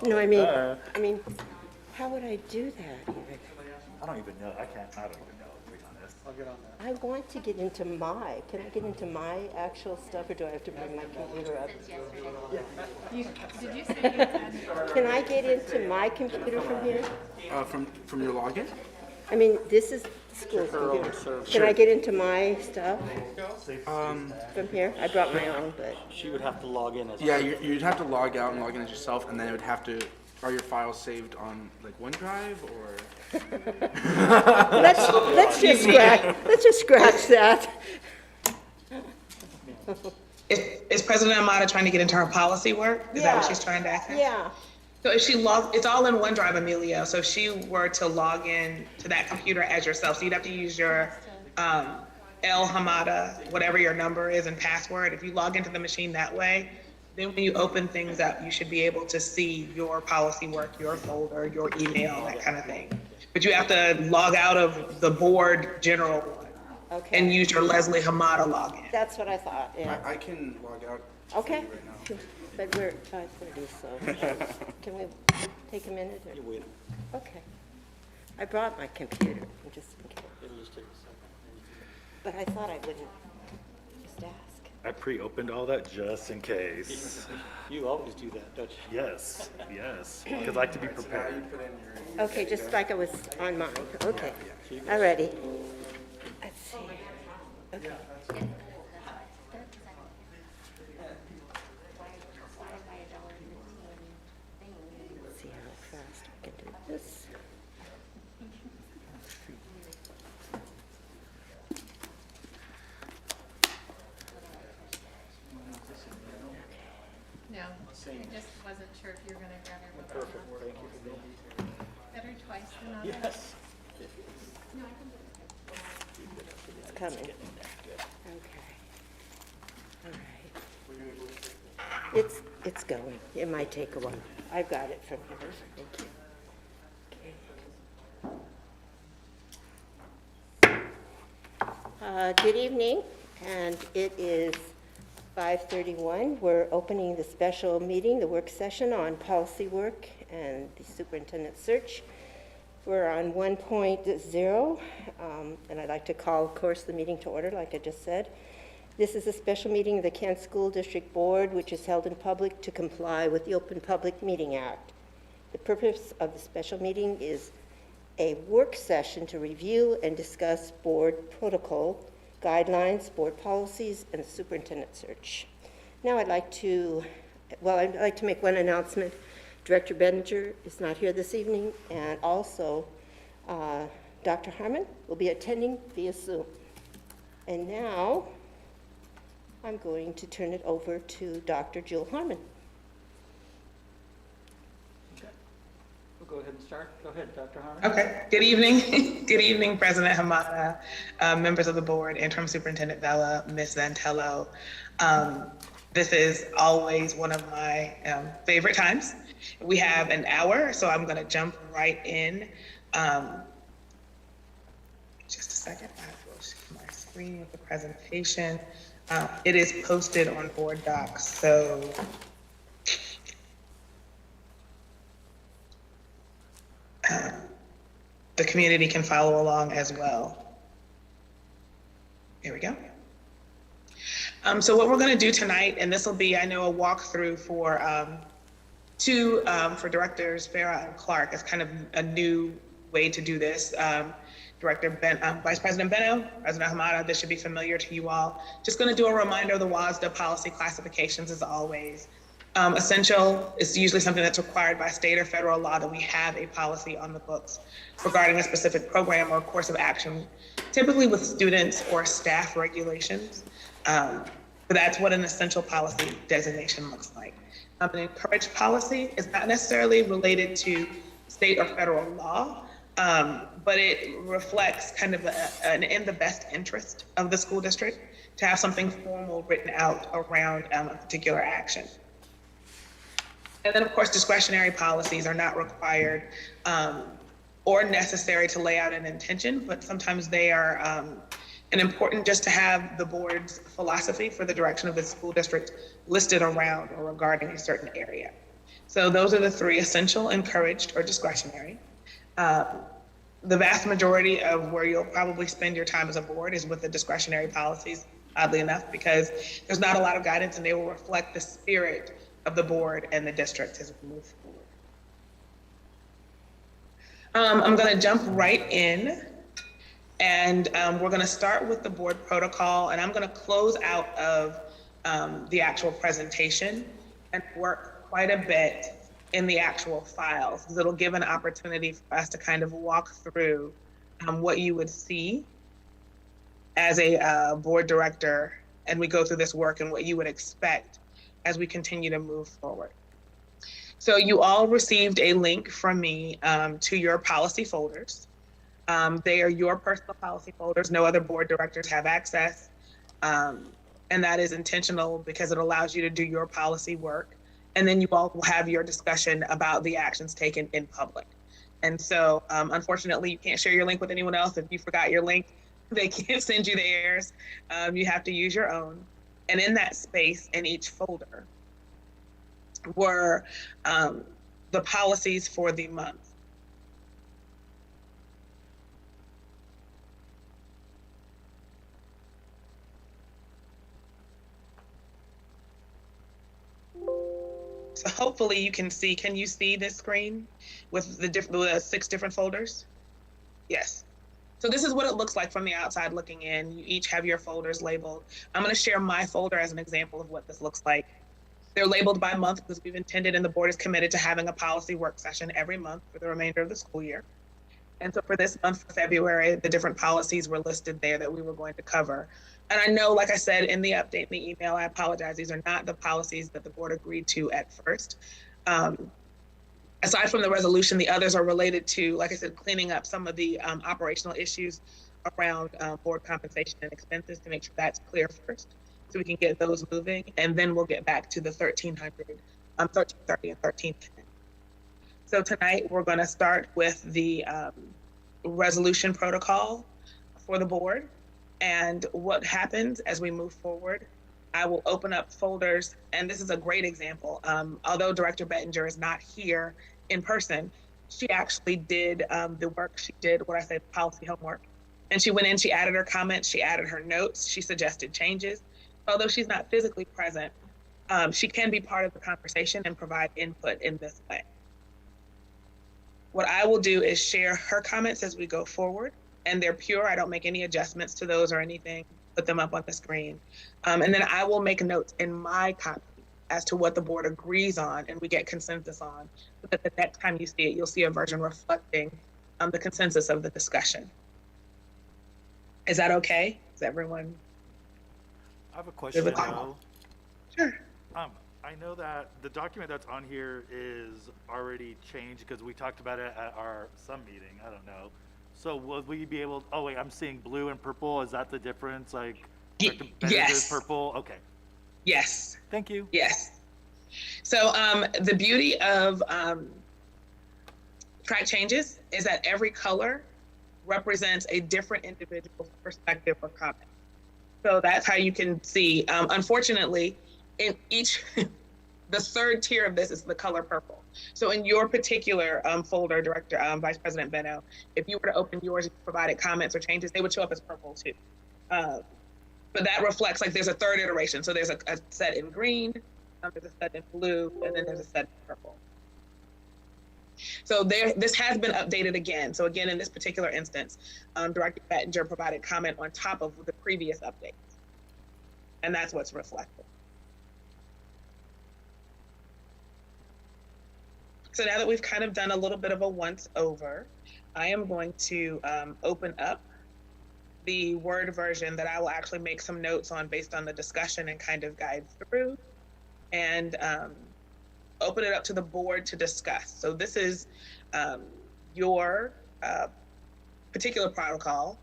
No, I mean, how would I do that even? I don't even know. I don't even know, to be honest. I'll get on that. I want to get into can I get into my actual stuff, or do I have to bring my computer up? Did you say you had? Can I get into my computer from here? From your login? I mean, this is the school computer. Can I get into my stuff from here? I brought my own, but. She would have to log in as Yeah, you'd have to log out and log in as yourself, and then it would have to. Are your files saved on like OneDrive or? Let's just scratch that. Is President Amata trying to get into her policy work? Is that what she's trying to access? Yeah. So if she it's all in OneDrive, Emilio. So if she were to log in to that computer as yourself, so you'd have to use your El Hamada, whatever your number is and password. If you log into the machine that way, then when you open things up, you should be able to see your policy work, your folder, your email, that kind of thing. But you have to log out of the board general one and use your Leslie Hamada login. That's what I thought, yeah. I can log out. Okay. Right now. But we're at 5:30, so can we take a minute? Or? you wait. Okay. I brought my computer, just in case. It'll just take a second. But I thought I wouldn't just ask. I pre-opened all that just in case. You always do that, don't you? Yes, because I like to be prepared. Okay, just like I was on mine. Okay. All righty. Let's see. Okay. Let's see how fast I can do this. No, I just wasn't sure if you were gonna grab your book. Perfect, thank you for being here. Better twice than once. Yes. It's coming. Okay. All right. It's going. It might take a while. I've got it from here. Thank you. Good evening, and it is 5:31. We're opening the special meeting, the work session on policy work and the superintendent search. We're on 1.0, and I'd like to call, of course, the meeting to order, like I just said. This is a special meeting of the Kent School District Board, which is held in public to comply with the Open Public Meeting Act. The purpose of the special meeting is a work session to review and discuss board protocol, guidelines, board policies, and the superintendent search. Now I'd like to make one announcement. Director Benninger is not here this evening, and also Dr. Harmon will be attending via Zoom. And now I'm going to turn it over to Dr. Jill Harmon. Okay. We'll go ahead and start. Go ahead, Dr. Harmon. Okay, good evening. Good evening, President Hamada, members of the board, Interim Superintendent Vela, Ms. Vantello. This is always one of my favorite times. We have an hour, so I'm gonna jump right in. Just a second, I will share my screen with the presentation. It is posted on BoardDocs, so the community can follow along as well. Here we go. So what we're going to do tonight, and this will be, I know, a walkthrough for for directors Farah and Clark. It's kind of a new way to do this. Vice President Beno, President Hamada, this should be familiar to you all. Just going to do a reminder of the WASDA policy classifications as always. Essential is usually something that's required by state or federal law that we have a policy on the books regarding a specific program or course of action, typically with students or staff regulations. But that's what an essential policy designation looks like. An encouraged policy is not necessarily related to state or federal law, but it reflects kind of an in the best interest of the school district to have something formal written out around a particular action. And then, of course, discretionary policies are not required or necessary to lay out an intention, but sometimes they are and important just to have the board's philosophy for the direction of the school district listed around or regarding a certain area. So those are the three: essential, encouraged, or discretionary. The vast majority of where you'll probably spend your time as a board is with the discretionary policies, oddly enough, because there's not a lot of guidance and they will reflect the spirit of the board and the district as we move forward. I'm gonna jump right in, and we're gonna start with the board protocol, and I'm gonna close out of the actual presentation and work quite a bit in the actual files, because it'll give an opportunity for us to kind of walk through what you would see as a board director, and we go through this work and what you would expect as we continue to move forward. So you all received a link from me to your policy folders. They are your personal policy folders. No other board directors have access. And that is intentional because it allows you to do your policy work. And then you all will have your discussion about the actions taken in public. And so unfortunately, you can't share your link with anyone else. If you forgot your link, they can't send you theirs. You have to use your own. And in that space, in each folder, were the policies for the month. So hopefully you can see, can you see this screen with the 6 different folders? Yes. So this is what it looks like from the outside looking in. You each have your folders labeled. I'm gonna share my folder as an example of what this looks like. They're labeled by month because we've intended and the board is committed to having a policy work session every month for the remainder of the school year. And so for this month, for February, the different policies were listed there that we were going to cover. And I know, like I said in the update, in the email, I apologize, these are not the policies that the board agreed to at first. Aside from the resolution, the others are related to, like I said, cleaning up some of the operational issues around board compensation and expenses to make sure that's clear first, so we can get those moving, and then we'll get back to the 1330 and 1310. So tonight we're going to start with the resolution protocol for the board. And what happens as we move forward, I will open up folders, and this is a great example. Although Director Bettinger is not here in person, she actually did the work. She did what I say, policy homework. And she went in, she added her comments, she added her notes, she suggested changes. Although she's not physically present, she can be part of the conversation and provide input in this way. What I will do is share her comments as we go forward, and they're pure. I don't make any adjustments to those or anything, put them up on the screen. And then I will make notes in my copy as to what the board agrees on and we get consensus on, so that the next time you see it, you'll see a version reflecting the consensus of the discussion. Is that okay? Is everyone? I have a question though. Sure. I know that the document that's on here is already changed because we talked about it at our some meeting. I don't know. So will we be able, oh wait, I'm seeing blue and purple. Is that the difference? Like, Yes. Purple? Okay. Yes. Thank you. Yes. So the beauty of track changes is that every color represents a different individual's perspective or comment. So that's how you can see. Unfortunately, in each, the third tier of this is the color purple. So in your particular folder, Director, Vice President Benno, if you were to open yours and provided comments or changes, they would show up as purple too. But that reflects, like, there's a third iteration. So there's a set in green, there's a set in blue, and then there's a set in purple. So this has been updated again. So again, in this particular instance, Director Bettinger provided comment on top of the previous updates. And that's what's reflected. So now that we've kind of done a little bit of a once over, I am going to open up the Word version that I will actually make some notes on based on the discussion and kind of guide through, and open it up to the board to discuss. So this is your particular protocol.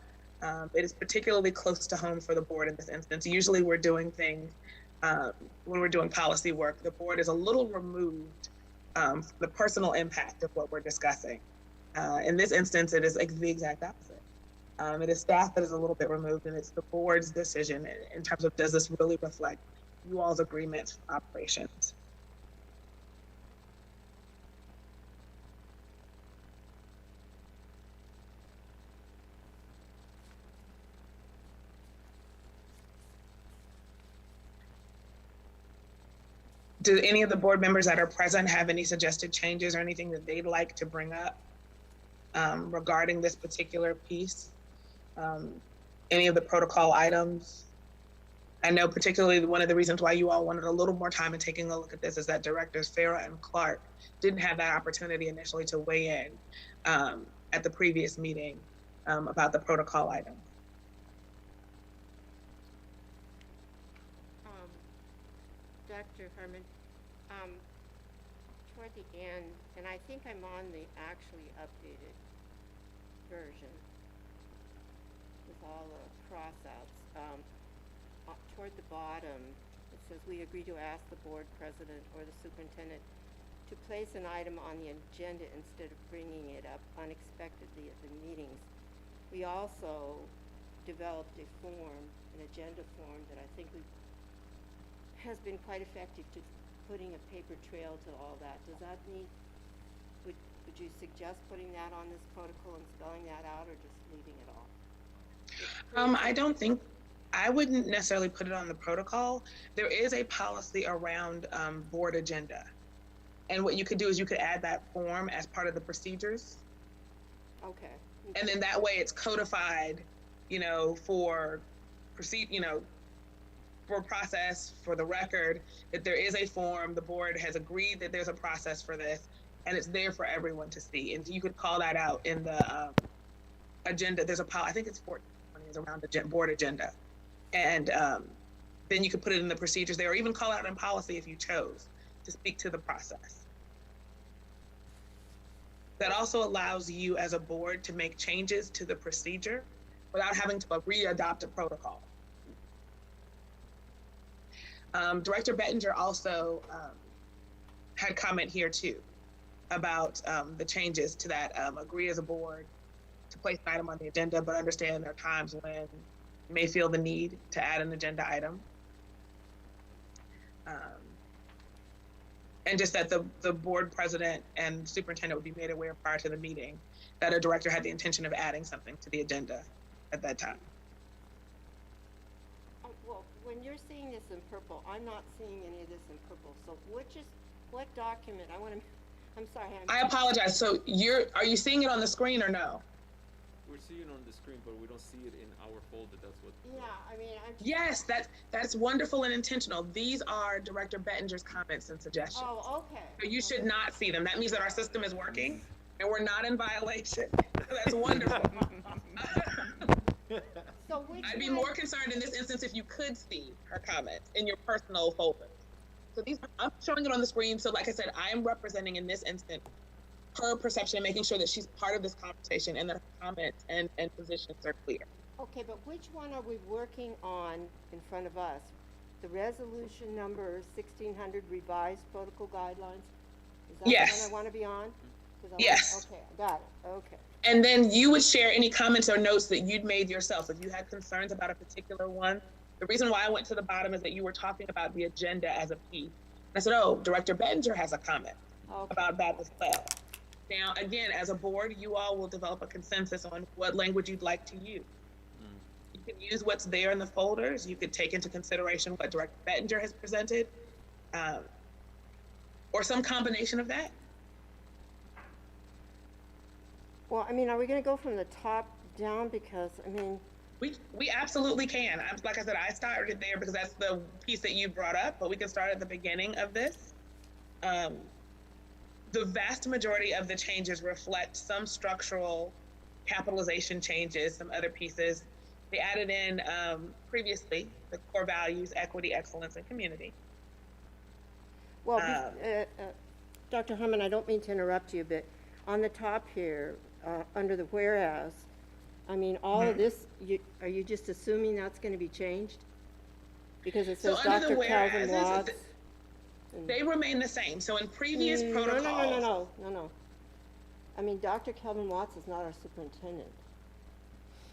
It is particularly close to home for the board in this instance. Usually we're doing things, when we're doing policy work, the board is a little removed from the personal impact of what we're discussing. In this instance, it is like the exact opposite. It is staff that is a little bit removed, and it's the board's decision in terms of, does this really reflect you all's agreements for operations? Do any of the board members that are present have any suggested changes or anything that they'd like to bring up regarding this particular piece? Any of the protocol items? I know particularly one of the reasons why you all wanted a little more time in taking a look at this is that Directors Farah and Clark didn't have that opportunity initially to weigh in at the previous meeting about the protocol item. Dr. Harmon, toward the end, and I think I'm on the actually updated version with all the cross-outs. Toward the bottom, it says we agree to ask the board president or the superintendent to place an item on the agenda instead of bringing it up unexpectedly at the meetings. We also developed a form, an agenda form that I think has been quite effective to putting a paper trail to all that. Does that need, would you suggest putting that on this protocol and spelling that out, or just leaving it off? I wouldn't necessarily put it on the protocol. There is a policy around board agenda. And what you could do is you could add that form as part of the procedures. Okay. And then that way it's codified, for for process, for the record, that there is a form, the board has agreed that there's a process for this, and it's there for everyone to see. And you could call that out in the agenda. There's I think it's 1420 is around the board agenda. And then you could put it in the procedures there, or even call out in policy if you chose to speak to the process. That also allows you as a board to make changes to the procedure without having to re-adopt a protocol. Director Bettinger also had comment here too about the changes to that. Agree as a board to place an item on the agenda, but understand there are times when you may feel the need to add an agenda item. And just that the board president and superintendent would be made aware prior to the meeting that a director had the intention of adding something to the agenda at that time. Well, when you're seeing this in purple, I'm not seeing any of this in purple. So what document? I'm sorry. I apologize. So are you seeing it on the screen or no? We're seeing it on the screen, but we don't see it in our folder. That's what. Yeah, I mean, Yes, that's wonderful and intentional. These are Director Bettinger's comments and suggestions. Oh, okay. So you should not see them. That means that our system is working and we're not in violation. That's wonderful. So I'd be more concerned in this instance if you could see her comments in your personal folder. So I'm showing it on the screen. So like I said, I am representing in this instance her perception and making sure that she's part of this conversation and that her comments and positions are clear. Okay, but which one are we working on in front of us? The resolution number 1600 revised protocol guidelines? Is that Yes. the one I want to be on? Yes. Okay, I got it. Okay. And then you would share any comments or notes that you'd made yourself. If you had concerns about a particular one, the reason why I went to the bottom is that you were talking about the agenda as a piece. And I said, oh, Director Bettinger has a comment about that as well. Now, again, as a board, you all will develop a consensus on what language you'd like to use. You can use what's there in the folders. You could take into consideration what Director Bettinger has presented, or some combination of that. Well, I mean, are we going to go from the top down? Because, I mean... We absolutely can. Like I said, I started there because that's the piece that you brought up, but we can start at the beginning of this. The vast majority of the changes reflect some structural capitalization changes, some other pieces. They added in previously the core values, equity, excellence, and community. Well, Dr. Harmon, I don't mean to interrupt you, but on the top here, under the whereas, I mean, all of this, are you just assuming that's going to be changed? Because it says So under the Dr. Calvin whereases, Watts. they remain the same. So in previous protocols. No. I mean, Dr. Calvin Watts is not our superintendent.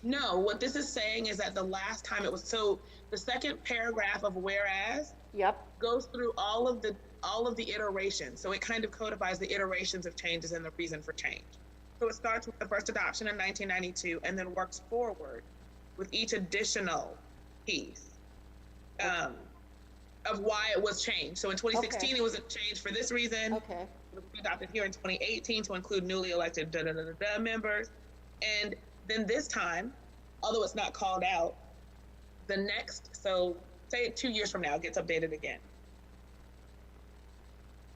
No, what this is saying is that the last time it was, so the second paragraph of whereas goes through all of the iterations. So it kind of codifies the iterations of changes and the reason for change. So it starts with the first adoption in 1992 and then works forward with each additional piece of why it was changed. So in 2016, Okay. it was a change for this reason. Okay, It was adopted here in 2018 to include newly elected members. And then this time, although it's not called out, the next, so say 2 years from now, it gets updated again.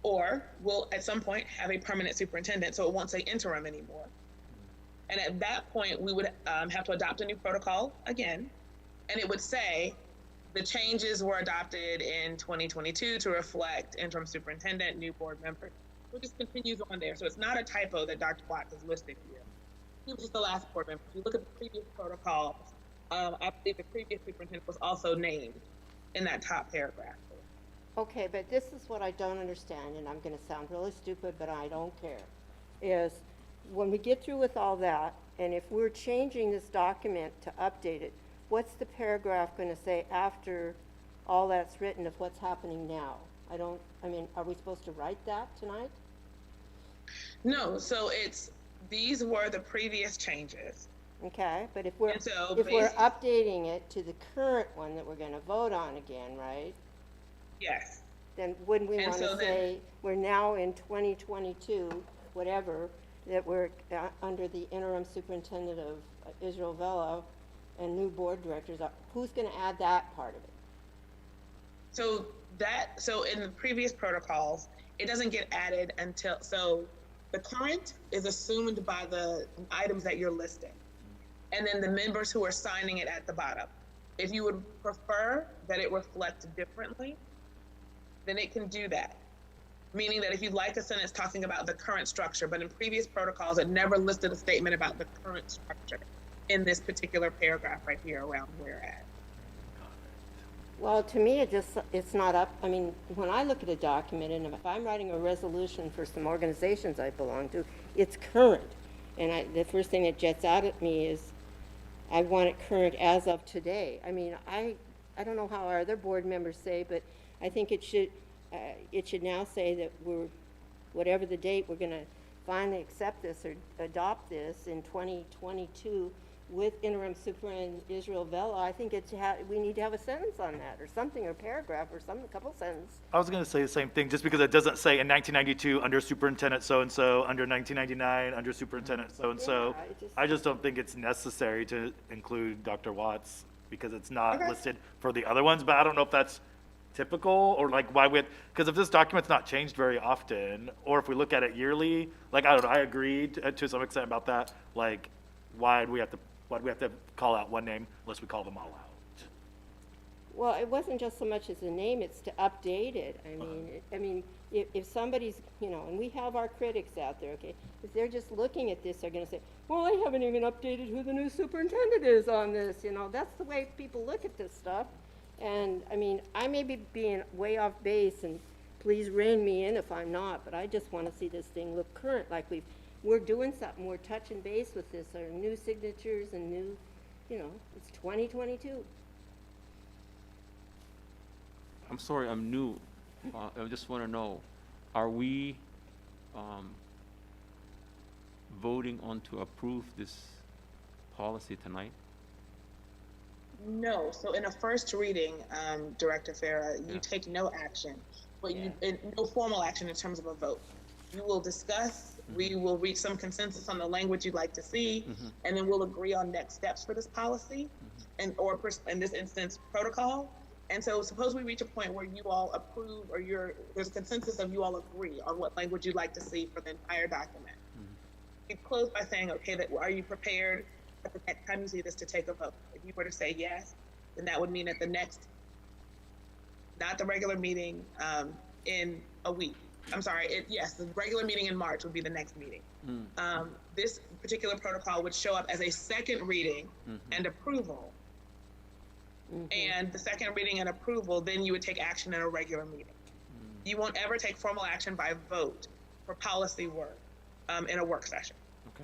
Or we'll at some point have a permanent superintendent, so it won't say interim anymore. And at that point, we would have to adopt a new protocol again. And it would say the changes were adopted in 2022 to reflect interim superintendent, new board members. So it just continues on there. So it's not a typo that Dr. Watts is listed here. He was just the last board member. If you look at the previous protocols, I believe the previous superintendent was also named in that top paragraph. okay, but this is what I don't understand, and I'm gonna sound really stupid, but I don't care, is when we get through with all that, and if we're changing this document to update it, what's the paragraph gonna say after all that's written of what's happening now? I mean, are we supposed to write that tonight? No, so these were the previous changes. Okay, but if we're, And so if we're basi- updating it to the current one that we're gonna vote on again, right? Yes. Then wouldn't we And wanna so then- say, we're now in 2022, whatever, that we're under the interim superintendent of Israel Velo and new board directors, who's gonna add that part of it? So in the previous protocols, it doesn't get added until, so the current is assumed by the items that you're listing. And then the members who are signing it at the bottom. If you would prefer that it reflect differently, then it can do that. Meaning that if you'd like a sentence talking about the current structure, but in previous protocols, it never listed a statement about the current structure in this particular paragraph right here around where we're at. Well, to me, it's not up, I mean, when I look at a document, and if I'm writing a resolution for some organizations I belong to, it's current. And the first thing that jets out at me is, I want it current as of today. I mean, I don't know how our other board members say, but I think it should now say that whatever the date, we're gonna finally accept this or adopt this in 2022 with interim superintendent Israel Velo. I think we need to have a sentence on that, or something, or paragraph, or a couple sentences. I was gonna say the same thing, just because it doesn't say in 1992 under superintendent so-and-so, under 1999 under superintendent so-and-so. Yeah, I just don't think it's necessary to include Dr. Watts, because it's not Okay. listed for the other ones, but I don't know if that's typical, or like why because if this document's not changed very often, or if we look at it yearly, like, I don't know, I agreed to some extent about that, like, why do we have to call out one name unless we call them all out? Well, it wasn't just so much as a name, it's to update it. I mean, if somebody's, and we have our critics out there, okay? If they're just looking at this, they're gonna say, well, they haven't even updated who the new superintendent is on this, That's the way people look at this stuff. And, I mean, I may be being way off base, and please rein me in if I'm not, but I just wanna see this thing look current, like we're doing something, we're touching base with this, our new signatures and new, it's 2022. I'm sorry, I'm new. I just want to know, are we voting on to approve this policy tonight? No, so in a first reading, Director Farah, you Yeah. take no action, but no formal action in terms of a vote. You will discuss, we will reach some consensus on the language you'd like to see, and then we'll agree on next steps for this policy, or in this instance, protocol. And so suppose we reach a point where you all approve, or there's a consensus of you all agree on what language you'd like to see for the entire document. You close by saying, okay, are you prepared at the next time you see this to take a vote? If you were to say yes, then that would mean at the next, not the regular meeting in a week. I'm sorry, yes, the regular meeting in March would be the next meeting. This particular protocol would show up as a second reading and approval. And the second reading and approval, then you would take action in a regular meeting. You won't ever take formal action by vote for policy work in a work session. Okay.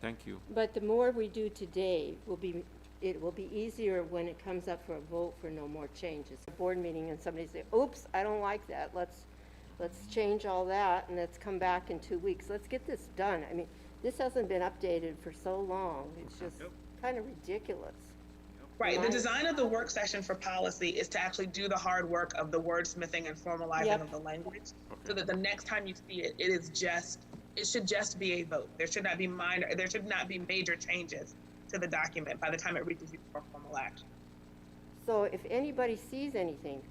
Thank you. But the more we do today, it will be easier when it comes up for a vote for no more changes. A board meeting and somebody say, oops, I don't like that, let's change all that and let's come back in 2 weeks. Let's get this done. I mean, this hasn't been updated for so long. It's just kind of ridiculous. Right, the Mine- design of the work session for policy is to actually do the hard work of the wordsmithing and formalizing Yep. of the language, so that the next time you see it, it should just be a vote. There should not be major changes to the document by the time it reaches you for formal action. So if anybody sees anything,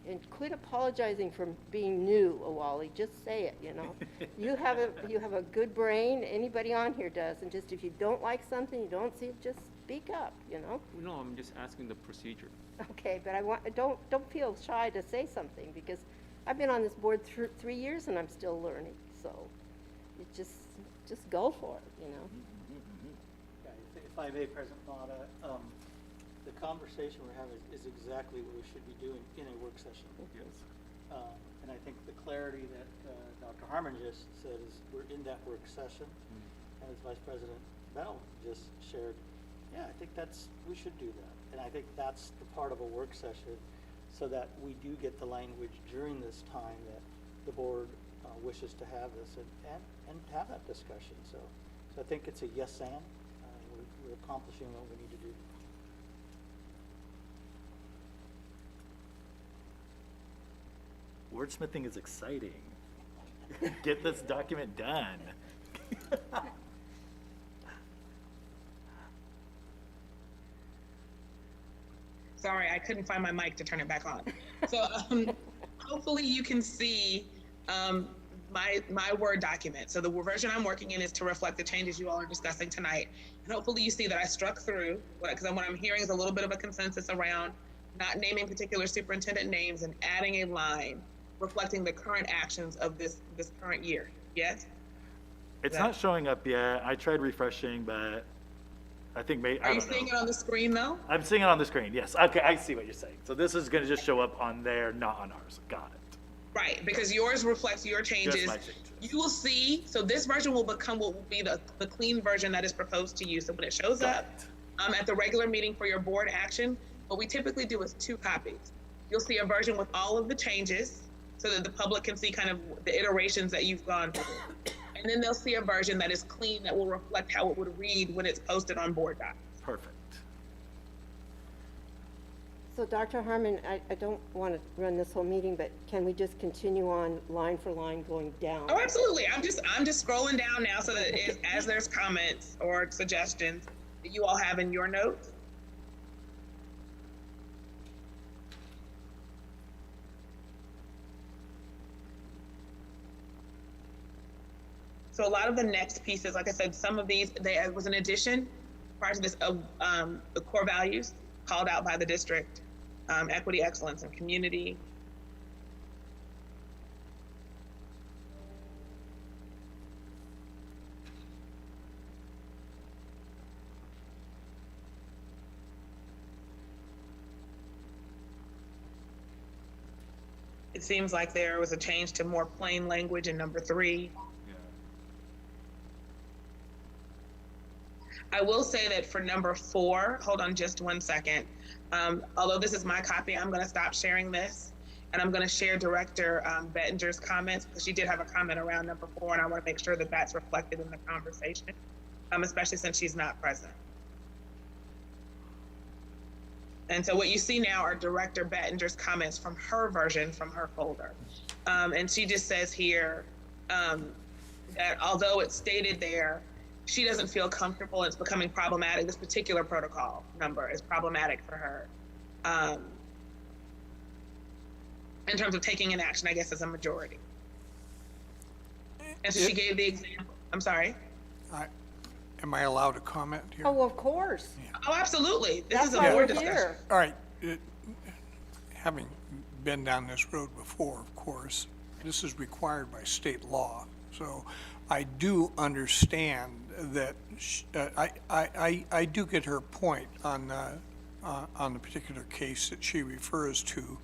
and quit apologizing for being new, Awali, just say it, you know? You have a good brain, anybody on here does, and just if you don't like something, you don't see it, just speak up, you know? No, I'm just asking the procedure. Okay, but don't feel shy to say something, because I've been on this board 3 years and I'm still learning, so you just go for it, you know? Yeah, if I may, President Mata, the conversation we're having is exactly what we should be doing in a work session. Yes. And I think the clarity that Dr. Harmon just said is we're in that work session. And as Vice President Bell just shared, yeah, I think we should do that. And I think that's the part of a work session, so that we do get the language during this time that the board wishes to have this and have that discussion. So I think it's a yes and. We're accomplishing what we need to do. Wordsmithing is exciting. Get this document done. Sorry, I couldn't find my mic to turn it back on. So hopefully you can see my Word document. So the version I'm working in is to reflect the changes you all are discussing tonight. And hopefully you see that I struck through, because what I'm hearing is a little bit of a consensus around not naming particular superintendent names and adding a line reflecting the current actions of this current year. Yes? It's not showing up yet. I tried refreshing, but I think I Are you don't know. seeing it on the screen though? I'm seeing it on the screen, yes. Okay, I see what you're saying. So this is gonna just show up on there, not on ours. Got it. Right, because yours reflects your changes. my changes. You will see, so this version will be the clean version that is proposed to you. So when it shows up at the regular meeting for your board action, what we typically do is 2 copies. You'll see a version with all of the changes so that the public can see kind of the iterations that you've gone through. And then they'll see a version that is clean, that will reflect how it would read when it's posted on BoardDocs. Perfect. So Dr. Harmon, I don't want to run this whole meeting, but can we just continue on line for line going down? Oh, absolutely. I'm just scrolling down now so that as there's comments or suggestions that you all have in your notes. So a lot of the next pieces, like I said, some of these, there was an addition prior to this of the core values called out by the district, equity, excellence, and community. It seems like there was a change to more plain language in number 3. I will say that for number 4, hold on just one second. Although this is my copy, I'm going to stop sharing this, and I'm going to share Director Bettinger's comments, because she did have a comment around number 4, and I want to make sure that that's reflected in the conversation, especially since she's not present. And so what you see now are Director Bettinger's comments from her version, from her folder. And she just says here that although it's stated there, she doesn't feel comfortable. It's becoming problematic. This particular protocol number is problematic for her. In terms of taking an action, I guess, as a majority. And so she gave the example. I'm sorry. Am I allowed to comment here? Oh, of course. Oh, absolutely. This That's is a why board we're discussion. here. All right. Having been down this road before, of course, this is required by state law. So I do understand that I do get her point on the particular case that she refers to,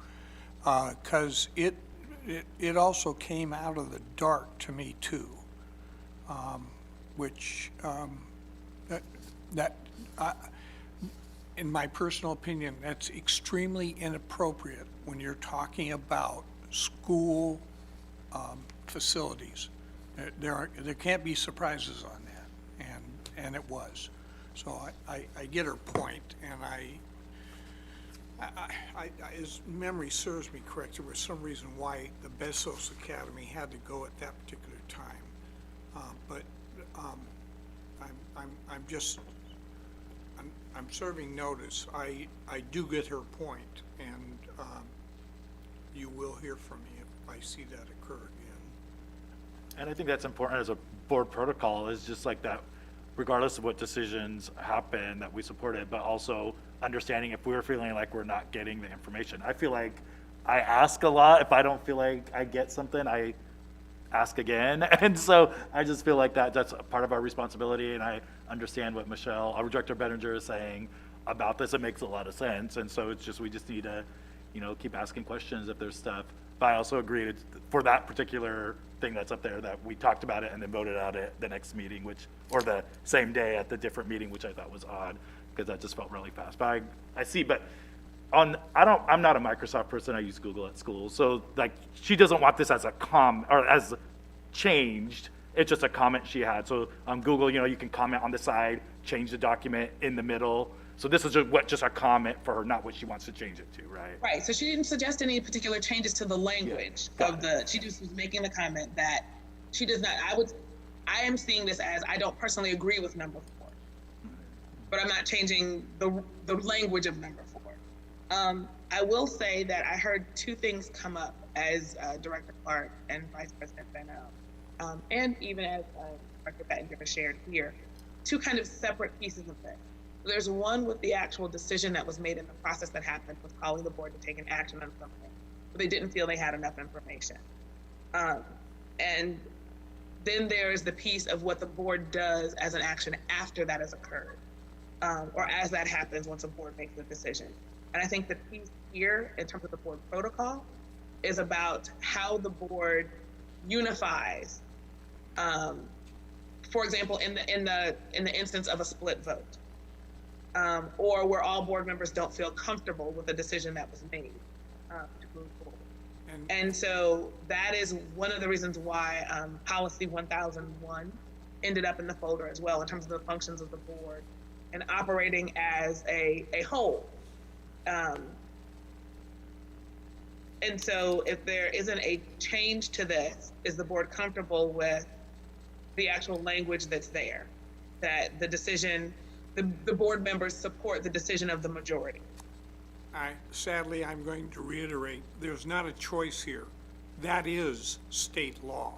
because it also came out of the dark to me too, which in my personal opinion, that's extremely inappropriate when you're talking about school facilities. There can't be surprises on that, and it was. So I get her point, and As memory serves me correct, there was some reason why the Bezos Academy had to go at that particular time. But I'm just, I'm serving notice. I do get her point, and you will hear from me if I see that occur again. And I think that's important as a board protocol, is just like that, regardless of what decisions happen, that we support it, but also understanding if we're feeling like we're not getting the information. I feel like I ask a lot. If I don't feel like I get something, I ask again. And so I just feel like that's a part of our responsibility. And I understand what Michelle, our Director Benninger, is saying about this. It makes a lot of sense. And so it's just, we just need to, keep asking questions if there's stuff. But I also agree it's for that particular thing that's up there, that we talked about it and then voted out at the next meeting, or the same day at the different meeting, which I thought was odd, because that just felt really fast. But I see, but I'm not a Microsoft person. I use Google at school. So like, she doesn't want this as a or as changed. It's just a comment she had. So on Google, you can comment on the side, change the document in the middle. So this is just a comment for her, not what she wants to change it to, right? Right, so she didn't suggest any particular changes to the language she just was making the comment that she does not, I am seeing this as, I don't personally agree with number 4, but I'm not changing the language of number 4. I will say that I heard 2 things come up as Director Clark and Vice President Beno, and even as Director Bettinger shared here, 2 kind of separate pieces of this. There's one with the actual decision that was made in the process that happened with calling the board to take an action on something, but they didn't feel they had enough information. And then there's the piece of what the board does as an action after that has occurred, or as that happens once a board makes a decision. And I think the piece here, in terms of the board protocol, is about how the board unifies, for example, in the instance of a split vote. Or where all board members don't feel comfortable with the decision that was made to move forward. And so that is one of the reasons why Policy 1001 ended up in the folder as well, in terms of the functions of the board and operating as a whole. And so if there isn't a change to this, is the board comfortable with the actual language that's there, that the decision, the board members support the decision of the majority? Sadly, I'm going to reiterate, there's not a choice here. That is state law.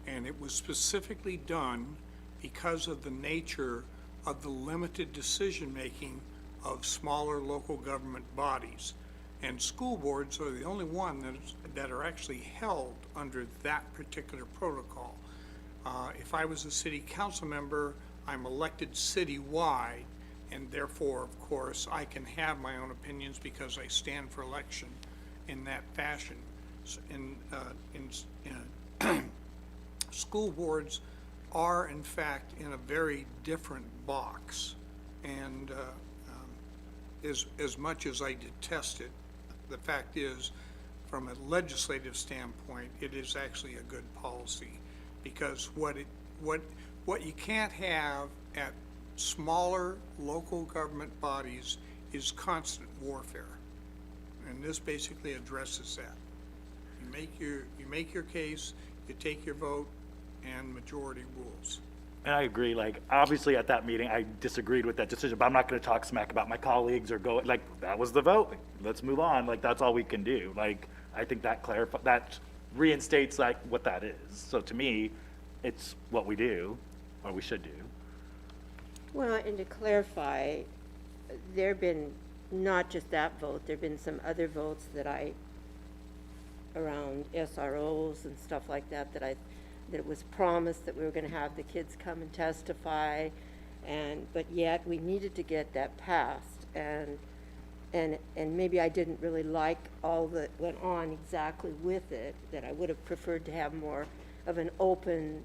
And it was specifically done because of the nature of the limited decision-making of smaller local government bodies. And school boards are the only one that are actually held under that particular protocol. If I was a city council member, I'm elected citywide, and therefore, of course, I can have my own opinions because I stand for election in that fashion. School boards are, in fact, in a very different box. And as much as I detest it, the fact is, from a legislative standpoint, it is actually a good policy, because what you can't have at smaller local government bodies is constant warfare, and this basically addresses that. You make your case, you take your vote, and majority rules. And I agree, like, obviously at that meeting, I disagreed with that decision, but I'm not gonna talk smack about my colleagues or go, like, that was the vote, let's move on, like, that's all we can do. Like, I think that that reinstates, like, what that is. So to me, it's what we do, or we should do. Well, and to clarify, there've been not just that vote, there've been some other votes around SROs and stuff like that, that it was promised that we were gonna have the kids come and testify, but yet we needed to get that passed, and maybe I didn't really like all that went on exactly with it, that I would have preferred to have more of an open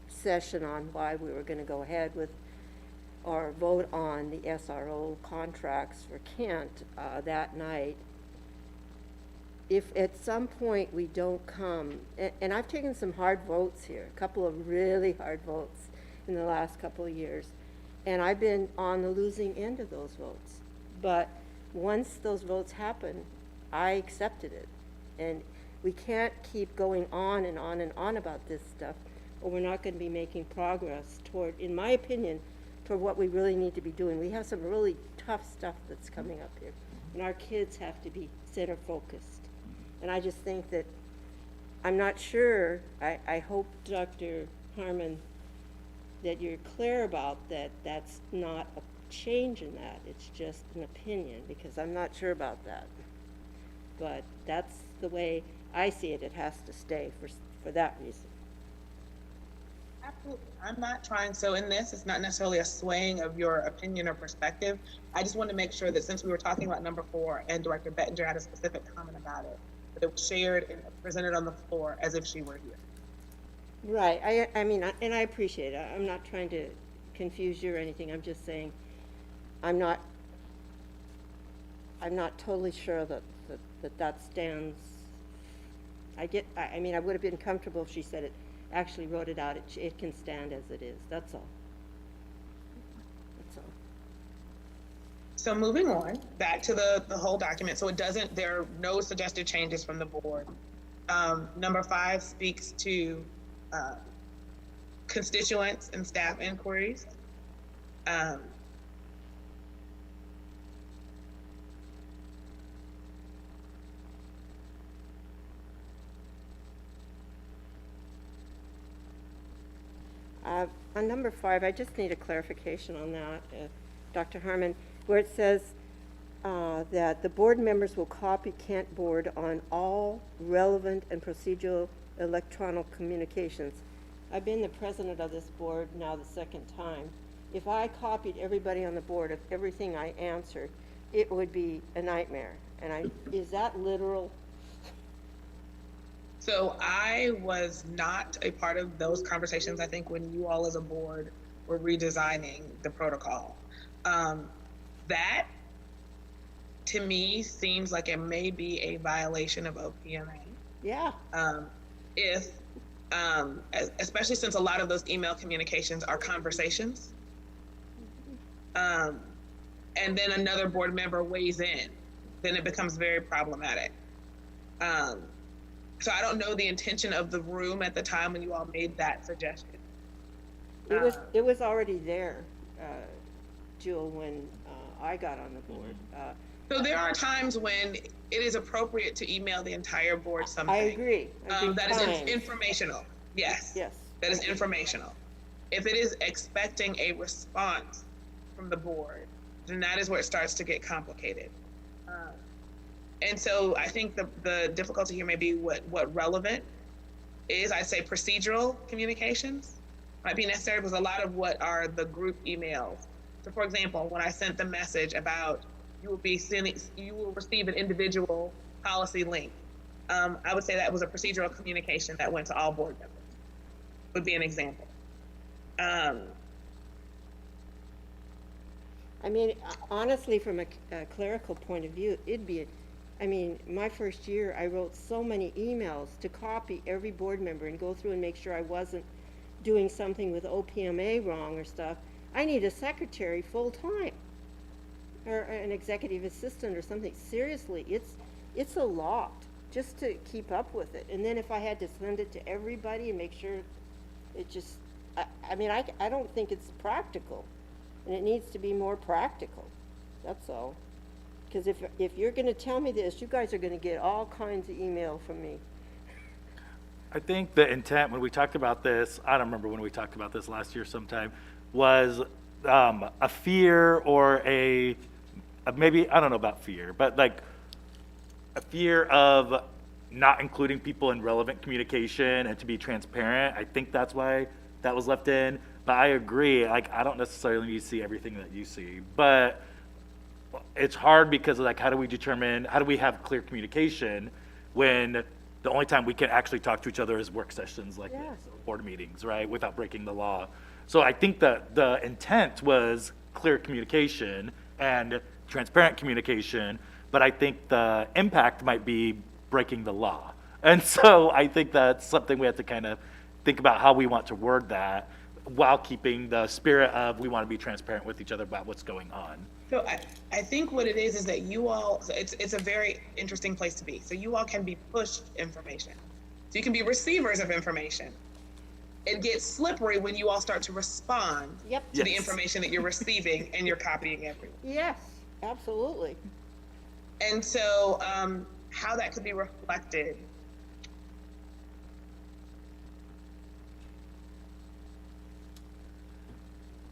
session on why we were gonna go ahead with or vote on the SRO contracts for Kent that night. If at some point we don't come, and I've taken some hard votes here, a couple of really hard votes in the last couple of years, and I've been on the losing end of those votes. But once those votes happen, I accepted it. And we can't keep going on and on and on about this stuff, or we're not gonna be making progress toward, in my opinion, toward what we really need to be doing. We have some really tough stuff that's coming up here, and our kids have to be center focused. And I just think that, I'm not sure, I hope, Dr. Harmon, that you're clear about that that's not a change in that, it's just an opinion, because I'm not sure about that. But that's the way I see it, it has to stay for that reason. Absolutely. I'm not trying, so in this, it's not necessarily a swaying of your opinion or perspective. I just want to make sure that since we were talking about number 4 and Director Bettinger had a specific comment about it, that it was shared and presented on the floor as if she were here. Right, I mean, and I appreciate it. I'm not trying to confuse you or anything. I'm just saying, I'm not totally sure that stands. I mean, I would have been comfortable if she said it, actually wrote it out. It can stand as it is, that's all. That's all. So moving on, back to the whole document. So there are no suggested changes from the board. Number 5 speaks to constituents and staff inquiries. On number 5, I just need a clarification on that, Dr. Harmon, where it says that the board members will copy Kent Board on all relevant and procedural electronic communications. I've been the president of this board now the 2nd time. If I copied everybody on the board of everything I answered, it would be a nightmare. And is that literal? So I was not a part of those conversations, I think, when you all as a board were redesigning the protocol. That, to me, seems like it may be a violation of OPMA. Yeah. Especially since a lot of those email communications are conversations. And then another board member weighs in, then it becomes very problematic. So I don't know the intention of the room at the time when you all made that suggestion. It was already there, Jewel, when I got on the board. So there are times when it is appropriate to email the entire board something. I agree. That is informational. Yes. Yes. That is informational. If it is expecting a response from the board, then that is where it starts to get complicated. And so I think the difficulty here may be what relevant is. I'd say procedural communications might be necessary because a lot of what are the group emails. So for example, when I sent the message about you will receive an individual policy link, I would say that was a procedural communication that went to all board members, would be an example. I mean, honestly, from a clerical point of view, it'd be my first year, I wrote so many emails to copy every board member and go through and make sure I wasn't doing something with OPMA wrong or stuff. I need a secretary full-time or an executive assistant or something. Seriously, it's a lot just to keep up with it. And then if I had to send it to everybody and make sure it just, I don't think it's practical. And it needs to be more practical, that's all. Because if you're gonna tell me this, you guys are gonna get all kinds of email from me. I think the intent when we talked about this, I don't remember when we talked about this last year sometime, was a fear or maybe, I don't know about fear, but like a fear of not including people in relevant communication and to be transparent. I think that's why that was left in. But I agree, like, I don't necessarily need to see everything that you see, but it's hard because like, how do we have clear communication when the only time we can actually talk to each other is work sessions like this, or board meetings, right, without breaking the law. So I think that the intent was clear communication and transparent communication, but I think the impact might be breaking the law. And so I think that's something we have to kind of think about how we want to word that. while keeping the spirit of we want to be transparent with each other about what's going on. So I think what it is that you all, so it's a very interesting place to be. So you all can be pushed information. So you can be receivers of information. It gets slippery when you all start to respond Yep. to the Yes. information that you're receiving and you're copying everyone. Yes, absolutely. And so how that could be reflected.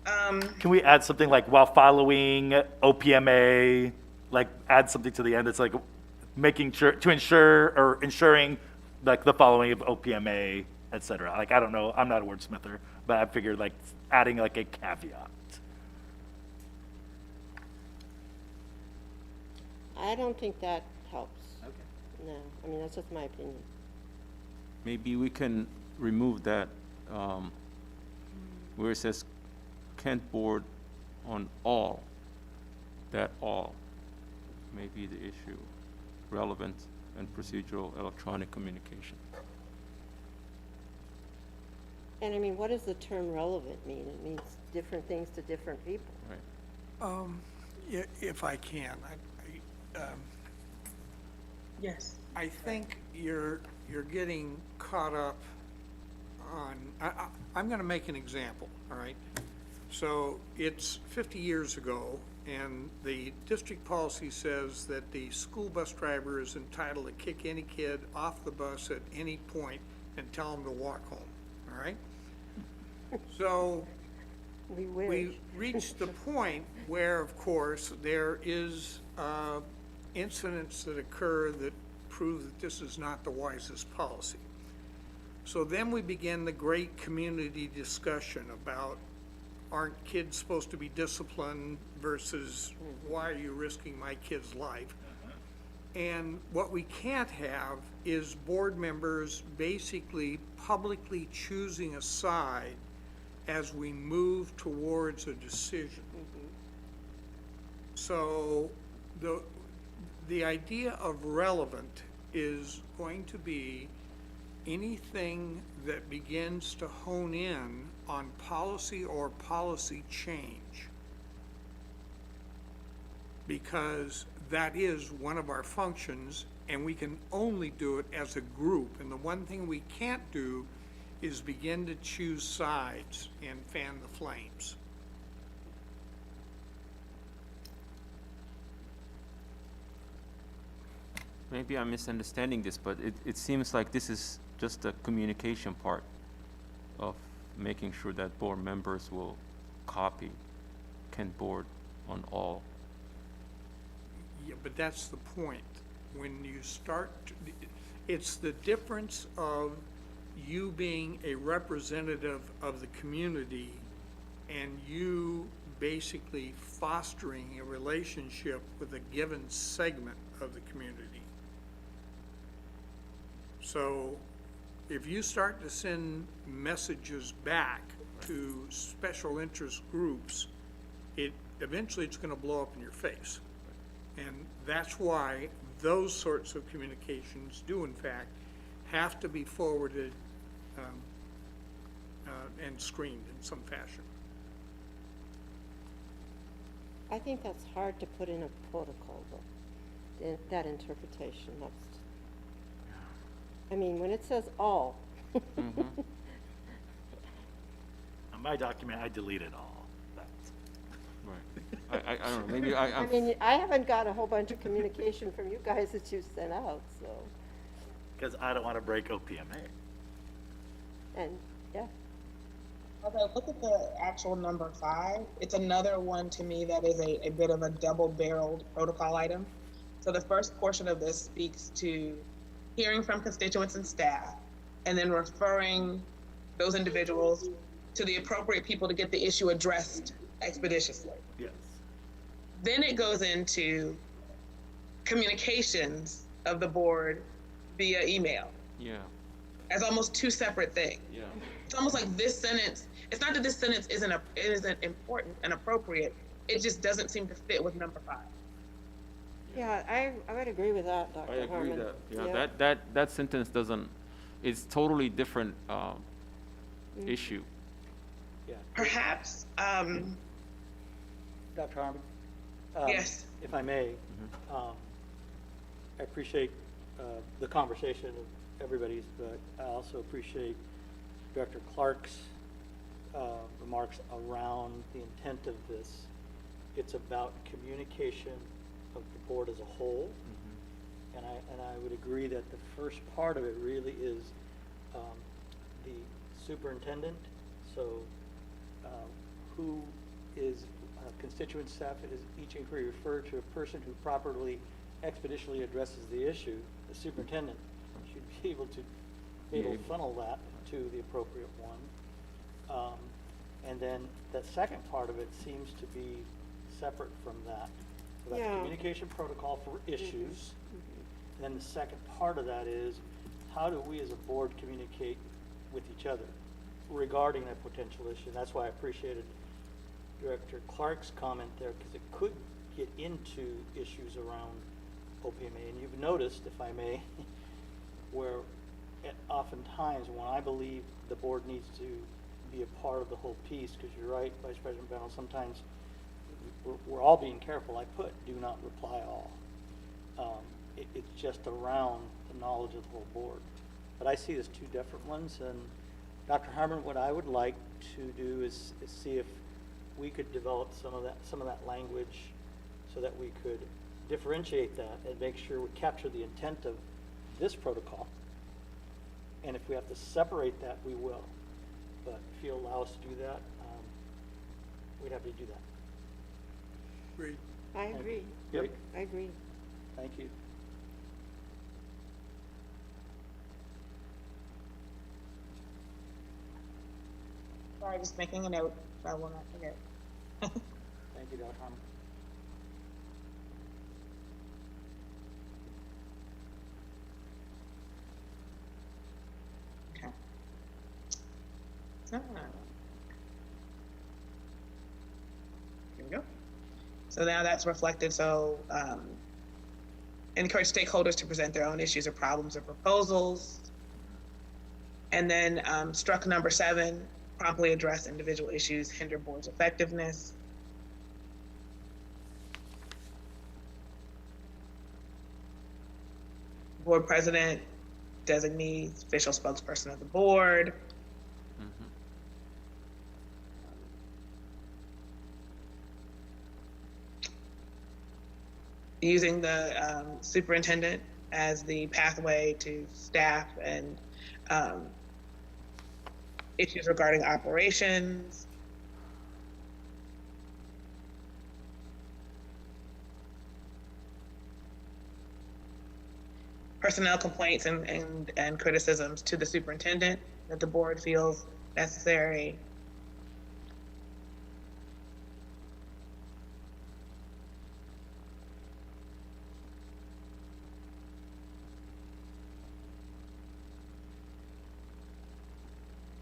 Can we add something like while following OPMA, like add something to the end? It's like making sure to ensure or ensuring like the following of OPMA, et cetera. Like, I don't know, I'm not a wordsmither, but I figured like adding like a caveat. I don't think that helps. Okay. No, I mean, that's just my opinion. Maybe we can remove that, where it says Kent board on all, that all may be the issue, relevant and procedural electronic communication. And I mean, what does the term relevant mean? It means different things to different people. Right. If I can, Yes. I think you're getting caught up on, I'm going to make an example, all right? So it's 50 years ago, and the district policy says that the school bus driver is entitled to kick any kid off the bus at any point and tell them to walk home, all right? So We wish. we reached the point where, of course, there is incidents that occur that prove that this is not the wisest policy. So then we begin the great community discussion about, aren't kids supposed to be disciplined versus why are you risking my kid's life? And what we can't have is board members basically publicly choosing a side as we move towards a decision. So the idea of relevant is going to be anything that begins to hone in on policy or policy change, because that is one of our functions, and we can only do it as a group. And the one thing we can't do is begin to choose sides and fan the flames. Maybe I'm misunderstanding this, but it seems like this is just the communication part of making sure that board members will copy Kent board on all. Yeah, but that's the point. When you start, it's the difference of you being a representative of the community and you basically fostering a relationship with a given segment of the community. So if you start to send messages back to special interest groups, eventually it's going to blow up in your face. And that's why those sorts of communications do, in fact, have to be forwarded and screened in some fashion. I think that's hard to put in a protocol, though, that interpretation. I mean, when it says all, On my document, I deleted all. That's- Right. I don't know, maybe I mean, I haven't got a whole bunch of communication from you guys that you sent out, so, Because I don't want to break OPMA. and, yeah. Okay, look at the actual number 5. It's another one to me that is a bit of a double-barreled protocol item. So the first portion of this speaks to hearing from constituents and staff, and then referring those individuals to the appropriate people to get the issue addressed expeditiously. Yes. Then it goes into communications of the board via email yeah, as almost two separate things. yeah. It's almost like this sentence, it's not that this sentence isn't important and appropriate, it just doesn't seem to fit with number 5. Yeah, I would agree with that, Dr. I agree Harmon. that, Yeah. that sentence doesn't, it's totally different issue. Yeah. Perhaps, Dr. Harmon? Yes. If I may, I appreciate the conversation of everybody's, but I also appreciate Director Clark's remarks around the intent of this. It's about communication of the board as a whole. And I would agree that the first part of it really is the superintendent. So who is constituent staff, is each inquiry referred to a person who properly expeditiously addresses the issue? The superintendent should be able to funnel that to the appropriate one. And then the second part of it seems to be separate from that. So that's Yeah. communication protocol for issues. Then the second part of that is, how do we as a board communicate with each other regarding a potential issue? And that's why I appreciated Director Clark's comment there, because it could get into issues around OPMA. And you've noticed, if I may, where oftentimes when I believe the board needs to be a part of the whole piece, because you're right, Vice President Bennell, sometimes we're all being careful. I put do not reply all. It's just around the knowledge of the whole board. But I see this two different ones, and Dr. Harmon, what I would like to do is see if we could develop some of that language so that we could differentiate that and make sure we capture the intent of this protocol. And if we have to separate that, we will. But if you allow us to do that, we'd have to do that. Great. I agree. Yep. I agree. Thank you. Sorry, just making a note, so I will not forget. Thank you, Dr. Harmon. Okay. So, here we go. So now that's reflected, so encourage stakeholders to present their own issues or problems or proposals. And then struck number 7, promptly address individual issues, hinder board's effectiveness. Board president, designee, official spokesperson of the board. Using the superintendent as the pathway to staff and issues regarding operations. Personnel complaints and criticisms to the superintendent that the board feels necessary.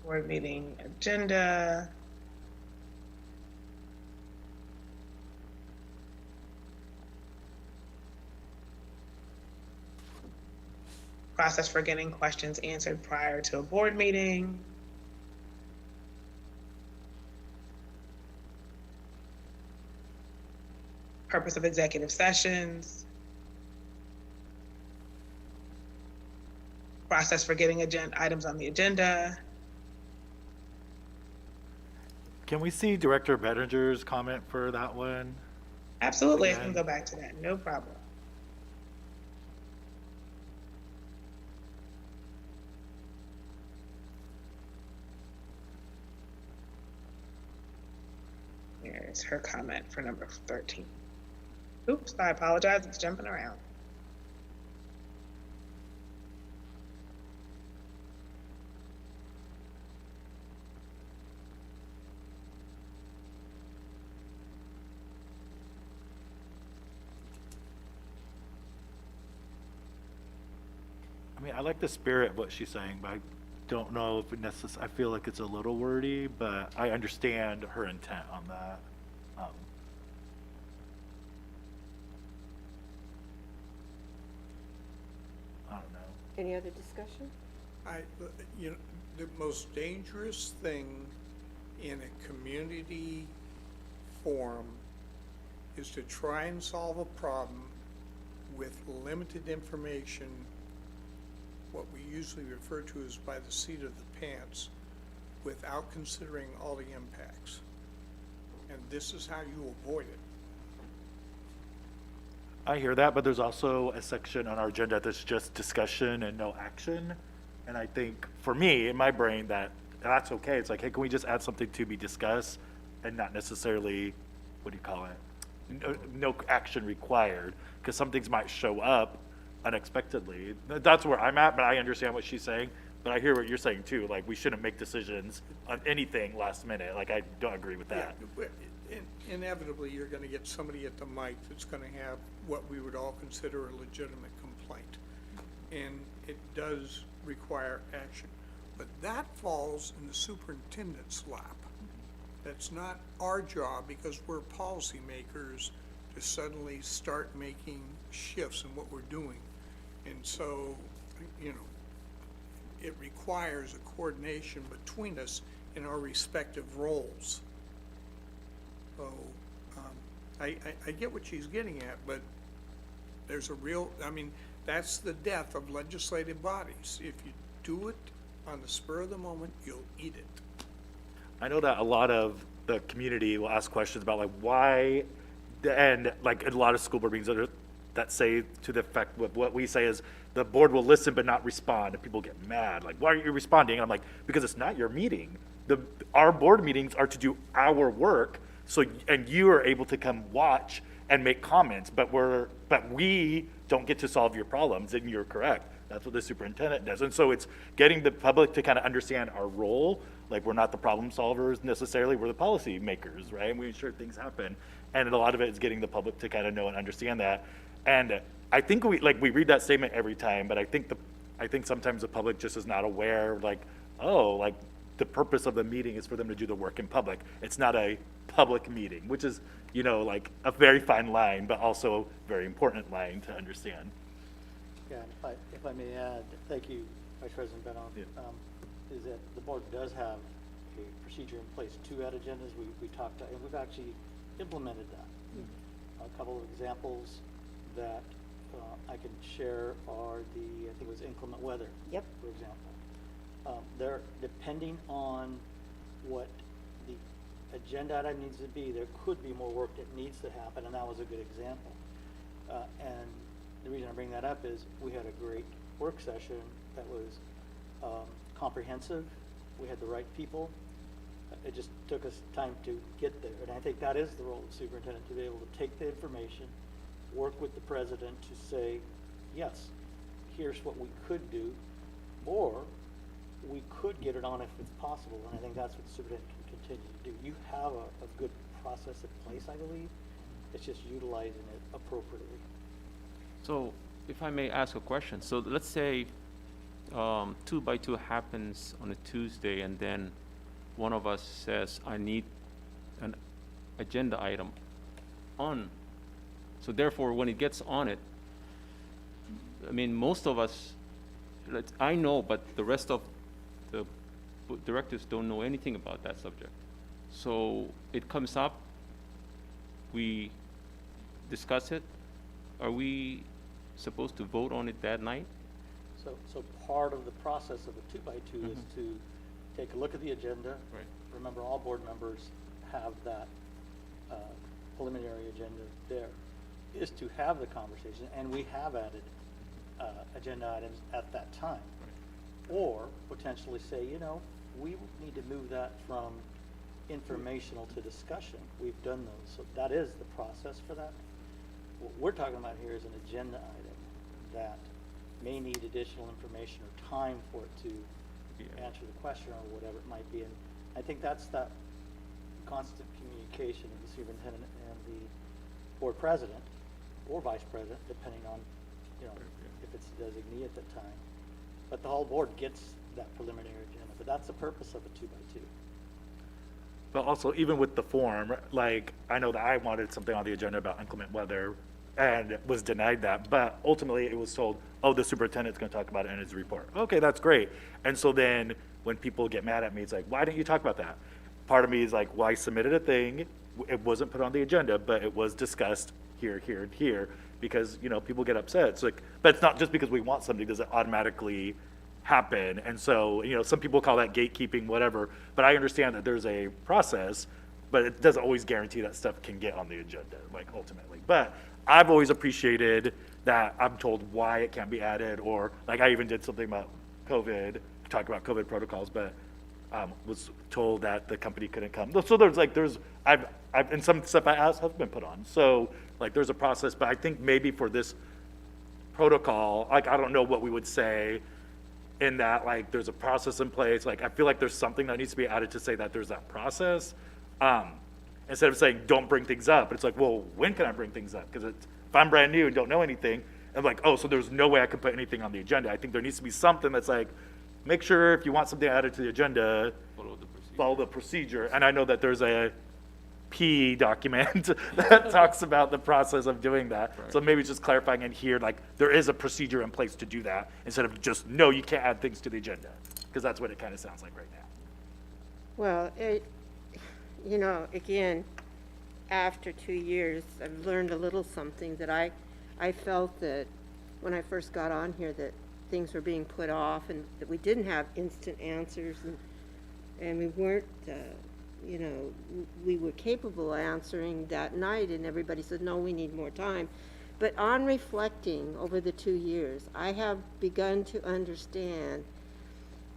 Board meeting agenda. Process for getting questions answered prior to a board meeting. Purpose of executive sessions. Process for getting items on the agenda. Can we see Director Bettinger's comment for that one? Absolutely, I Again. can go back to that, no problem. Here's her comment for number 13. Oops, I apologize, it's jumping around. I mean, I like the spirit of what she's saying, but I don't know if it I feel like it's a little wordy, but I understand her intent on that. I don't know. Any other discussion? You know, the most dangerous thing in a community forum is to try and solve a problem with limited information, what we usually refer to as by the seat of the pants, without considering all the impacts. And this is how you avoid it. I hear that, but there's also a section on our agenda that's just discussion and no action. And I think, for me, in my brain, that's okay. It's like, hey, can we just add something to be discussed and not necessarily, what do you call it? No action required, because some things might show up unexpectedly. That's where I'm at, but I understand what she's saying. But I hear what you're saying too. Like, we shouldn't make decisions on anything last minute. Like, I don't agree with that. Yeah, inevitably, you're gonna get somebody at the mic that's gonna have what we would all consider a legitimate complaint. And it does require action. But that falls in the superintendent's lap. That's not our job, because we're policymakers, to suddenly start making shifts in what we're doing. And so, you know, it requires a coordination between us in our respective roles. So, I get what she's getting at, but there's a real, I mean, that's the death of legislative bodies. If you do it on the spur of the moment, you'll eat it. I know that a lot of the community will ask questions about like why, and like in a lot of school board meetings that say to the effect of what we say is the board will listen but not respond, and people get mad. Like, why aren't you responding? And I'm like, because it's not your meeting. Our board meetings are to do our work, so, and you are able to come watch and make comments, but we don't get to solve your problems, and you're correct. That's what the superintendent does. And so it's getting the public to kind of understand our role. Like, we're not the problem solvers necessarily, we're the policy makers, right? And we ensure things happen. And a lot of it is getting the public to kind of know and understand that. And I think we read that statement every time, but I think sometimes the public just is not aware, like, oh, like the purpose of the meeting is for them to do the work in public. It's not a public meeting, which is, you know, like a very fine line, but also a very important line to understand. Yeah, and if I may add, thank you, Vice President Benoit, Yeah. is that the board does have a procedure in place to add agendas. We talked, and we've actually implemented that. A couple of examples that I can share are I think it was inclement weather. Yep. For example. There, depending on what the agenda item needs to be, there could be more work that needs to happen, and that was a good example. And the reason I bring that up is we had a great work session that was comprehensive. We had the right people. It just took us time to get there. And I think that is the role of the superintendent, to be able to take the information, work with the president to say, yes, here's what we could do, or we could get it on if it's possible. And I think that's what the superintendent can continue to do. You have a good process in place, I believe. It's just utilizing it appropriately. So, if I may ask a question, so let's say 2x2 happens on a Tuesday, and then one of us says, I need an agenda item on. So therefore, when it gets on it, I mean, most of us, I know, but the rest of the directors don't know anything about that subject. So it comes up, we discuss it. Are we supposed to vote on it that night? So part of the process of a 2x2 is to take a look at the agenda. Right. Remember, all board members have that preliminary agenda there, is to have the conversation, and we have added agenda items at that time. Right. Or potentially say, you know, we need to move that from informational to discussion. We've done those, so that is the process for that. What we're talking about here is an agenda item that may need additional information or time for it to answer the question or whatever it might be. And I think that's that constant communication of the superintendent and the board president or vice president, depending on, you know, if it's a designee at the time. But the whole board gets that preliminary agenda, but that's the purpose of a 2x2. But also, even with the form, like, I know that I wanted something on the agenda about inclement weather and was denied that, but ultimately it was told, oh, the superintendent's gonna talk about it in his report. Okay, that's great. And so then when people get mad at me, it's like, why didn't you talk about that? part of me is like, well, I submitted a thing, it wasn't put on the agenda, but it was discussed here, here, and here, because, you know, people get upset. It's like, but it's not just because we want something, does it automatically happen? And so, you know, some people call that gatekeeping, whatever, but I understand that there's a process, but it doesn't always guarantee that stuff can get on the agenda, like, ultimately. But I've always appreciated that I'm told why it can't be added, or, like, I even did something about COVID, talk about COVID protocols, but was told that the company couldn't come. So I've, and some stuff I asked has been put on. So, like, there's a process, but I think maybe for this protocol, like, I don't know what we would say in that, like, there's a process in place. Like, I feel like there's something that needs to be added to say that there's that process. Instead of saying, don't bring things up, but it's like, well, when can I bring things up? Because if I'm brand new and don't know anything, I'm like, oh, so there's no way I can put anything on the agenda. I think there needs to be something that's like, make sure if you want something added to the agenda, follow the procedure. And I know that there's a P document that talks about the process of doing that. Right. So maybe it's just clarifying in here, like, there is a procedure in place to do that, instead of just, no, you can't add things to the agenda. Because that's what it kind of sounds like right now. Well, you know, again, after 2 years, I've learned a little something that I felt that when I first got on here, that things were being put off and that we didn't have instant answers, and we weren't, you know, we were capable of answering that night, and everybody said, no, we need more time. But on reflecting over the 2 years, I have begun to understand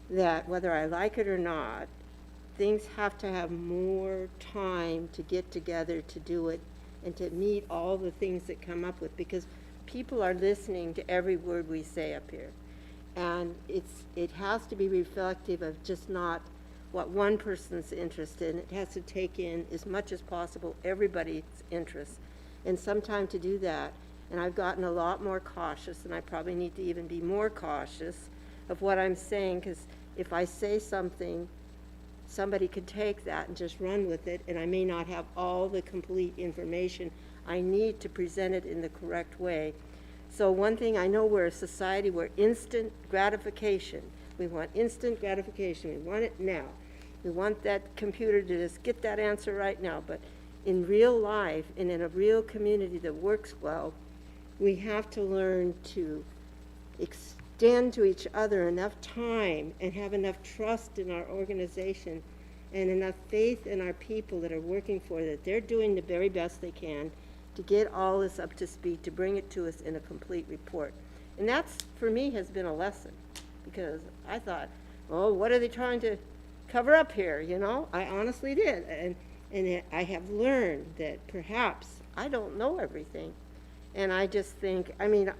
that whether I like it or not, things have to have more time to get together to do it and to meet all the things that come up with, because people are listening to every word we say up here. And it has to be reflective of just not what one person's interested in. It has to take in as much as possible everybody's interests. And sometime to do that, and I've gotten a lot more cautious, and I probably need to even be more cautious of what I'm saying, because if I say something, somebody could take that and just run with it, and I may not have all the complete information. I need to present it in the correct way. So one thing, I know we're a society where instant gratification, we want instant gratification, we want it now. We want that computer to just get that answer right now. But in real life and in a real community that works well, we have to learn to extend to each other enough time and have enough trust in our organization and enough faith in our people that are working for it, that they're doing the very best they can to get all this up to speed, to bring it to us in a complete report. And that's, for me, has been a lesson, because I thought, oh, what are they trying to cover up here, you know? I honestly did. And I have learned that perhaps I don't know everything. And I just think, I mean,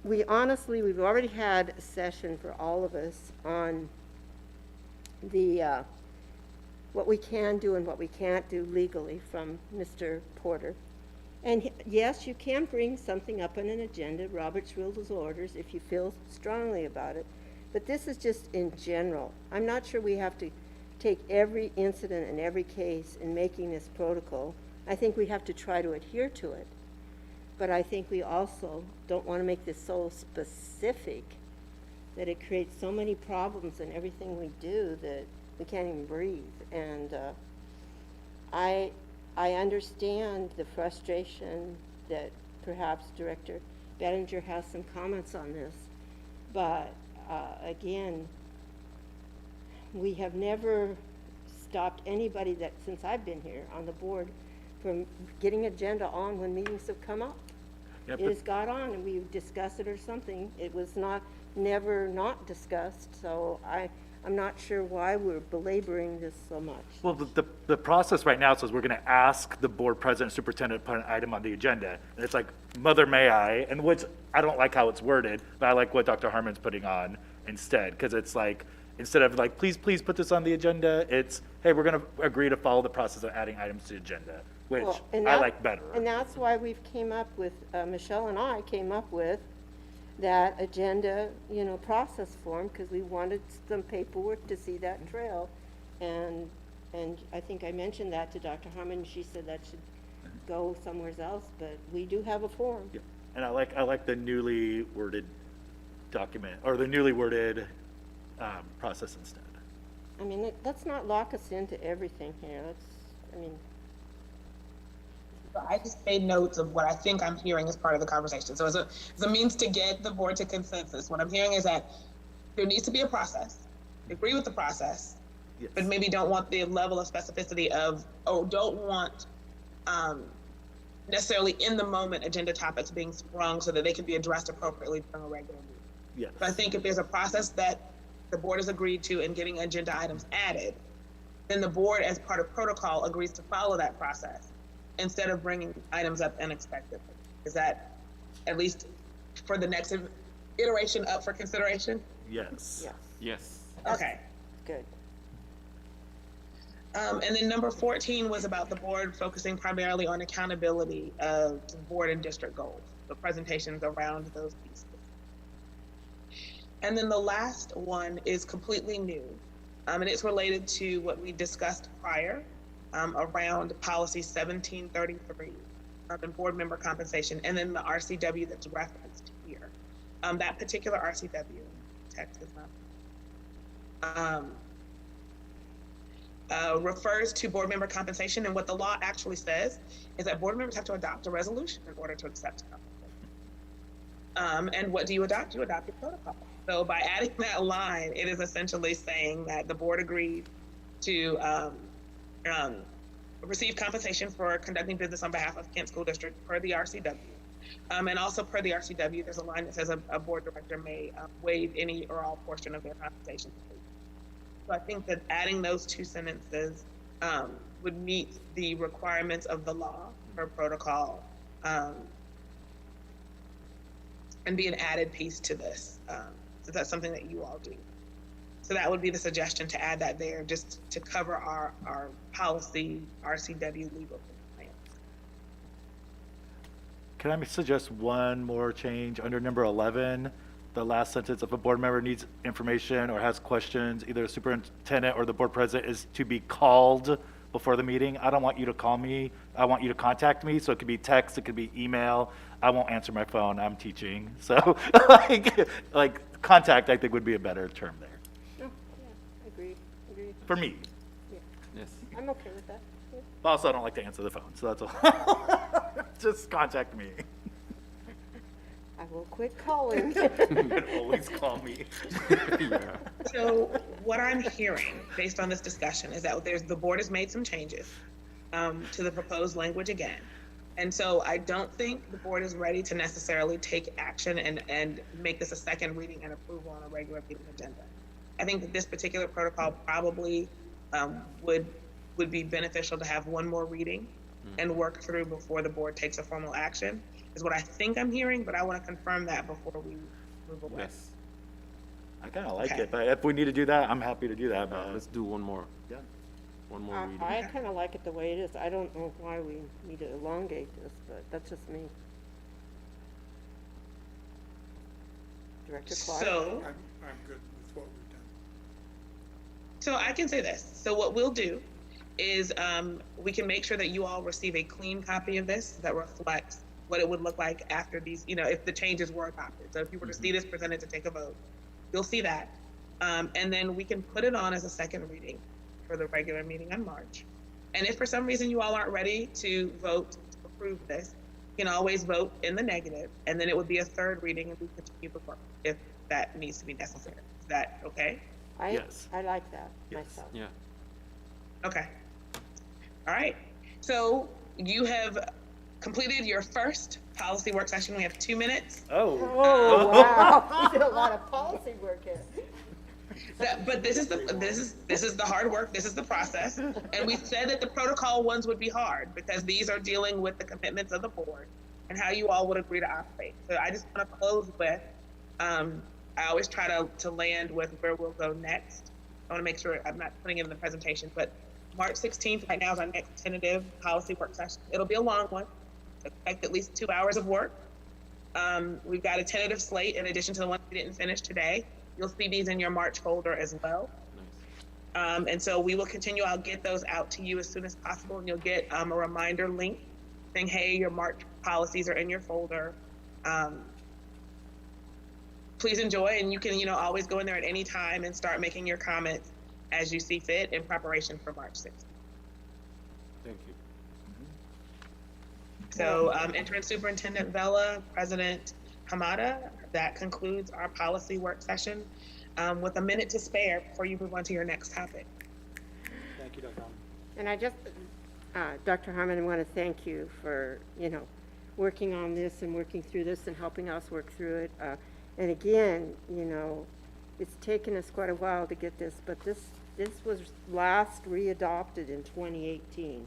we've already had a session for all of us on the, what we can do and what we can't do legally from Mr. Porter. And yes, you can bring something up on an agenda, Robert's Rules of Orders, if you feel strongly about it. But this is just in general. I'm not sure we have to take every incident and every case in making this protocol. I think we have to try to adhere to it. But I think we also don't want to make this so specific that it creates so many problems in everything we do that we can't even breathe. And I understand the frustration that perhaps Director Bettinger has some comments on this, but again, we have never stopped anybody that, since I've been here on the board, from getting agenda on when meetings have come up. Yep. It has got on and we discuss it or something. It was never not discussed, so I'm not sure why we're belaboring this so much. Well, the process right now says we're going to ask the board president, superintendent to put an item on the agenda. And it's like, mother may I, and which I don't like how it's worded, but I like what Dr. Harmon's putting on instead. Because it's like, instead of like, please put this on the agenda, it's, hey, we're going to agree to follow the process of adding items to the agenda, which I like better. And that's why we've came up with, Michelle and I came up with that agenda, you know, process form, because we wanted some paperwork to see that trail. And I think I mentioned that to Dr. Harmon, and she said that should go somewhere else, but we do have a form. Yeah. And I like the newly worded document, or the newly worded process instead. I mean, let's not lock us into everything here. I mean, I just made notes of what I think I'm hearing as part of the conversation. So as a means to get the board to consensus, what I'm hearing is that there needs to be a process. Agree with the process, Yes. but maybe don't want the level of specificity of, or don't want necessarily in the moment agenda topics being sprung so that they can be addressed appropriately during a regular meeting. Yes. So I think if there's a process that the board has agreed to in getting agenda items added, then the board, as part of protocol, agrees to follow that process instead of bringing items up unexpectedly. Is that, at least for the next iteration, up for consideration? Yes. yeah, Yes. Okay. good. And then number 14 was about the board focusing primarily on accountability of board and district goals, the presentations around those pieces. And then the last one is completely new, and it's related to what we discussed prior around policy 1733 and board member compensation, and then the RCW that's referenced here. That particular RCW, text is not, refers to board member compensation, and what the law actually says is that board members have to adopt a resolution in order to accept compensation. And what do you adopt? You adopt your protocol. So by adding that line, it is essentially saying that the board agreed to receive compensation for conducting business on behalf of Kent School District per the RCW. And also per the RCW, there's a line that says a board director may waive any or all portion of their compensation. So I think that adding those two sentences would meet the requirements of the law or protocol and be an added piece to this. So that's something that you all do. So that would be the suggestion, to add that there, just to cover our policy RCW legal compliance. Can I suggest one more change under number 11? The last sentence, if a board member needs information or has questions, either the superintendent or the board president is to be called before the meeting. I don't want you to call me. I want you to contact me. So it could be text, it could be email. I won't answer my phone. I'm teaching. So like contact, I think would be a better term there Oh, yeah, agreed. for me. Yes. I'm okay with that. Yeah. But also, I don't like to answer the phone, so that's all. Just contact me. I will quit calling. And always call me. Yeah. So what I'm hearing based on this discussion is that the board has made some changes to the proposed language again. And so I don't think the board is ready to necessarily take action and make this a second reading and approval on a regular meeting agenda. I think that this particular protocol probably would be beneficial to have one more reading and work through before the board takes a formal action, is what I think I'm hearing, but I want to confirm that before we move away. Yes. I kind of like Okay. it, but if we need to do that, I'm happy to do that. Let's do one more. Yeah. One more reading. I kind of like it the way it is. I don't know why we need to elongate this, but that's just me. Director Clark? So, I'm good with what we've done. So I can say this. So what we'll do is we can make sure that you all receive a clean copy of this that reflects what it would look like after these, if the changes were adopted. So if you were to see this presented to take a vote, you'll see that. And then we can put it on as a second reading for the regular meeting in March. And if for some reason you all aren't ready to vote to approve this, you can always vote in the negative, and then it would be a third reading and we continue to work if that needs to be necessary. Is that okay? Yes. I like that Yes. myself. Yeah. Okay. All right. So you have completed your first policy work session. We have 2 minutes. Oh. Oh, wow. We did a lot of policy work here. But this is the hard work. This is the process. And we said that the protocol ones would be hard because these are dealing with the commitments of the board and how you all would agree to operate. So I just want to close with, I always try to land with where we'll go next. I want to make sure I'm not putting it in the presentation, but March 16th right now is our next tentative policy work session. It'll be a long one. Expect at least 2 hours of work. We've got a tentative slate in addition to the ones we didn't finish today. You'll see these in your March folder as well. Nice. And so we will continue. I'll get those out to you as soon as possible, and you'll get a reminder link saying, hey, your March policies are in your folder. Please enjoy, and you can always go in there at any time and start making your comments as you see fit in preparation for March 6th. Thank you. So Interim Superintendent Vela, President Hamada, that concludes our policy work session with a minute to spare before you move on to your next topic. Thank you, Dr. Harmon. And I just, Dr. Harmon, I want to thank you for, working on this and working through this and helping us work through it. And again, it's taken us quite a while to get this, but this was last readopted in 2018.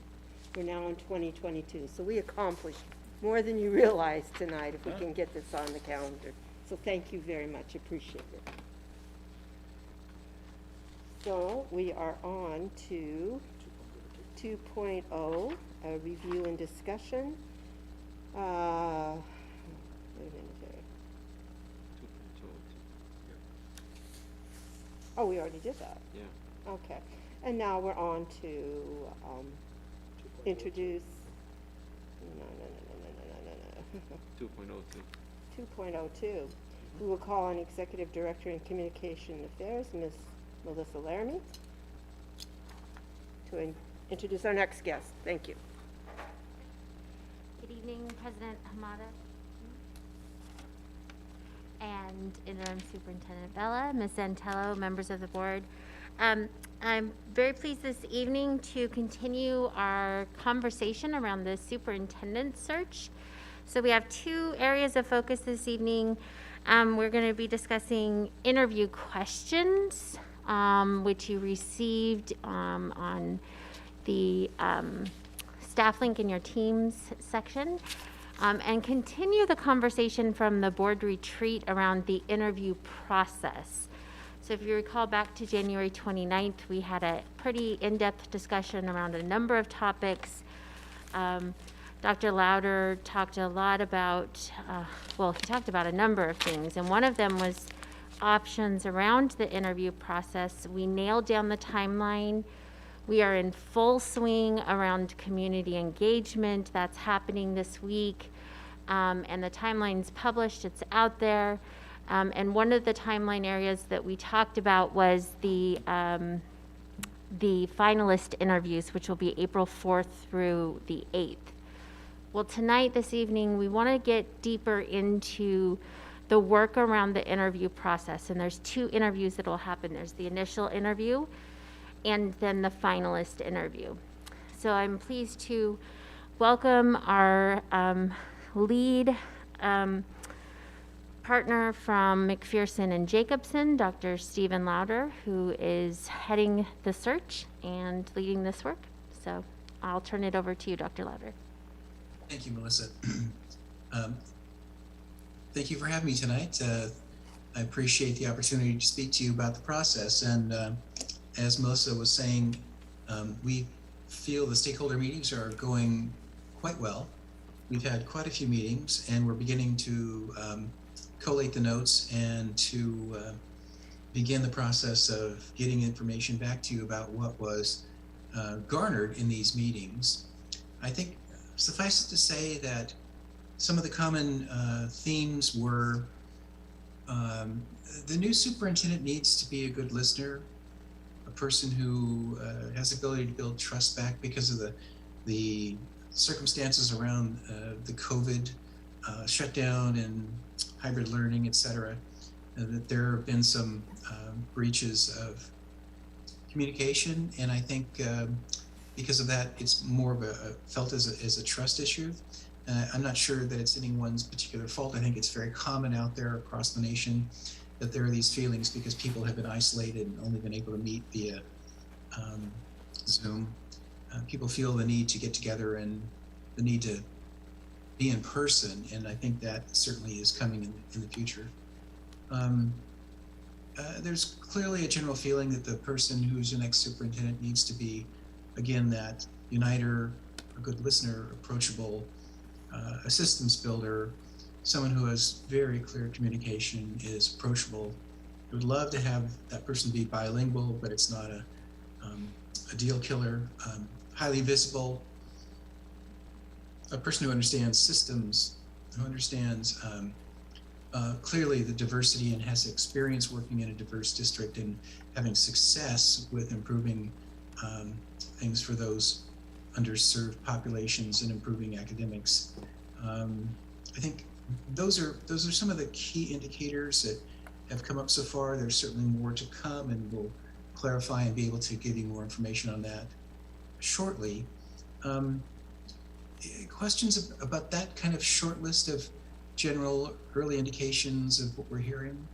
We're now in 2022, so we accomplished more than you realize tonight if we can get this on the calendar. So thank you very much, appreciate it. So we are on to 2.0, a review and discussion. Wait a minute there. Oh, we already did that. Yeah. Okay. And now we're on to introduce, no. 2.02. 2.02. We will call on Executive Director in Communication Affairs, Ms. Melissa Laramie, to introduce our next guest. Thank you. Good evening, President Hamada and Interim Superintendent Vela, Ms. Zantello, members of the board. I'm very pleased this evening to continue our conversation around the superintendent search. So we have two areas of focus this evening. We're going to be discussing interview questions, which you received on the staff link in your Teams section, and continue the conversation from the board retreat around the interview process. So if you recall back to January 29th, we had a pretty in-depth discussion around a number of topics. Dr. Lauder talked a lot about, he talked about a number of things, and one of them was options around the interview process. We nailed down the timeline. We are in full swing around community engagement. That's happening this week, and the timeline's published, it's out there. And one of the timeline areas that we talked about was the finalist interviews, which will be April 4th through the 8th. Well, tonight, this evening, we want to get deeper into the work around the interview process. And there's two interviews that will happen. There's the initial interview and then the finalist interview. So I'm pleased to welcome our lead partner from McPherson and Jacobson, Dr. Stephen Lauder, who is heading the search and leading this work. So I'll turn it over to you, Dr. Lauder. Thank you, Melissa. Thank you for having me tonight. I appreciate the opportunity to speak to you about the process. And as Melissa was saying, we feel the stakeholder meetings are going quite well. We've had quite a few meetings, and we're beginning to collate the notes and to begin the process of getting information back to you about what was garnered in these meetings. I think suffice it to say that some of the common themes were the new superintendent needs to be a good listener, a person who has the ability to build trust back because of the circumstances around the COVID shutdown and hybrid learning, et cetera, that there have been some breaches of communication. And I think because of that, it's more of felt as a trust issue. I'm not sure that it's anyone's particular fault. I think it's very common out there across the nation that there are these feelings because people have been isolated and only been able to meet via Zoom. People feel the need to get together and the need to be in person, and I think that certainly is coming in the future. There's clearly a general feeling that the person who's your next superintendent needs to be, again, that uniter, a good listener, approachable, a systems builder, someone who has very clear communication, is approachable. I would love to have that person be bilingual, but it's not a deal killer. Highly visible, a person who understands systems, who understands clearly the diversity and has experience working in a diverse district and having success with improving things for those underserved populations and improving academics. I think those are some of the key indicators that have come up so far. There's certainly more to come, and we'll clarify and be able to give you more information on that shortly. Questions about that kind of short list of general early indications of what we're hearing?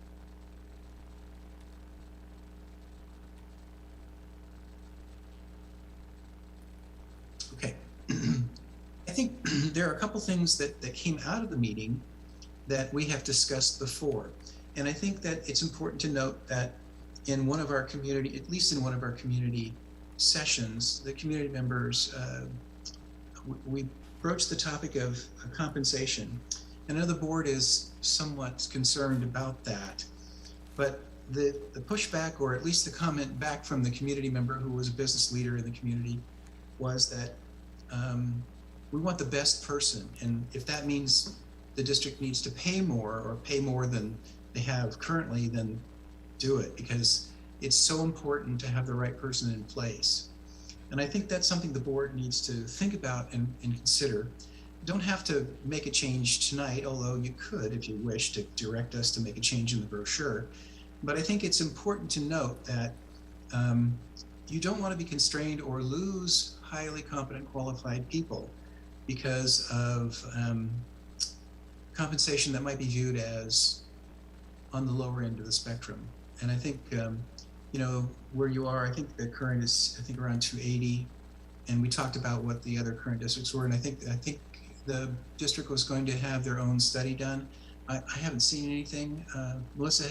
Okay. I think there are a couple things that came out of the meeting that we have discussed before. And I think that it's important to note that in one of our community, at least in one of our community sessions, the community members, we broached the topic of compensation. And I know the board is somewhat concerned about that, but the pushback, or at least the comment back from the community member who was a business leader in the community, was that we want the best person. And if that means the district needs to pay more, or pay more than they have currently, then do it, because it's so important to have the right person in place. And I think that's something the board needs to think about and consider. You don't have to make a change tonight, although you could if you wish to direct us to make a change in the brochure. But I think it's important to note that you don't want to be constrained or lose highly competent, qualified people because of compensation that might be viewed as on the lower end of the spectrum. And I think, you know, where you are, I think the current is, I think, around 280. And we talked about what the other current districts were. And I think the district was going to have their own study done. I haven't seen anything. Melissa,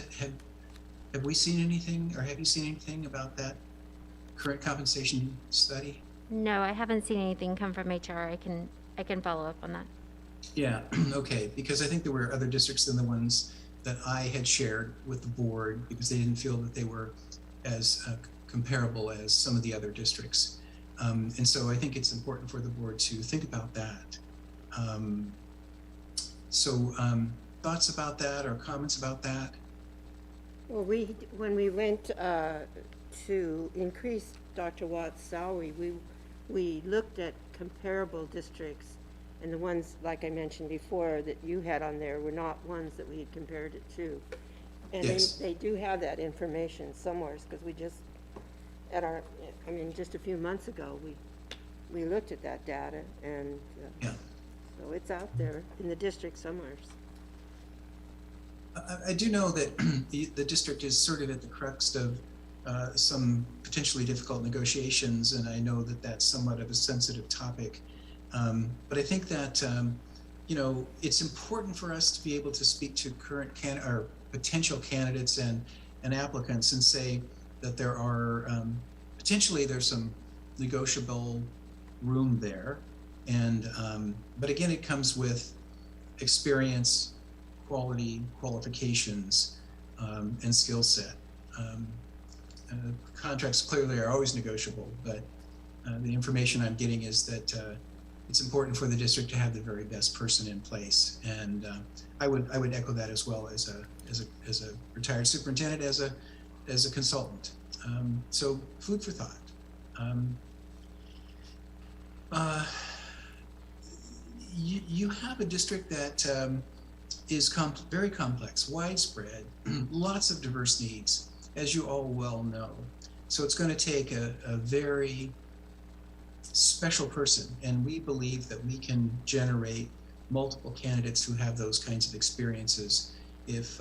have we seen anything, or have you seen anything about that current compensation study? No, I haven't seen anything come from HR. I can follow up on that. Yeah, okay, because I think there were other districts than the ones that I had shared with the board, because they didn't feel that they were as comparable as some of the other districts. And so I think it's important for the board to think about that. Thoughts about that or comments about that? Well, when we went to increase Dr. Watt's salary, we looked at comparable districts, and the ones, like I mentioned before, that you had on there were not ones that we had compared it to. And Yes. they do have that information somewhere, because we just, just a few months ago, we looked at that data, and Yeah. so it's out there in the district somewhere. I do know that the district is sort of at the crux of some potentially difficult negotiations, and I know that that's somewhat of a sensitive topic. But I think that you know, it's important for us to be able to speak to current or potential candidates and applicants and say that there are potentially there's some negotiable room there, and but again, it comes with experience, quality, qualifications, and skill set. Contracts clearly are always negotiable, but the information I'm getting is that it's important for the district to have the very best person in place, and I would echo that as well as a retired superintendent, as a consultant. So food for thought. You have a district that is very complex, widespread, lots of diverse needs, as you all well know. So it's going to take a very special person, and we believe that we can generate multiple candidates who have those kinds of experiences if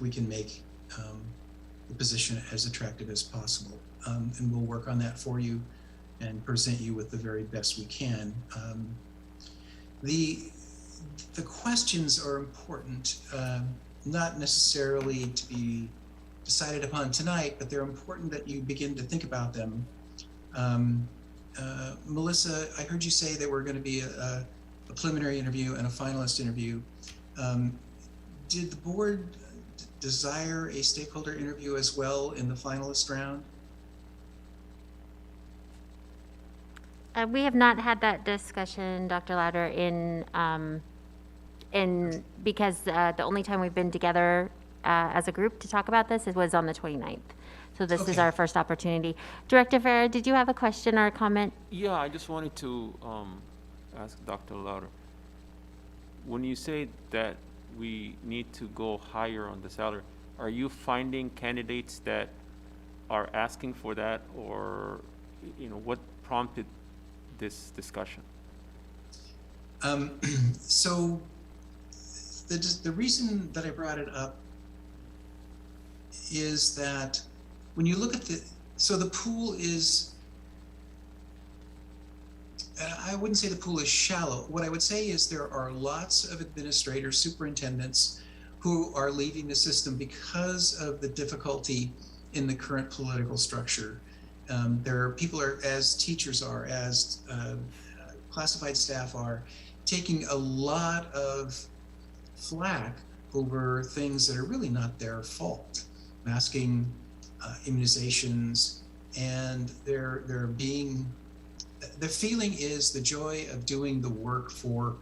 we can make the position as attractive as possible. And we'll work on that for you and present you with the very best we can. The questions are important, not necessarily to be decided upon tonight, but they're important that you begin to think about them. Melissa, I heard you say there were going to be a preliminary interview and a finalist interview. Did the board desire a stakeholder interview as well in the finalist round? We have not had that discussion, Dr. Lauder, in because the only time we've been together as a group to talk about this was on the 29th. So this is Okay. our first opportunity. Director Farrar, did you have a question or a comment? Yeah, I just wanted to ask Dr. Lauder. When you say that we need to go higher on the salary, are you finding candidates that are asking for that, or what prompted this discussion? So the reason that I brought it up is that when you look at the pool is, I wouldn't say the pool is shallow. What I would say is there are lots of administrators, superintendents who are leaving the system because of the difficulty in the current political structure. People as teachers are, as classified staff are, taking a lot of flack over things that are really not their fault. Masking, immunizations, and the feeling is the joy of doing the work for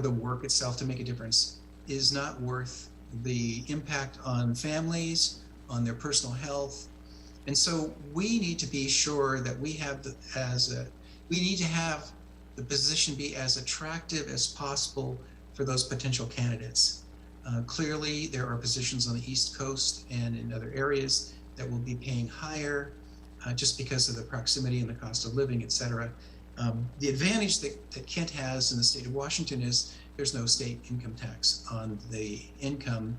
the work itself to make a difference is not worth the impact on families, on their personal health. And so we need to be sure that we have we need to have the position be as attractive as possible for those potential candidates. Clearly, there are positions on the East Coast and in other areas that will be paying higher just because of the proximity and the cost of living, et cetera. The advantage that Kent has in the state of Washington is there's no state income tax on the income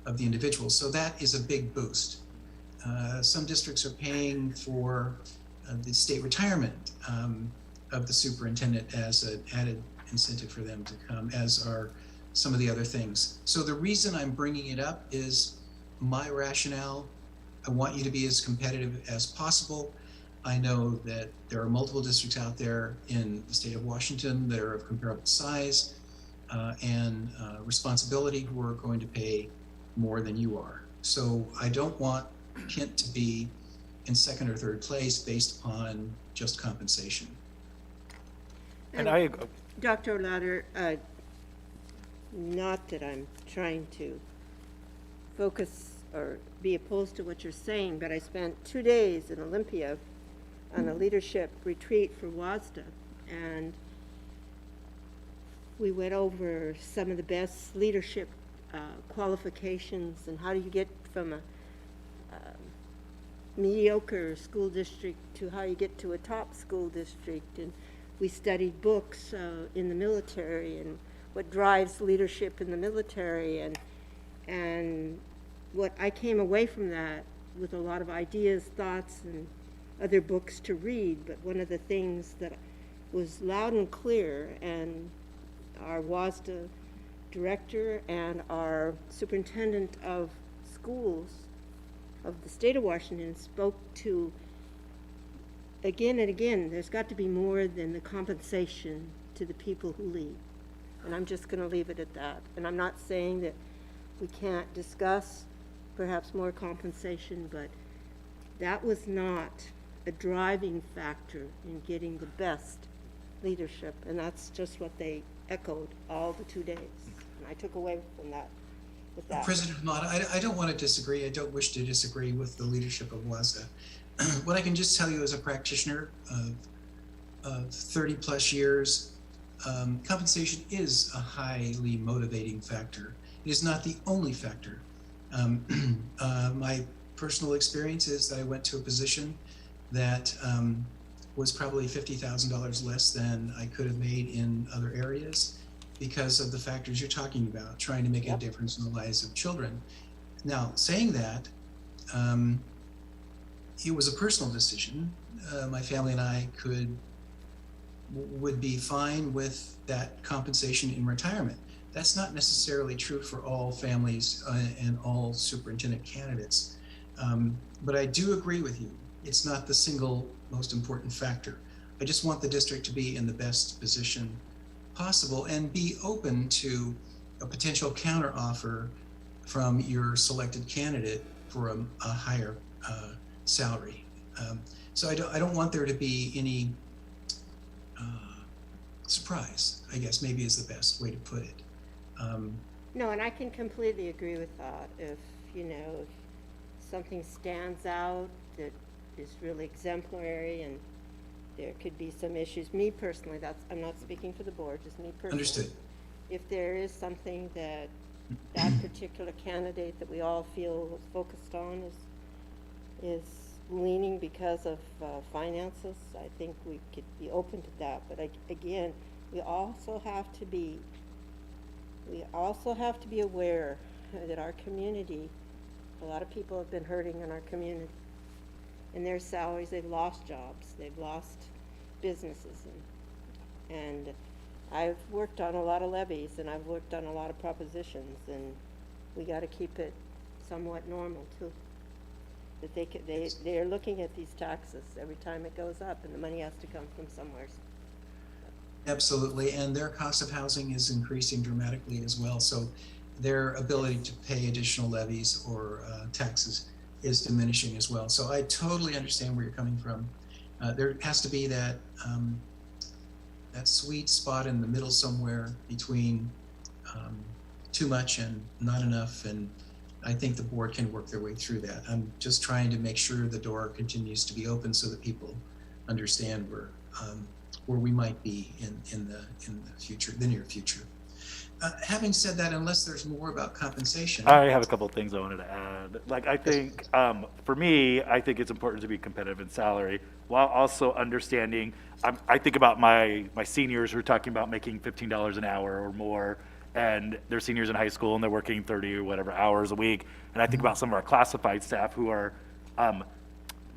of the individual. So that is a big boost. Some districts are paying for the state retirement of the superintendent as an added incentive for them to come, as are some of the other things. So the reason I'm bringing it up is my rationale. I want you to be as competitive as possible. I know that there are multiple districts out there in the state of Washington that are of comparable size and responsibility who are going to pay more than you are. So I don't want Kent to be in second or third place based upon just compensation. And I, Dr. Lauder, not that I'm trying to focus or be opposed to what you're saying, but I spent 2 days in Olympia on a leadership retreat for WASDA, and we went over some of the best leadership qualifications and how do you get from a mediocre school district to how you get to a top school district. And we studied books in the military and what drives leadership in the military, and what I came away from that with a lot of ideas, thoughts, and other books to read. But one of the things that was loud and clear, and our WASDA director and our superintendent of schools of the state of Washington spoke to again and again, there's got to be more than the compensation to the people who lead. And I'm just going to leave it at that. And I'm not saying that we can't discuss perhaps more compensation, but that was not a driving factor in getting the best leadership. And that's just what they echoed all the 2 days. And I took away from that with that. President Hamada, I don't want to disagree. I don't wish to disagree with the leadership of WASDA. What I can just tell you as a practitioner of 30 plus years, compensation is a highly motivating factor. It is not the only factor. My personal experience is that I went to a position that was probably $50,000 less than I could have made in other areas because of the factors you're talking about, trying to make a difference in the lives of children. Now, saying that, it was a personal decision. My family and I would be fine with that compensation in retirement. That's not necessarily true for all families and all superintendent candidates. But I do agree with you. It's not the single most important factor. I just want the district to be in the best position possible and be open to a potential counteroffer from your selected candidate for a higher salary. So I don't want there to be any surprise, I guess maybe is the best way to put it. No, and I can completely agree with that. If, if something stands out that is really exemplary and there could be some issues, me personally, I'm not speaking for the board, just me personally. Understood. If there is something that particular candidate that we all feel is focused on is leaning because of finances, I think we could be open to that. But again, we also have to be aware that our community, a lot of people have been hurting in our community. And their salaries, they've lost jobs, they've lost businesses. And I've worked on a lot of levies and I've worked on a lot of propositions, and we got to keep it somewhat normal too. That they're looking at these taxes every time it goes up, and the money has to come from somewhere. Absolutely, and their cost of housing is increasing dramatically as well. So their ability to pay additional levies or taxes is diminishing as well. So I totally understand where you're coming from. There has to be that that sweet spot in the middle somewhere between too much and not enough, and I think the board can work their way through that. I'm just trying to make sure the door continues to be open so that people understand where we might be in the future, the near future. Having said that, unless there's more about compensation. I have a couple of things I wanted to add. Like, I think, for me, I think it's important to be competitive in salary while also understanding, I think about my seniors who are talking about making $15 an hour or more, and they're seniors in high school and they're working 30 or whatever hours a week. And I think about some of our classified staff who are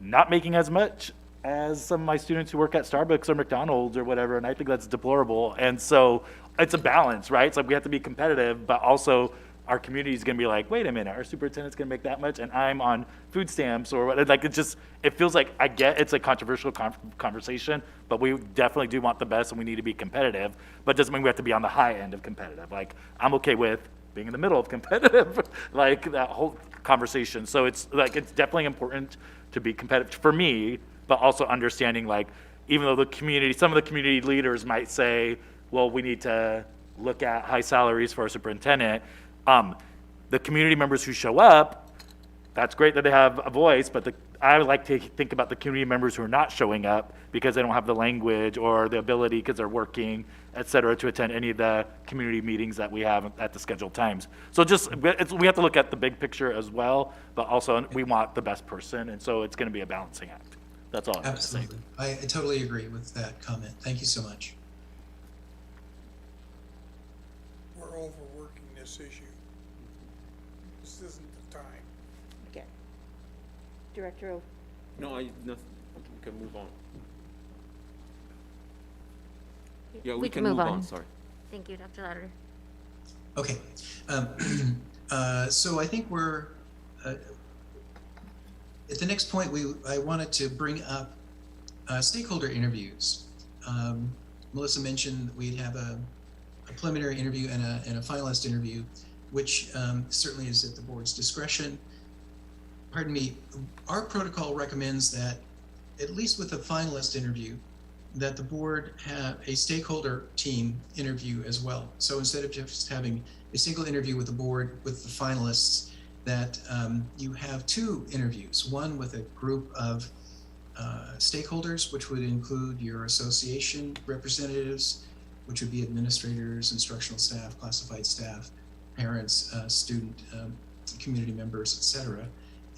not making as much as some of my students who work at Starbucks or McDonald's or whatever, and I think that's deplorable. And so it's a balance, right? It's like we have to be competitive, but also our community is going to be like, wait a minute, our superintendent's going to make that much, and I'm on food stamps or what? Like, it feels like, I get it's a controversial conversation, but we definitely do want the best and we need to be competitive, but it doesn't mean we have to be on the high end of competitive. Like, I'm okay with being in the middle of competitive, like that whole conversation. So it's like, it's definitely important to be competitive for me, but also understanding, like, even though some of the community leaders might say, well, we need to look at high salaries for our superintendent, the community members who show up, that's great that they have a voice, but I would like to think about the community members who are not showing up because they don't have the language or the ability because they're working, et cetera, to attend any of the community meetings that we have at the scheduled times. So we have to look at the big picture as well, but also we want the best person, and so it's going to be a balancing act. That's all I'm going to say. Absolutely. I totally agree with that comment. Thank you so much. We're overworking this issue. This isn't the time. Okay. Director O. No, we can move on. Yeah, we can move on, sorry. Thank you, Dr. Louder. Okay. So I think we're at the next point. I wanted to bring up stakeholder interviews. Melissa mentioned we'd have a preliminary interview and a finalist interview, which certainly is at the board's discretion. Pardon me, our protocol recommends that, at least with a finalist interview, that the board have a stakeholder team interview as well. So instead of just having a single interview with the board with the finalists, that you have two interviews, one with a group of stakeholders, which would include your association representatives, which would be administrators, instructional staff, classified staff, parents, student, community members, etc.,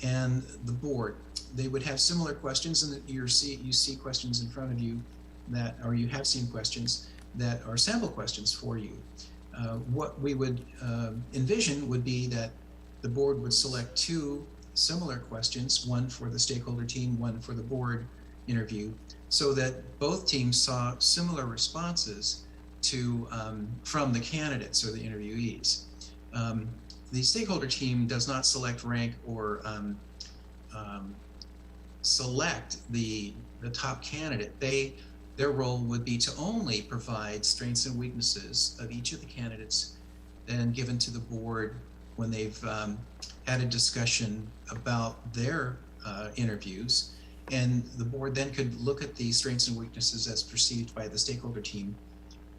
and the board. They would have similar questions, and you see questions in front of you that, or you have seen questions that are sample questions for you. What we would envision would be that the board would select two similar questions, one for the stakeholder team, one for the board interview, so that both teams saw similar responses to from the candidates or the interviewees. The stakeholder team does not select, rank, or select the top candidate. Their role would be to only provide strengths and weaknesses of each of the candidates, and given to the board when they've had a discussion about their interviews. And the board then could look at the strengths and weaknesses as perceived by the stakeholder team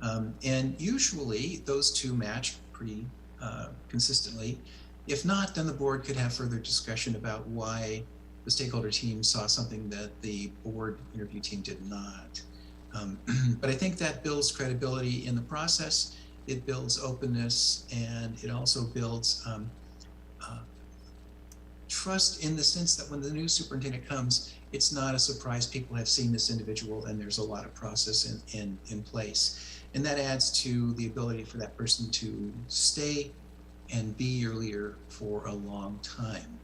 And usually those two match pretty consistently. If not, then the board could have further discussion about why the stakeholder team saw something that the board interview team did not. But I think that builds credibility in the process. It builds openness, and it also builds trust in the sense that when the new superintendent comes, it's not a surprise. People have seen this individual, and there's a lot of process in place. And that adds to the ability for that person to stay and be your leader for a long time.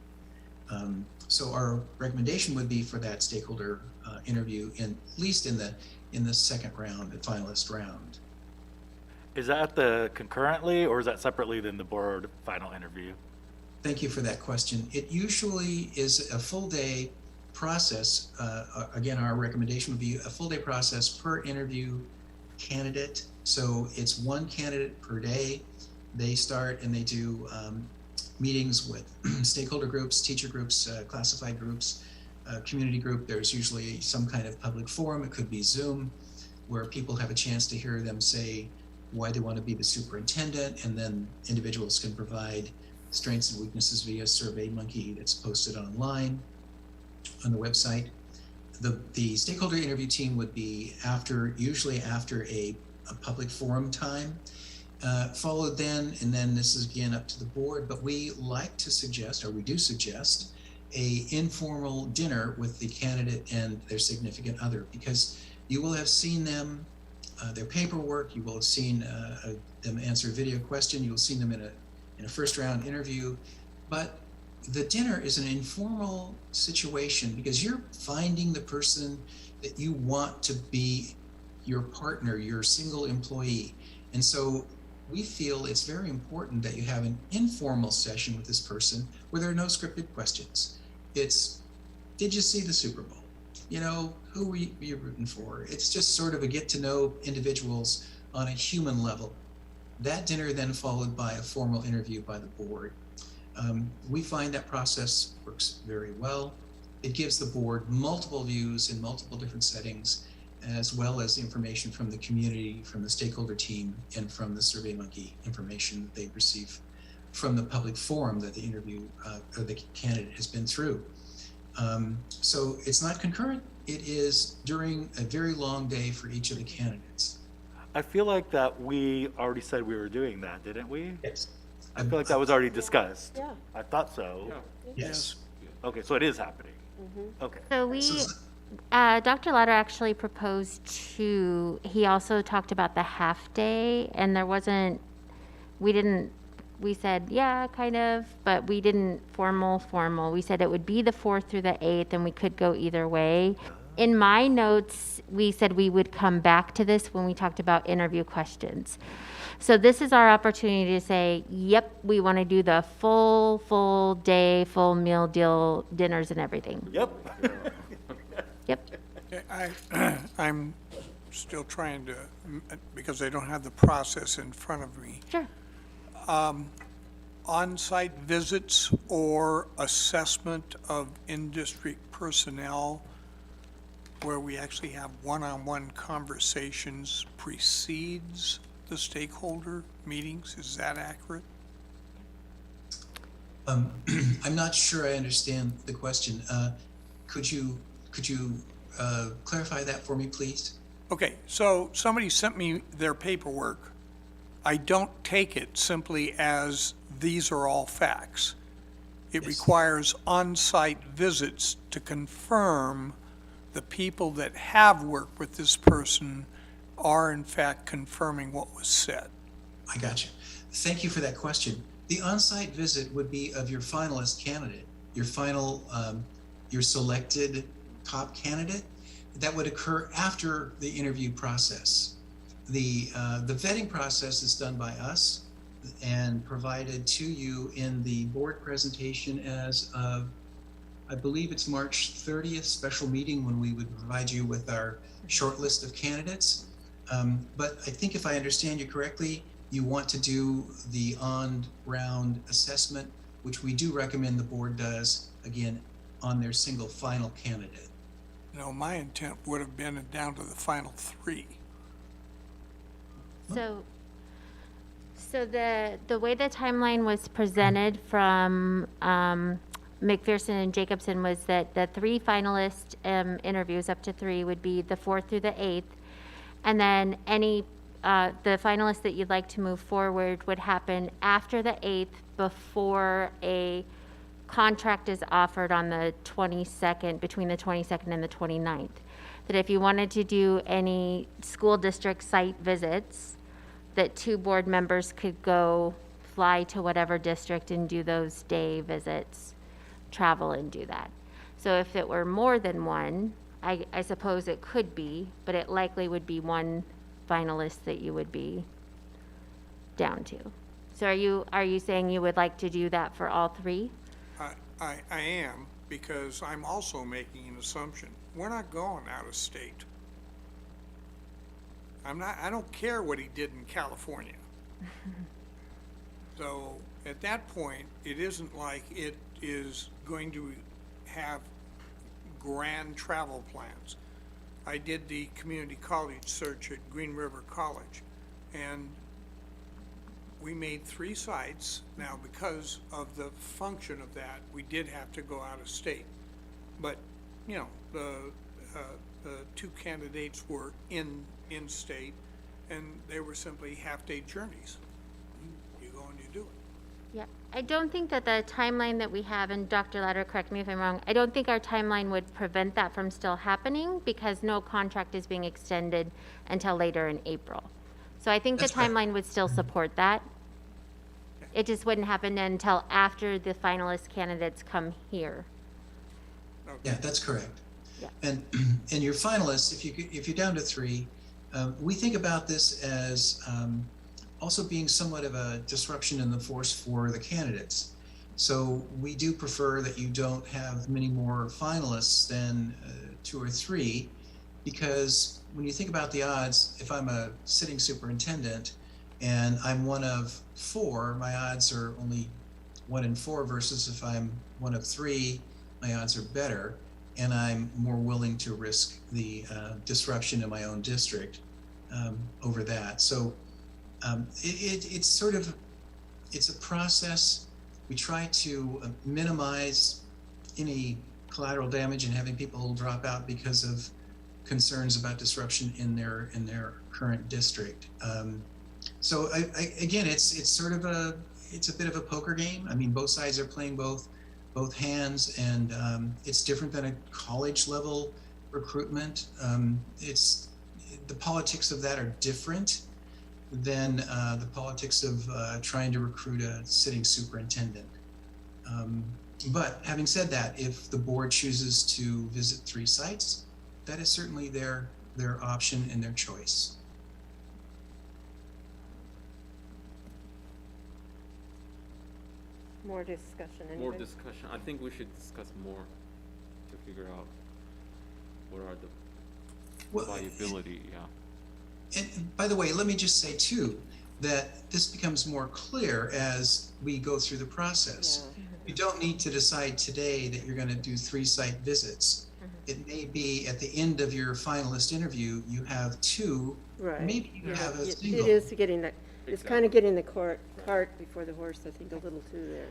So our recommendation would be for that stakeholder interview, at least in the second round, the finalist round. Is that the concurrently, or is that separately than the board final interview? Thank you for that question. It usually is a full day process. Again, our recommendation would be a full day process per interview candidate. So it's one candidate per day. They start and they do meetings with stakeholder groups, teacher groups, classified groups, community group. There's usually some kind of public forum. It could be Zoom, where people have a chance to hear them say why they want to be the superintendent, and then individuals can provide strengths and weaknesses via SurveyMonkey that's posted online on the website. The stakeholder interview team would be usually after a public forum time, followed then, and then this is again up to the board, but we like to suggest, or we do suggest, a informal dinner with the candidate and their significant other, because you will have seen them, their paperwork, you will have seen them answer a video question, you will have seen them in a first round interview, but the dinner is an informal situation because you're finding the person that you want to be your partner, your single employee. And so we feel it's very important that you have an informal session with this person where there are no scripted questions. It's, did you see the Super Bowl? You know, who were you rooting for? It's just sort of a get to know individuals on a human level. That dinner then followed by a formal interview by the board. We find that process works very well. It gives the board multiple views in multiple different settings, as well as information from the community, from the stakeholder team, and from the SurveyMonkey information that they receive from the public forum that the interview or the candidate has been through. So it's not concurrent. It is during a very long day for each of the candidates. I feel like that we already said we were doing that, didn't we? Yes. I feel like that was already discussed. Yeah. I thought so. Yes. Okay, so it is happening. Okay. So Dr. Lauder actually proposed he also talked about the half day, and we said, yeah, kind of, but we didn't formal. We said it would be the 4th through the 8th, and we could go either way. In my notes, we said we would come back to this when we talked about interview questions. So this is our opportunity to say, yep, we want to do the full day, full meal deal, dinners and everything. Yep. Yep. I'm still trying to, because I don't have the process in front of me. Sure. On-site visits or assessment of in-district personnel where we actually have one-on-one conversations precedes the stakeholder meetings. Is that accurate? I'm not sure I understand the question. Could you clarify that for me, please? Okay, so somebody sent me their paperwork. I don't take it simply as these are all facts. It requires on-site visits to confirm the people that have worked with this person are in fact confirming what was said. I got you. Thank you for that question. The on-site visit would be of your finalist candidate, your final, your selected top candidate. That would occur after the interview process. The vetting process is done by us and provided to you in the board presentation as of, I believe it's March 30th special meeting when we would provide you with our short list of candidates. But I think if I understand you correctly, you want to do the on-round assessment, which we do recommend the board does, again, on their single final candidate. No, my intent would have been down to the final 3. So the way the timeline was presented from McPherson and Jacobson was that the 3 finalist interviews, up to 3, would be the 4th through the 8th. And then any, the finalists that you'd like to move forward would happen after the 8th, before a contract is offered on the 22nd, between the 22nd and the 29th. That if you wanted to do any school district site visits, that 2 board members could go fly to whatever district and do those day visits, travel and do that. So if it were more than 1, I suppose it could be, but it likely would be 1 finalist that you would be down to. So are you saying you would like to do that for all 3? I am, because I'm also making an assumption. We're not going out of state. I don't care what he did in California. So at that point, it isn't like it is going to have grand travel plans. I did the community college search at Green River College, and we made 3 sites. Now, because of the function of that, we did have to go out of state. But, you know, the 2 candidates were in state, and they were simply half-day journeys. You go and you do it. Yeah, I don't think that the timeline that we have, and Dr. Ladder, correct me if I'm wrong, I don't think our timeline would prevent that from still happening, because no contract is being extended until later in April. So I think the timeline would still support that. It just wouldn't happen until after the finalist candidates come here. Yeah, that's correct. Yeah. And your finalists, if you're down to 3, we think about this as also being somewhat of a disruption in the force for the candidates. So we do prefer that you don't have many more finalists than 2 or 3, because when you think about the odds, if I'm a sitting superintendent and I'm one of 4, my odds are only 1 in 4, versus if I'm one of 3, my odds are better, and I'm more willing to risk the disruption in my own district over that. So it's sort of, it's a process. We try to minimize any collateral damage and having people drop out because of concerns about disruption in their current district. So again, it's sort of it's a bit of a poker game. I mean, both sides are playing both hands, and it's different than a college level recruitment. It's the politics of that are different than the politics of trying to recruit a sitting superintendent. But having said that, if the board chooses to visit 3 sites, that is certainly their option and their choice. More discussion. More Anybody? discussion. I think we should discuss more to figure out what are the viability, yeah. And by the way, let me just say too, that this becomes more clear as we go through the process. Yeah. You don't need to decide today that you're going to do 3 site visits. It may be at the end of your finalist interview, you have 2, Right. maybe you have a It single. is getting that, it's kind of getting the cart before the horse, I think, a little too there.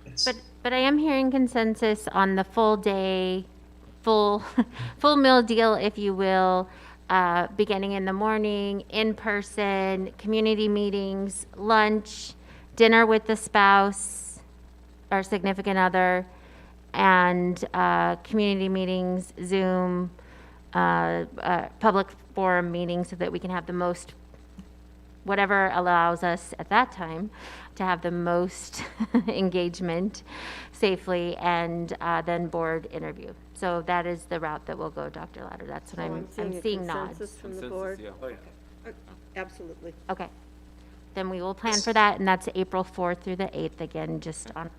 Yes. But I am hearing consensus on the full day, full meal deal, if you will, beginning in the morning, in person, community meetings, lunch, dinner with the spouse or significant other, and community meetings, Zoom, public forum meetings, so that we can have the most, whatever allows us at that time to have the most engagement safely, and then board interview. So that is the route that we'll go, Dr. Ladder. That's what I'm a seeing nods. consensus from the Consensus, board. yeah. Oh, yeah. Absolutely. Okay. Then we will plan for that, and that's April 4th through the 8th, again, just on.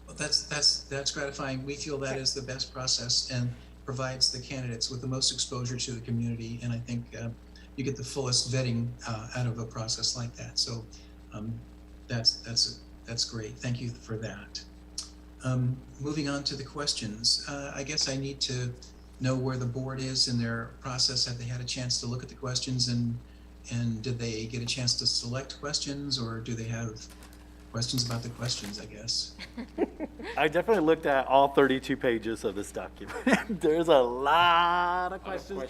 Well, that's gratifying. We feel that is the best process and provides the candidates with the most exposure to the community. And I think you get the fullest vetting out of a process like that. So that's great. Thank you for that. Moving on to the questions. I guess I need to know where the board is in their process. Have they had a chance to look at the questions and And did they get a chance to select questions, or do they have questions about the questions, I guess? I definitely looked at all 32 pages of this document. There's a lot of questions.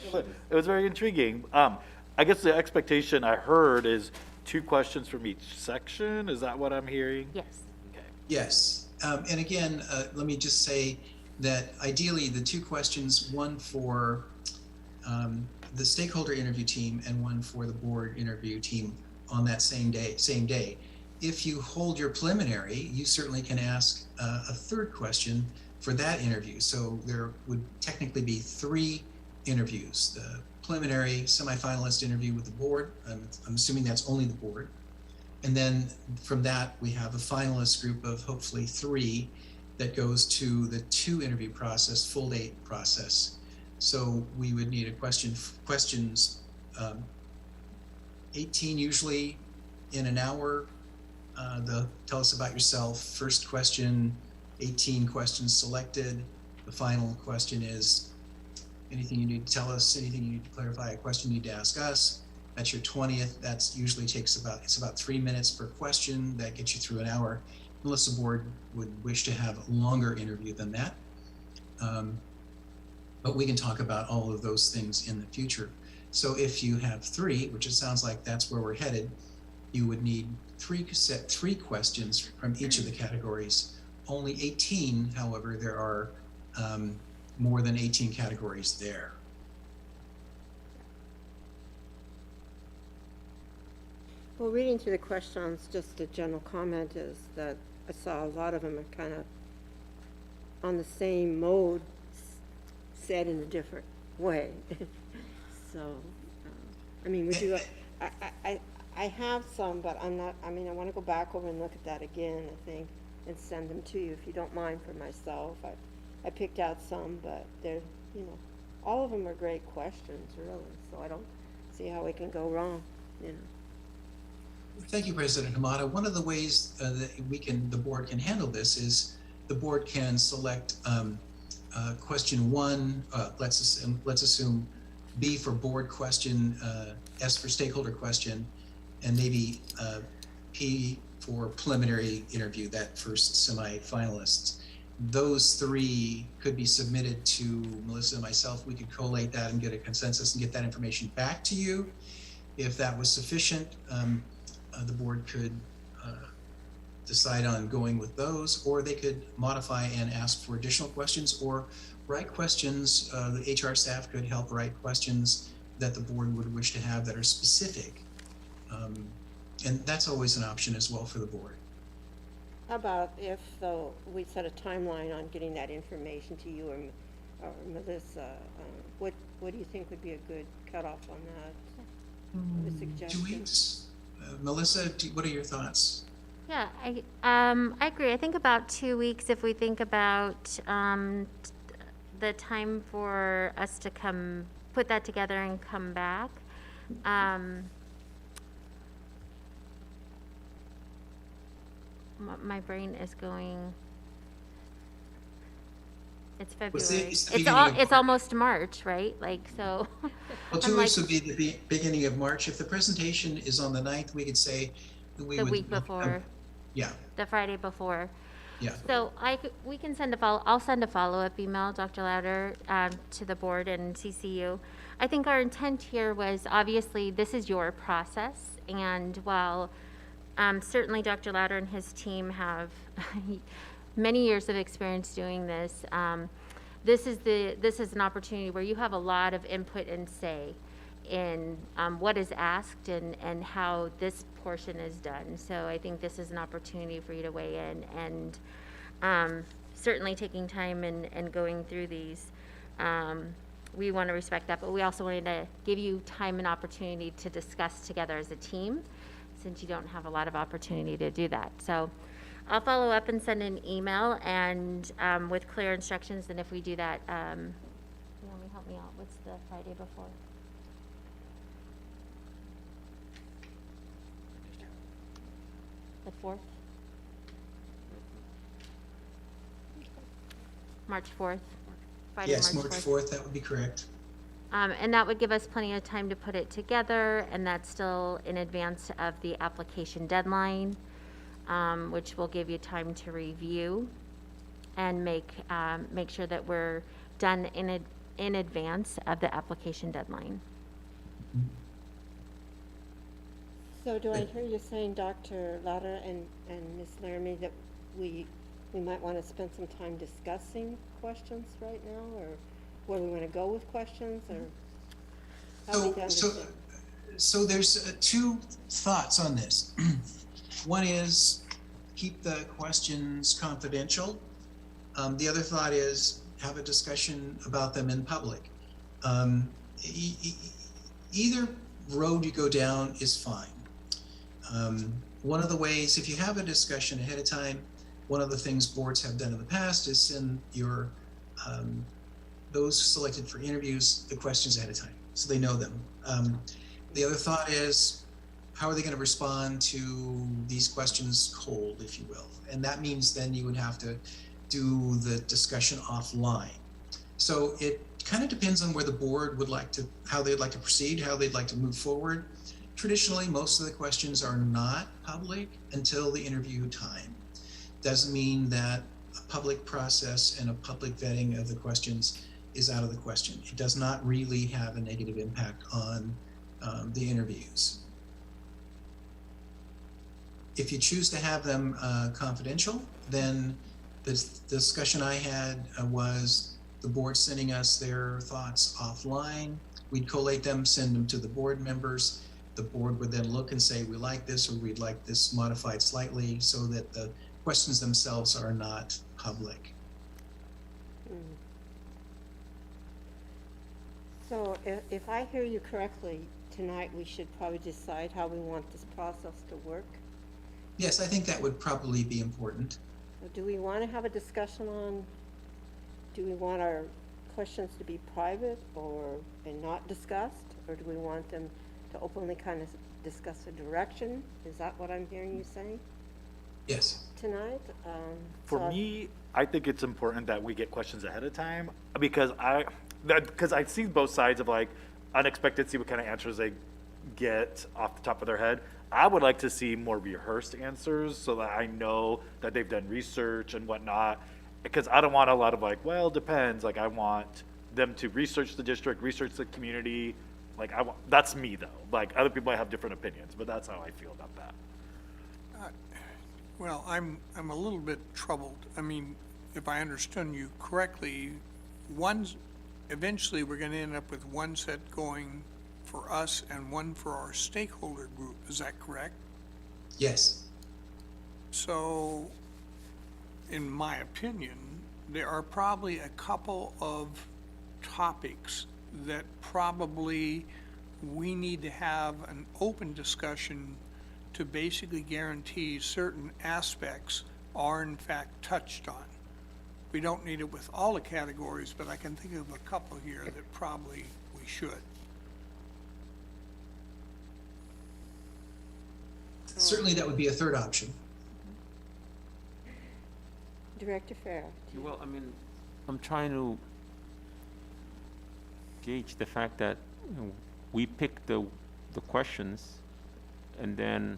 It was very intriguing. I guess the expectation I heard is 2 questions from each section. Is that what I'm hearing? Yes. Okay. Yes. And again, let me just say that ideally the 2 questions, one for the stakeholder interview team and one for the board interview team on that same day. If you hold your preliminary, you certainly can ask a 3rd question for that interview. So there would technically be 3 interviews: the preliminary, semifinalist interview with the board. I'm assuming that's only the board. And then from that, we have a finalist group of hopefully 3 that goes to the 2 interview process, full day process. So we would need a questions, 18 usually in an hour. They'll tell us about yourself. First question, 18 questions selected. The final question is anything you need to tell us, anything you need to clarify, a question you need to ask us. That's your 20th. That's usually it's about 3 minutes per question. That gets you through an hour, unless the board would wish to have a longer interview than that. But we can talk about all of those things in the future. So if you have 3, which it sounds like that's where we're headed, you would need 3 questions from each of the categories. Only 18, however, there are more than 18 categories there. Well, reading through the questions, just a general comment is that I saw a lot of them are kind of on the same mode, said in a different way. So, I mean, we do, I have some, but I'm not, I mean, I want to go back over and look at that again, I think, and send them to you if you don't mind for myself. I picked out some, but they're, you know, all of them are great questions, really, so I don't see how we can go wrong, you know. Thank you, President Hamada. One of the ways that the board can handle this is the board can select question 1, let's assume B for board question, S for stakeholder question, and maybe P for preliminary interview, that first semi-finalists. Those 3 could be submitted to Melissa and myself. We could collate that and get a consensus and get that information back to you. If that was sufficient, the board could decide on going with those, or they could modify and ask for additional questions or write questions. The HR staff could help write questions that the board would wish to have that are specific. And that's always an option as well for the board. How about if, though, we set a timeline on getting that information to you or Melissa? What do you think would be a good cutoff on that? A suggestion? 2 weeks? Melissa, what are your thoughts? Yeah, I agree. I think about 2 weeks if we think about the time for us to put that together and come back. My brain is going. It's February. It's almost March, right? Like, so. Well, 2 weeks would be the beginning of March. If the presentation is on the 9th, we could say the week before. Yeah. The Friday before. Yeah. So we can send I'll send a follow-up email, Dr. Louder, to the board and CCU. I think our intent here was, obviously, this is your process, and while certainly Dr. Louder and his team have many years of experience doing this, this is an opportunity where you have a lot of input and say in what is asked and how this portion is done. So I think this is an opportunity for you to weigh in, and certainly taking time and going through these. We want to respect that, but we also wanted to give you time and opportunity to discuss together as a team, since you don't have a lot of opportunity to do that. So I'll follow up and send an email and with clear instructions, and if we do that, let me help me out. What's the Friday before? The 4th? March 4th? Friday, Yes, March March 4th, that would be correct. And that would give us plenty of time to put it together, and that's still in advance of the application deadline, which will give you time to review and make sure that we're done in advance of the application deadline. So do I hear you saying, Dr. Lauder and Ms. Laramie, that we might want to spend some time discussing questions right now, or where we want to go with questions, or how we can understand? So there's two thoughts on this. One is keep the questions confidential. The other thought is have a discussion about them in public. Either road you go down is fine. One of the ways, if you have a discussion ahead of time, one of the things boards have done in the past is send your those selected for interviews the questions ahead of time, so they know them. The other thought is, how are they going to respond to these questions cold, if you will? And that means then you would have to do the discussion offline. So it kind of depends on where the board would like to, how they'd like to proceed, how they'd like to move forward. Traditionally, most of the questions are not public until the interview time. Doesn't mean that a public process and a public vetting of the questions is out of the question. It does not really have a negative impact on the interviews. If you choose to have them confidential, then the discussion I had was the board sending us their thoughts offline. We'd collate them, send them to the board members. The board would then look and say, we like this, or we'd like this modified slightly, so that the questions themselves are not public. So if I hear you correctly, tonight we should probably decide how we want this process to work. Yes, I think that would probably be important. Do we want to have a discussion on, do we want our questions to be private and not discussed? Or do we want them to openly kind of discuss a direction? Is that what I'm hearing you saying Yes. tonight? For me, I think it's important that we get questions ahead of time, because I see both sides of like unexpected, see what kind of answers they get off the top of their head. I would like to see more rehearsed answers so that I know that they've done research and whatnot, because I don't want a lot of like, well, depends. Like I want them to research the district, research the community. Like that's me though. Like other people might have different opinions, but that's how I feel about that. Well, I'm a little bit troubled. I mean, if I understand you correctly, eventually we're going to end up with one set going for us and one for our stakeholder group. Is that correct? Yes. So, in my opinion, there are probably a couple of topics that probably we need to have an open discussion to basically guarantee certain aspects are in fact touched on. We don't need it with all the categories, but I can think of a couple here that probably we should. Certainly that would be a third option. Director Farrell. Well, I mean, I'm trying to gauge the fact that we pick the questions, and then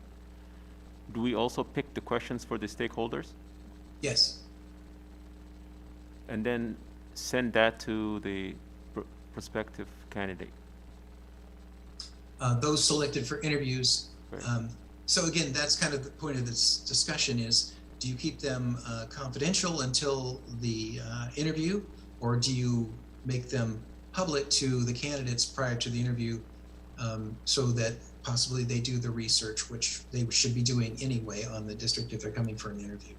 do we also pick the questions for the stakeholders? Yes. And then send that to the prospective candidate? Those selected for interviews. Right. So again, that's kind of the point of this discussion is, do you keep them confidential until the interview, or do you make them public to the candidates prior to the interview, so that possibly they do the research, which they should be doing anyway on the district if they're coming for an interview?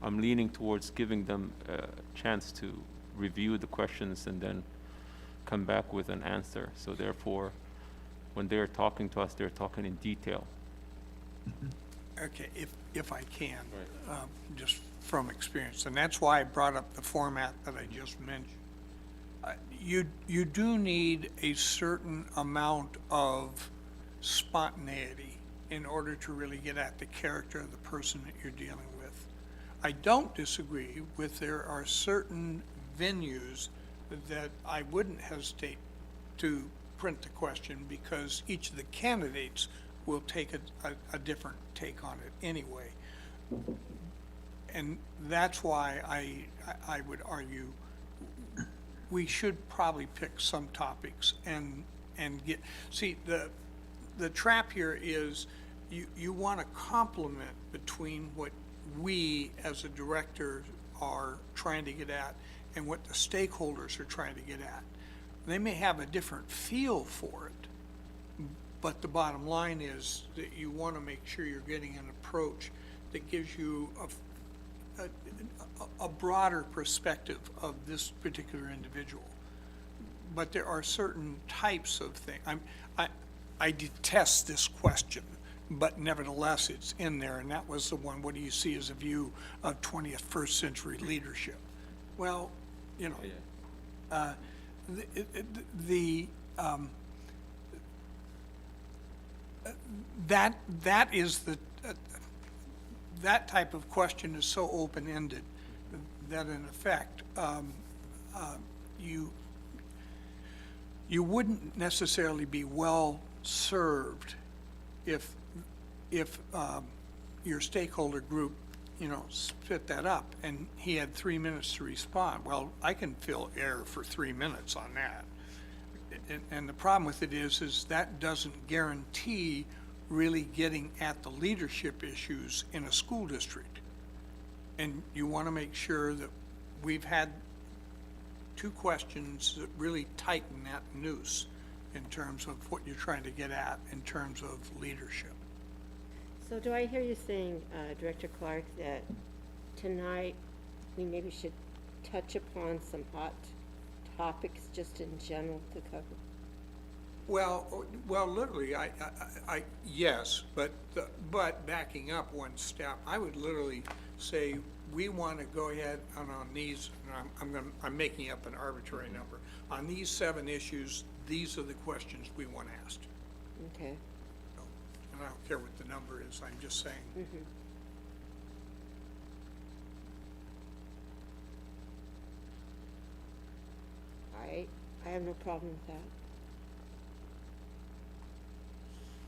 I'm leaning towards giving them a chance to review the questions and then come back with an answer. So therefore, when they're talking to us, they're talking in detail. Okay, if I can, just from experience, and that's why I brought up the format that I just mentioned. You do need a certain amount of spontaneity in order to really get at the character of the person that you're dealing with. I don't disagree with there are certain venues that I wouldn't hesitate to print the question because each of the candidates will take a different take on it anyway. And that's why I would argue we should probably pick some topics and get, see, the trap here is you want to complement between what we as a director are trying to get at and what the stakeholders are trying to get at. They may have a different feel for it, but the bottom line is that you want to make sure you're getting an approach that gives you a broader perspective of this particular individual. But there are certain types of things. I detest this question, but nevertheless it's in there, and that was the one, what do you see as a view of 21st century leadership? Well, you know, that is the that type of question is so open-ended that in effect you wouldn't necessarily be well served if your stakeholder group, you know, split that up and he had 3 minutes to respond. Well, I can fill air for 3 minutes on that. And the problem with it is that doesn't guarantee really getting at the leadership issues in a school district. And you want to make sure that we've had 2 questions that really tighten that noose in terms of what you're trying to get at in terms of leadership. So do I hear you saying, Director Clark, that tonight we maybe should touch upon some hot topics just in general to cover? Well, literally, yes, but backing up one step, I would literally say we want to go ahead and on these, and I'm making up an arbitrary number. On these 7 issues, these are the questions we want asked. Okay. And I don't care what the number is, I'm just saying. Mm-hmm. I have no problem with that.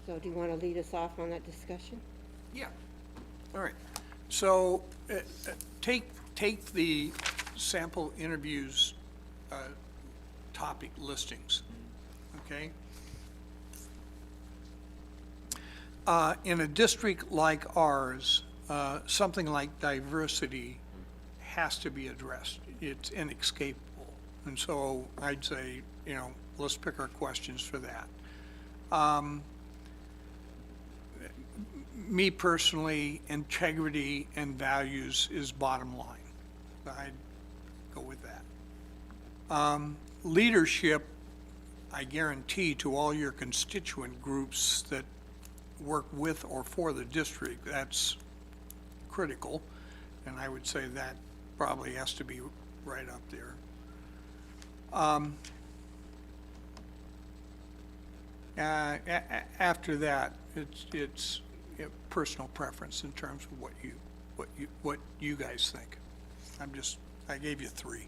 So do you want to lead us off on that discussion? Yeah. All right. So take the sample interviews topic listings, okay? In a district like ours, something like diversity has to be addressed. It's inescapable. And so I'd say, you know, let's pick our questions for that. Me personally, integrity and values is bottom line. I'd go with that. Leadership, I guarantee to all your constituent groups that work with or for the district, that's critical. And I would say that probably has to be right up there. After that, it's personal preference in terms of what you guys think. I gave you 3.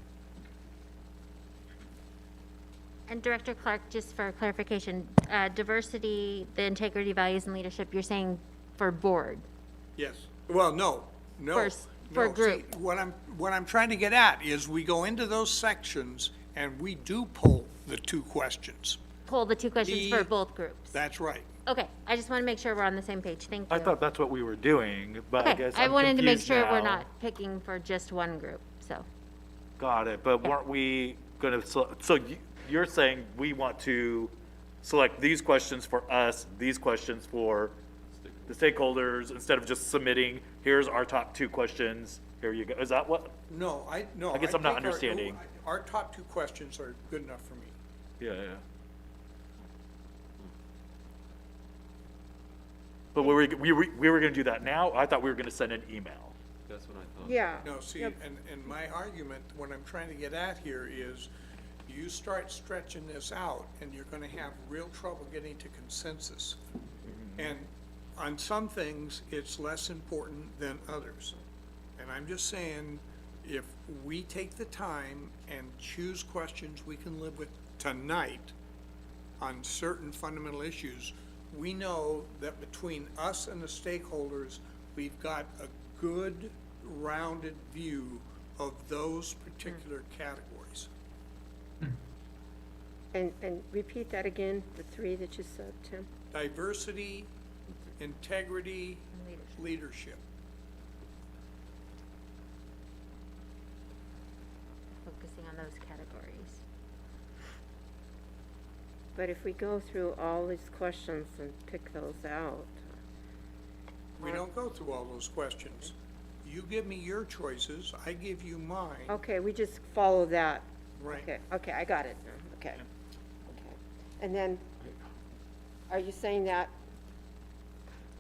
And Director Clark, just for clarification, diversity, the integrity, values, and leadership, you're saying for board? Yes. Well, no. For no. group. See, what I'm trying to get at is we go into those sections and we do pull the 2 questions. Pull the 2 questions for both groups? That's right. Okay, I just want to make sure we're on the same page. Thank you. I thought that's what we were doing, but I Okay, guess I I'm wanted to make confused sure we're now. not picking for just one group, so. Got it, but weren't we gonna, so you're saying we want to select these questions for us, these questions for the stakeholders, instead of just submitting, here's our top 2 questions, here you go, is that what? No. I guess I'm not think understanding. Our top 2 questions are good enough for me. Yeah. But we were gonna do that now? I thought we were gonna send an email. That's what I thought. Yeah. No, see, Yep. and my argument, what I'm trying to get at here is you start stretching this out and you're gonna have real trouble getting to consensus. And on some things, it's less important than others. And I'm just saying, if we take the time and choose questions we can live with tonight on certain fundamental issues, we know that between us and the stakeholders, we've got a good, rounded view of those particular categories. And repeat that again, the three that you said, Tim? Diversity, integrity, leadership. Focusing on those categories. But if we go through all these questions and pick those out, We don't go through all those questions. You give me your choices, I give you mine. okay, we just follow that. Right. Okay, I got it now, okay. Okay. And then, are you saying that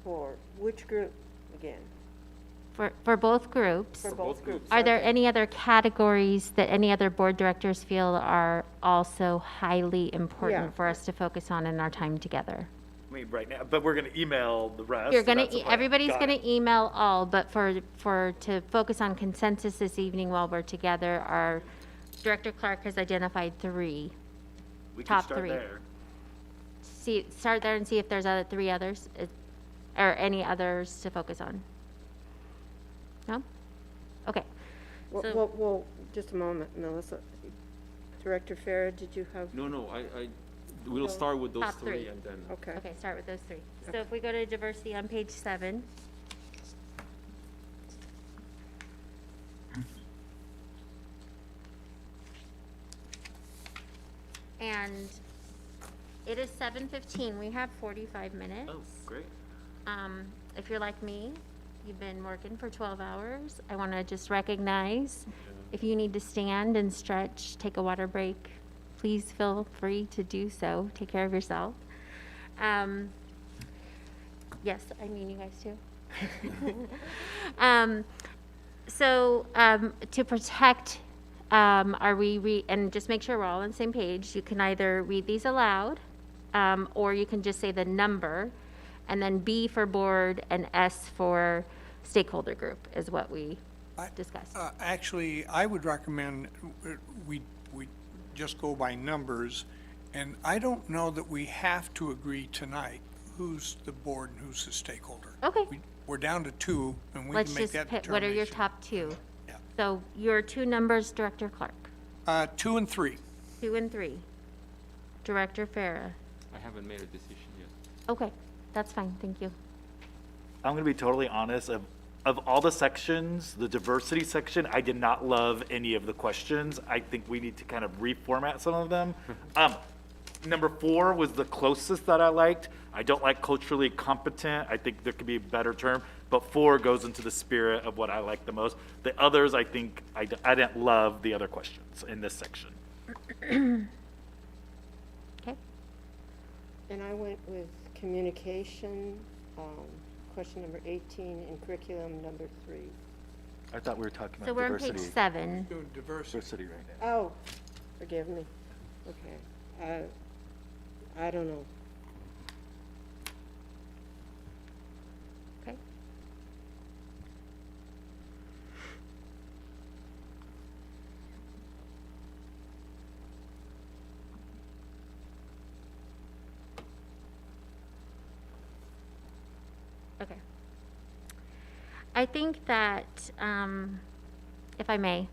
for which group again? For both groups. For both groups? Are there okay. any other categories that any other board directors feel are also highly important Yeah. for us to focus on in our time together? I mean, right now, but we're gonna email the rest. You're so gonna, that's the plan. everybody's Got gonna it. email all, but to focus on consensus this evening while we're together, our Director Clark has identified 3. We can top start 3. there. Start there and see if there's 3 others, or any others to focus on. No? Okay. So- Well, just a moment, Melissa. Director Farah, did you have? No, we'll start with those Top 3. 3 and then. Okay. Okay, start with those 3. So if we go to diversity on page 7. And it is 7:15. We have 45 minutes. Oh, great. If you're like me, you've been working for 12 hours. I want to just recognize if you need to stand and stretch, take a water break, please feel free to do so. Take care of yourself. Yes, I mean you guys too. To protect and just make sure we're all on the same page, you can either read these aloud, or you can just say the number, and then B for board and S for stakeholder group is what we discussed. Actually, I would recommend we just go by numbers, and I don't know that we have to agree tonight who's the board and who's the stakeholder. Okay. We're down to 2, and we Let's can make just that pick, determination. what are your top 2? Yeah. So your 2 numbers, Director Clark. 2 and 3. 2 and 3. Director Farah. I haven't made a decision yet. Okay, that's fine, thank you. I'm gonna be totally honest, of all the sections, the diversity section, I did not love any of the questions. I think we need to kind of reformat some of them. Number 4 was the closest that I liked. I don't like culturally competent. I think there could be a better term, but 4 goes into the spirit of what I like the most. The others, I think, I didn't love the other questions in this section. Okay, And I went with communication, question number 18, and curriculum number 3. I thought we were talking so about we're on diversity. page 7. Doing diversity. Diversity right now. Oh, forgive me. Okay. I don't know. Okay. Okay. I think that, if I may,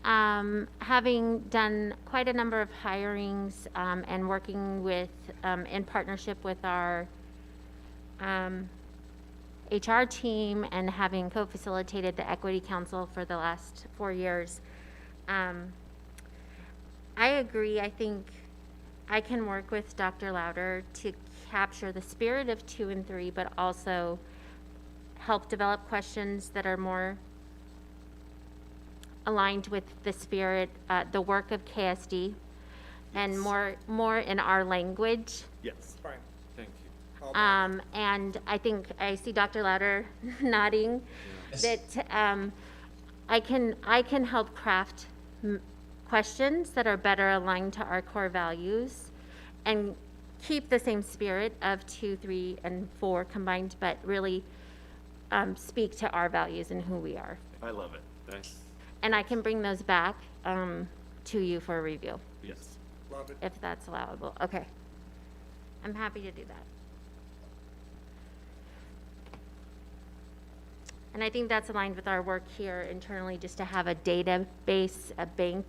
having done quite a number of hirings and working with, in partnership with our HR team and having co-facilitated the Equity Council for the last 4 years, I agree. I think I can work with Dr. Louder to capture the spirit of 2 and 3, but also help develop questions that are more aligned with the spirit, the work of KSD, and more in our language. Yes. Fine. Thank you. And I think I see Dr. Louder nodding, that I can help craft questions that are better aligned to our core values and keep the same spirit of 2, 3, and 4 combined, but really speak to our values and who we are. I love it. Thanks. And I can bring those back to you for review, Yes. Love it. if that's allowable. Okay. I'm happy to do that. And I think that's aligned with our work here internally, just to have a database, a bank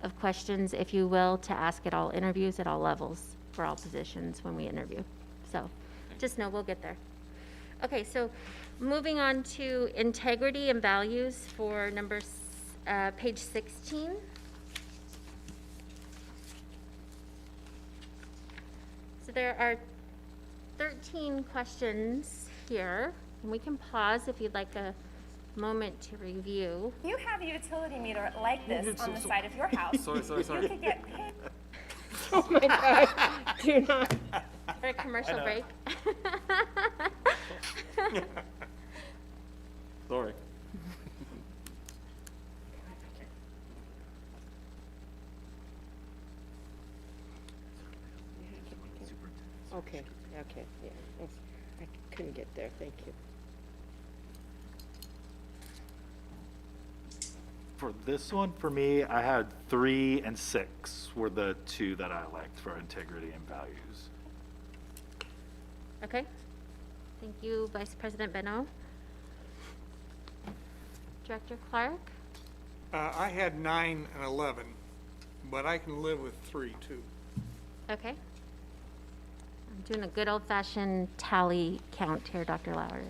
of questions, if you will, to ask at all interviews, at all levels, for all positions when we interview. So just know we'll get there. Okay, so moving on to integrity and values for page 16. So there are 13 questions here, and we can pause if you'd like a moment to review. You have a utility meter like this on the side of your house. Sorry. You could get paid. Oh my God, do not. For a commercial break. Sorry. Okay, yeah, thanks. I couldn't get there, thank you. For this one, for me, I had 3 and 6 were the 2 that I liked for integrity and values. Okay. Thank you, Vice President Beno. Director Clark? I had 9 and 11, but I can live with 3 too. Okay. I'm doing a good old-fashioned tally count here, Dr. Lauer.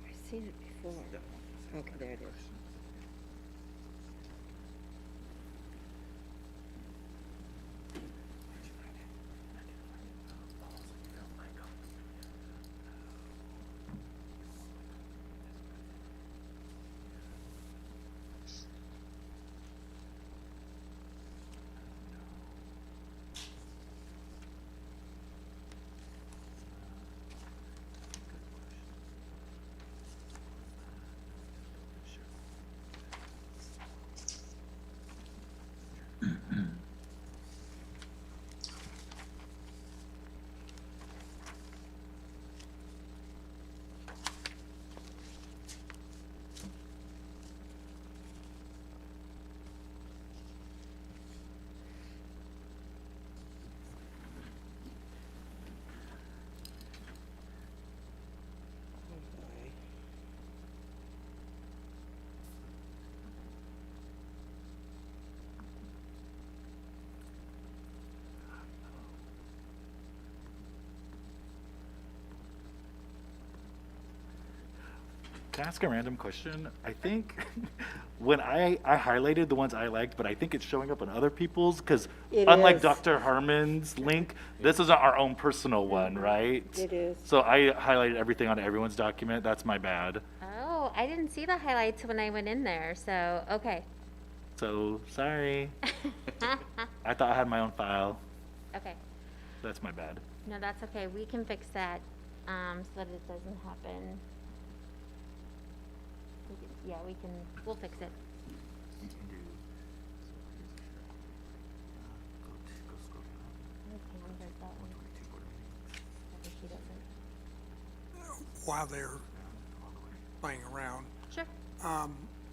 I've seen it before. Okay, there it is. Can I ask a random question? I think when I highlighted the ones I liked, but I think it's showing up on other people's, because It unlike is. Dr. Harmon's link, this isn't our own personal one, right? It is. So I highlighted everything on everyone's document. That's my bad. Oh, I didn't see the highlights when I went in there, so, okay. So, sorry. I thought I had my own file. Okay, That's my bad. no, that's okay, we can fix that, so that it doesn't happen. Yeah, we'll fix it. Okay, there's that one. Maybe she doesn't. While they're playing around, Sure.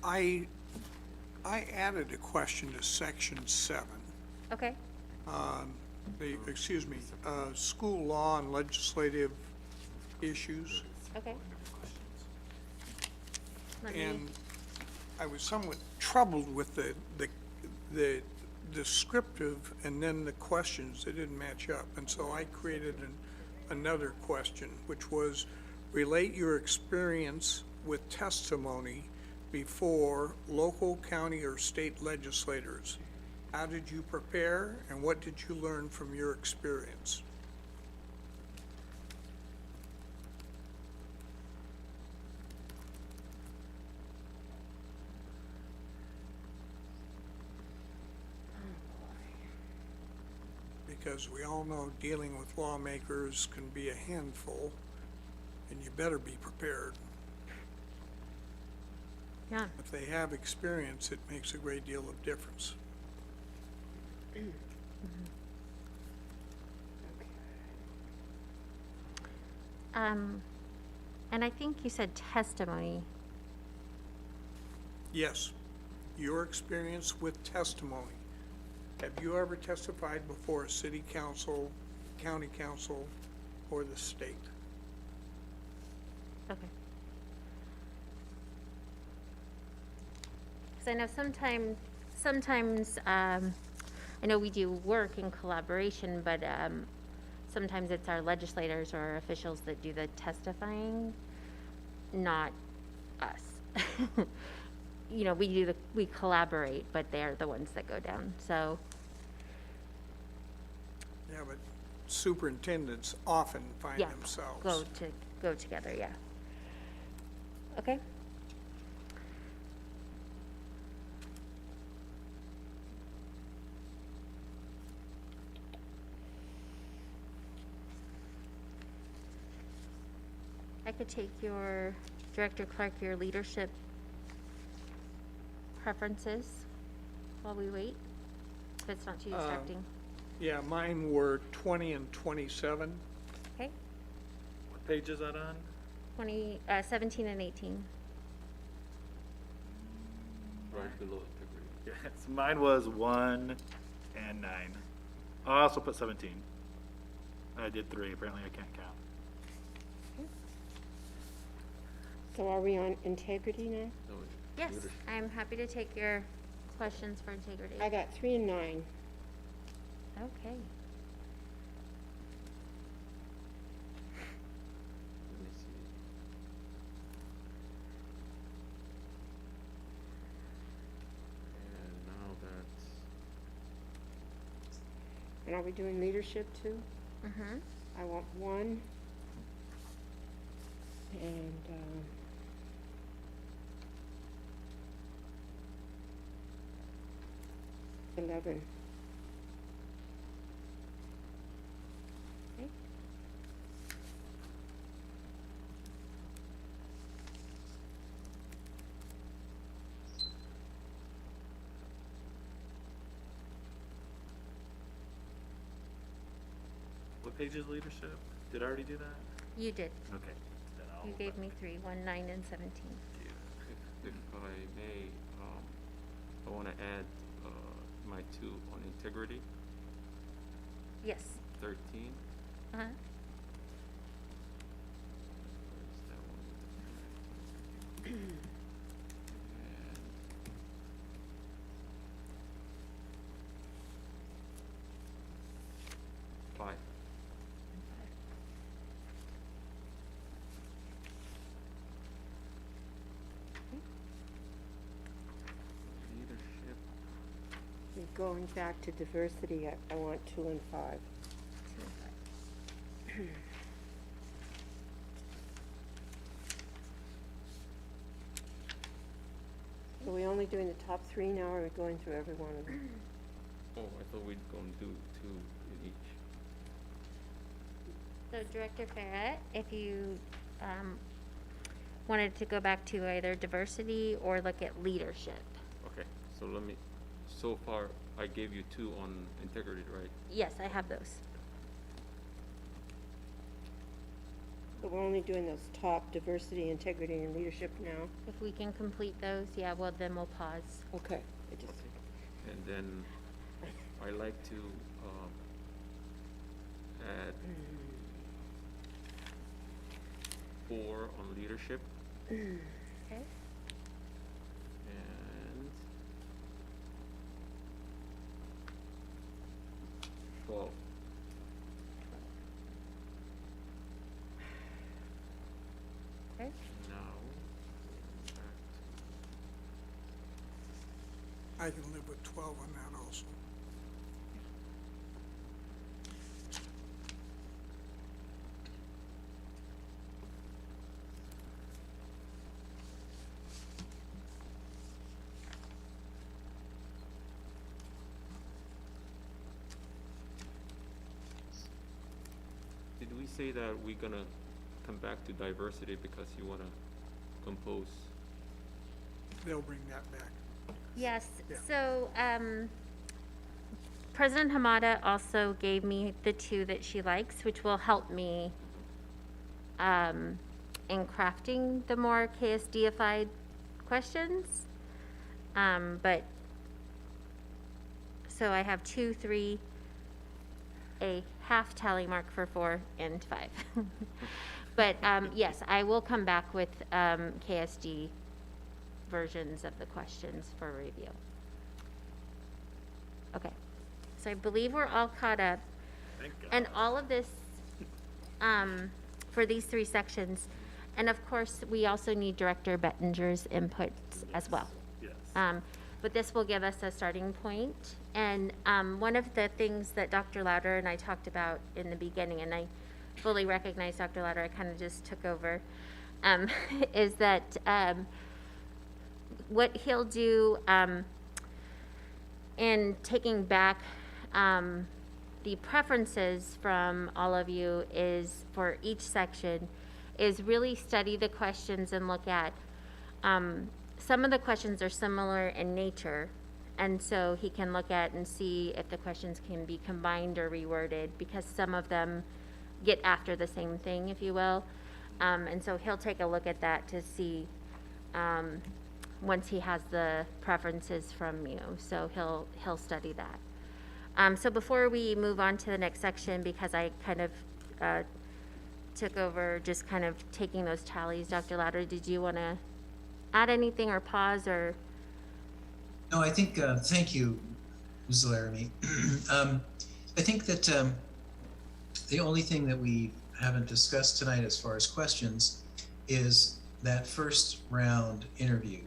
I added a question to section 7. Okay, Excuse me, school law and legislative issues. okay. Let me, And I was somewhat troubled with the descriptive and then the questions that didn't match up. And so I created another question, which was, relate your experience with testimony before local, county, or state legislators. How did you prepare and what did you learn from your experience? Because we all know dealing with lawmakers can be a handful, and you better be prepared. yeah, If they have experience, it makes a great deal of difference. and I think you said testimony. Yes, your experience with testimony. Have you ever testified before a city council, county council, or the state? Okay. Because I know sometimes, I know we do work in collaboration, but sometimes it's our legislators or officials that do the testifying, not us. You know, we collaborate, but they're the ones that go down, so, Yeah, but superintendents often find yeah, themselves. go together, yeah. Okay? I could take your, Director Clark, your leadership preferences while we wait, if it's not too distracting. Yeah, mine were 20 and 27. Okay, What page is that on? 17 and 18. Right below integrity. Yes, mine was 1 and 9. I also put 17. I did 3. Apparently I can't count. So are we on integrity now? Yes, I'm happy to take your questions for integrity. I got 3 and 9. Okay. Let me see. And now that's, And are we doing leadership too? Mm-hmm. I want 1. And 11. Okay. What page is leadership? Did I already do that? You did. Okay. Then I'll You gave me 3, 1, 9, and 17. if I may, I want to add my 2 on integrity, Yes. 13. Uh-huh. Where's that one? And 5. going back to diversity, I want 2 and 5. Are we only doing the top 3 now, or are we going through every one of them? Oh, I thought we'd go and do 2 in each. So Director Farah, if you wanted to go back to either diversity or look at leadership. Okay, so so far, I gave you 2 on integrity, right? Yes, I have those. But we're only doing those top: diversity, integrity, and leadership now. If we can complete those, yeah, well, then we'll pause. Okay. And then I like to add 4 on leadership. Okay. And 12. Okay. Now, back I can live with 12 on that also. Did we say that we're gonna come back to diversity because you wanna compose? They'll bring that back. Yes, Yeah. so President Hamada also gave me the 2 that she likes, which will help me in crafting the more KSD-ified questions. But, so I have 2, 3, a half tally mark for 4 and 5. But yes, I will come back with KSD versions of the questions for review. Okay, so I believe we're all caught up. Thank God. And all of this, for these 3 sections, and of course, we also need Director Bettinger's input as well. Yes. But this will give us a starting point. And one of the things that Dr. Lauder and I talked about in the beginning, and I fully recognize Dr. Lauder, I kind of just took over, is that what he'll do in taking back the preferences from all of you is, for each section, is really study the questions and look at, some of the questions are similar in nature, and so he can look at and see if the questions can be combined or reworded, because some of them get after the same thing, if you will. And so he'll take a look at that to see, once he has the preferences from you. So he'll study that. So before we move on to the next section, because I kind of took over just kind of taking those tallies, Dr. Lauder, did you want to add anything or pause or? No, I think, thank you, Ms. Laramie. I think that the only thing that we haven't discussed tonight as far as questions is that first round interview.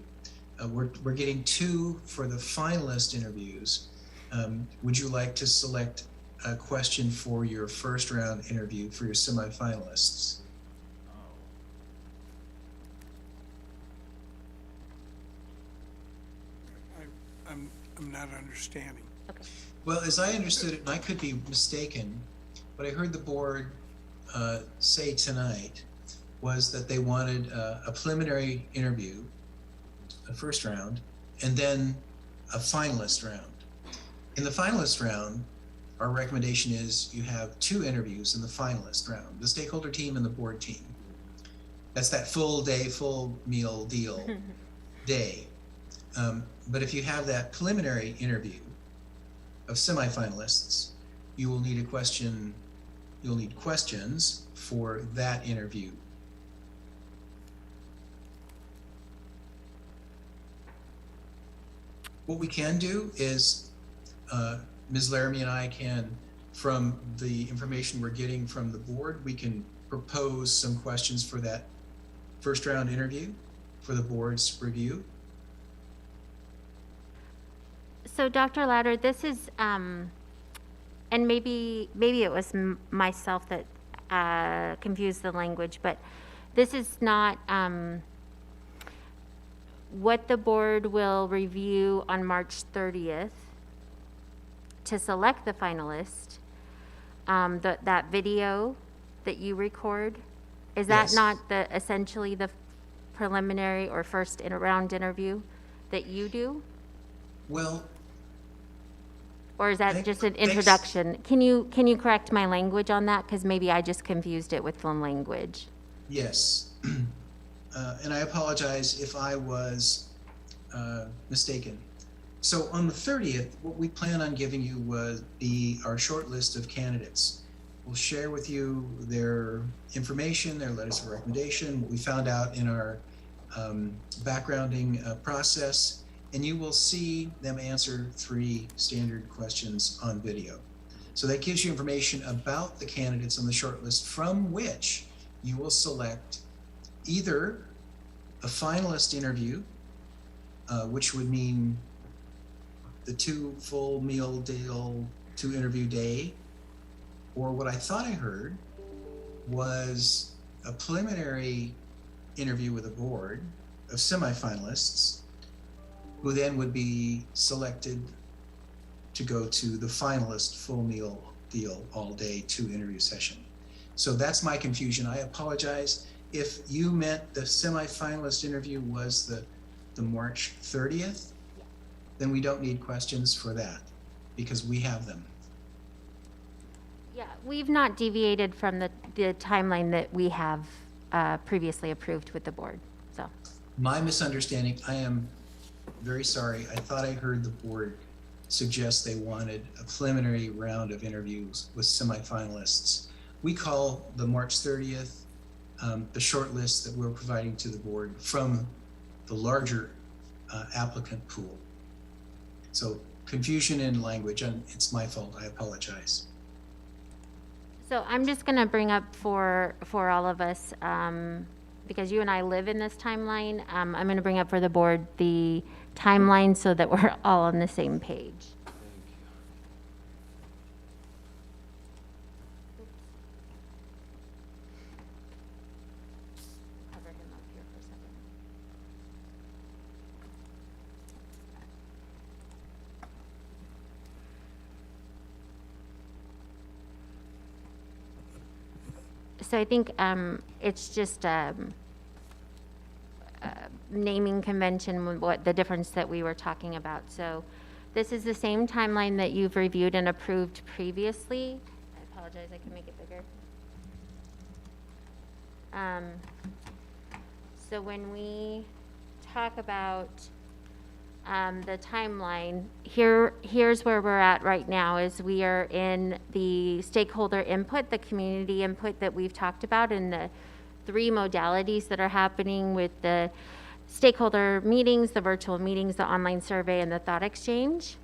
We're getting 2 for the finalist interviews. Would you like to select a question for your first round interview for your semifinalists? I'm not understanding. Okay. Well, as I understood it, and I could be mistaken, what I heard the board say tonight was that they wanted a preliminary interview, a first round, and then a finalist round. In the finalist round, our recommendation is you have 2 interviews in the finalist round, the stakeholder team and the board team. That's that full day, full meal deal day. But if you have that preliminary interview of semifinalists, you will need you'll need questions for that interview. What we can do is, Ms. Laramie and I can, from the information we're getting from the board, we can propose some questions for that first round interview for the board's review. So Dr. Louder, this is, and maybe it was myself that confused the language, but this is not what the board will review on March 30th to select the finalist, that video that you record. Is that Yes. not essentially the preliminary or first round interview that you do? Well, Or is that Thank- just an thanks. introduction? Can you correct my language on that? Because maybe I just confused it with the language. yes. And I apologize if I was mistaken. So on the 30th, what we plan on giving you was our short list of candidates. We'll share with you their information, their letters of recommendation, what we found out in our backgrounding process, and you will see them answer 3 standard questions on video. So that gives you information about the candidates on the short list, from which you will select either a finalist interview, which would mean the 2 full meal deal, 2 interview day, or what I thought I heard was a preliminary interview with a board of semifinalists who then would be selected to go to the finalist full meal deal all day 2 interview session. So that's my confusion. I apologize. If you meant the semifinalist interview was the March 30th, then we don't need questions for that because we have them. Yeah, we've not deviated from the timeline that we have previously approved with the board, so. My misunderstanding, I am very sorry. I thought I heard the board suggest they wanted a preliminary round of interviews with semifinalists. We call the March 30th the short list that we're providing to the board from the larger applicant pool. So confusion in language, and it's my fault. I apologize. So I'm just gonna bring up for all of us, because you and I live in this timeline, I'm gonna bring up for the board the timeline so that we're all on the same page. Cover him up here for a second. So I think it's just naming convention, with what the difference that we were talking about. So this is the same timeline that you've reviewed and approved previously. I apologize, I can make it bigger. So when we talk about the timeline, here's where we're at right now, is we are in the stakeholder input, the community input that we've talked about, and the 3 modalities that are happening with the stakeholder meetings, the virtual meetings, the online survey, and the thought exchange.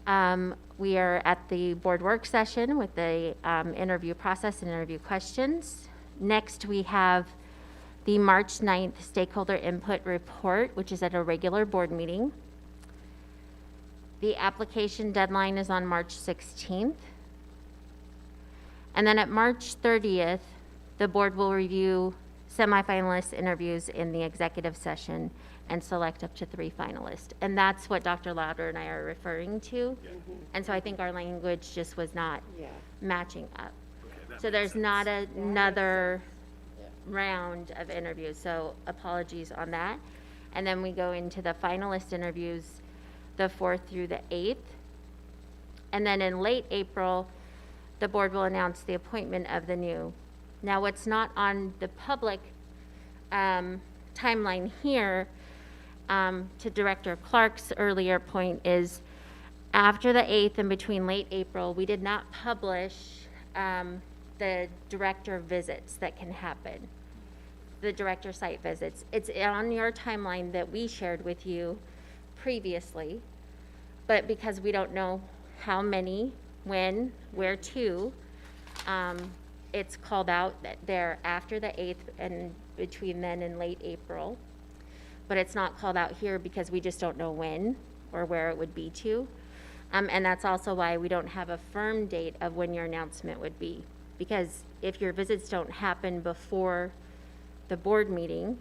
We are at the board work session with the interview process and interview questions. Next, we have the March 9th stakeholder input report, which is at a regular board meeting. The application deadline is on March 16th. And then at March 30th, the board will review semifinalist interviews in the executive session and select up to 3 finalists. And that's what Dr. Louder and I are referring to. And so I think our language just was not matching up. So there's not another round of interviews, so apologies on that. And then we go into the finalist interviews the 4th through the 8th. And then in late April, the board will announce the appointment of the new. Now, what's not on the public timeline here, to Director Clark's earlier point, is after the 8th and between late April, we did not publish the director visits that can happen, the director site visits. It's on your timeline that we shared with you previously, but because we don't know how many, when, where to, it's called out that they're after the 8th and between then and late April, but it's not called out here because we just don't know when or where it would be to. And that's also why we don't have a firm date of when your announcement would be. Because if your visits don't happen before the board meeting,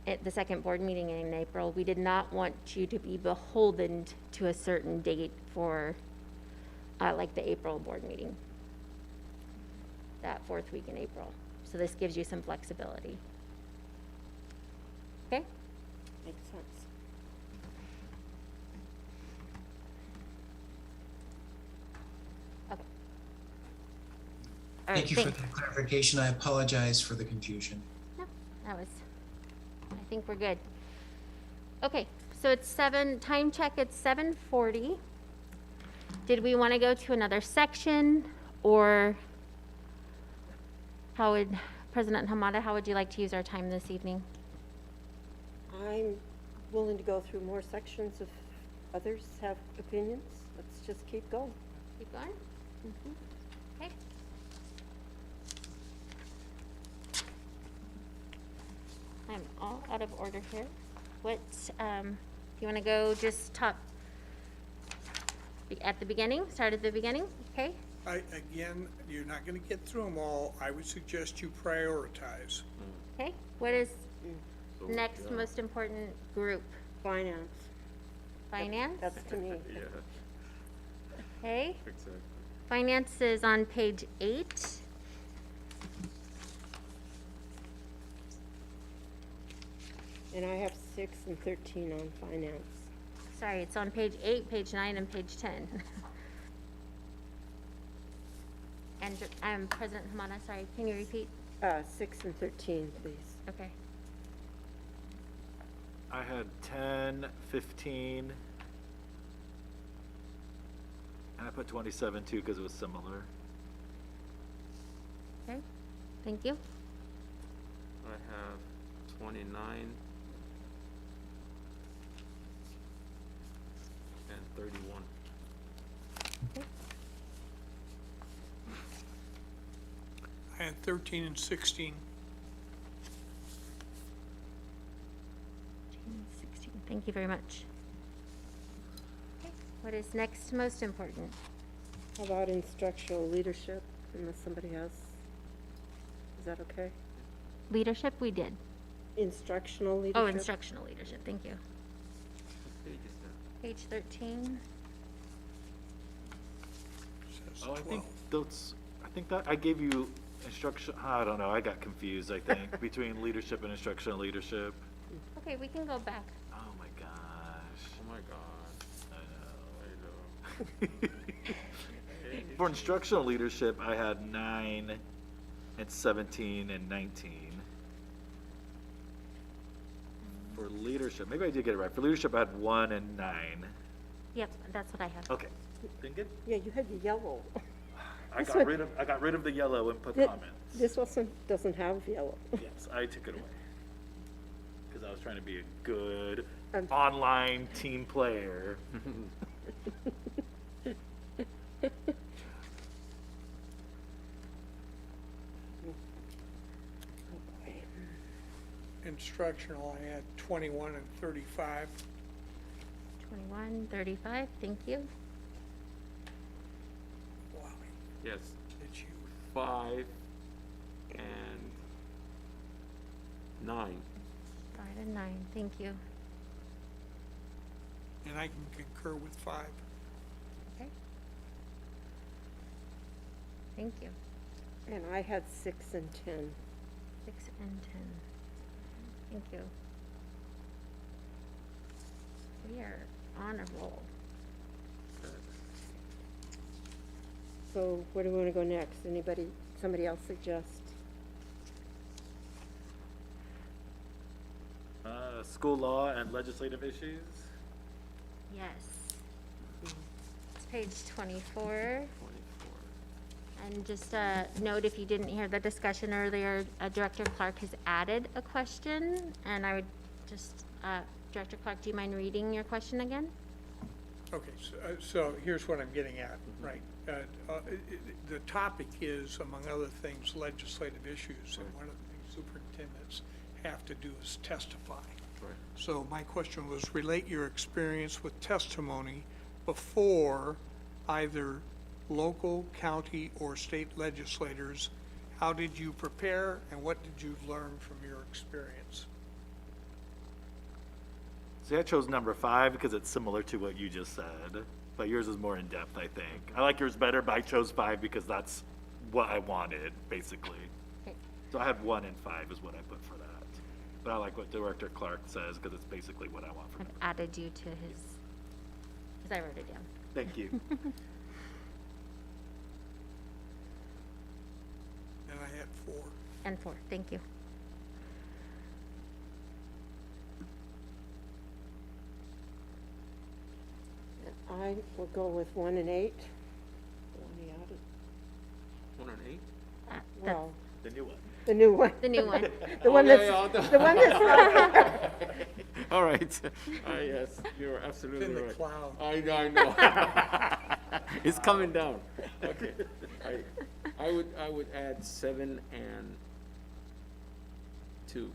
at the second board meeting in April, we did not want you to be beholden to a certain date for, like the April board meeting, that fourth week in April. So this gives you some flexibility. Okay? Makes sense. Okay. All right, Thank you for that clarification. I apologize for the confusion. No, that was, I think we're good. Okay, so it's time check, it's 7:40. Did we want to go to another section, or how would, President Hamada, how would you like to use our time this evening? I'm willing to go through more sections if others have opinions. Let's just keep going. Keep going? Okay. I'm all out of order here. What, you want to go just at the beginning, start at the beginning, okay? Again, you're not going to get through them all. I would suggest you prioritize. Okay, what is next most important group? Finance. Finance? That's to me. Okay, Exactly. finance is on page 8. And I have 6 and 13 on finance. Sorry, it's on page 8, page 9, and page 10. And President Hamada, sorry, can you repeat? 6 and 13, please. Okay. I had 10, 15, and I put 27 too because it was similar. Okay, thank you. I have 29 and 31. I had 13 and 16. 16, thank you very much. Okay, what is next most important? How about instructional leadership, unless somebody has? Is that okay? Leadership, we did. Instructional leadership? Oh, instructional leadership, thank you. What page is that? Page 13. Says Oh, I think 12. I think that I gave you instruction, I don't know, I got confused, I think, between leadership and instructional leadership. Okay, we can go back. Oh my gosh. Oh my God. I know. For instructional leadership, I had 9 and 17 and 19. For leadership, maybe I did get it right. For leadership, I had 1 and 9. Yep, that's what I have. Okay, then good. Yeah, you had the yellow. I This got one- rid of the yellow and put Thi- comments. This doesn't have yellow. Yes, I took it away. Because I was trying to be a good Um, online team player. Oh, boy. Instructional, I had 21 and 35. 21, 35, thank you. Wow, Yes, it's you. 5 and 9. 5 and 9, thank you. And I can concur with 5. Okay. Thank you. And I had 6 and 10. 6 and 10. Thank you. We are on a roll. So where do we want to go next? Somebody else suggest? School law and legislative issues. Yes. It's page 24. 24. And just a note, if you didn't hear the discussion earlier, Director Clark has added a question, and I would just, Director Clark, do you mind reading your question again? Okay, so here's what I'm getting at, right? The topic is, among other things, legislative issues, and one of the things superintendents have to do is testify. Right. So my question was, relate your experience with testimony before either local, county, or state legislators. How did you prepare, and what did you learn from your experience? See, I chose number 5 because it's similar to what you just said, but yours is more in-depth, I think. I like yours better, but I chose 5 because that's what I wanted, basically. Okay. So I had 1 and 5 is what I put for that. But I like what Director Clark says because it's basically what I want from I've him. added you to his, because I wrote it down. Thank you. And I had 4. And 4, thank you. I will go with 1 and 8. Only out of- 1 and 8? Well, The new one. the new one. The new one. The one yeah, that's, yeah, the one that's, All right. Yes, you're absolutely In the right. cloud. I know. It's coming down. Okay. I would add 7 and 2.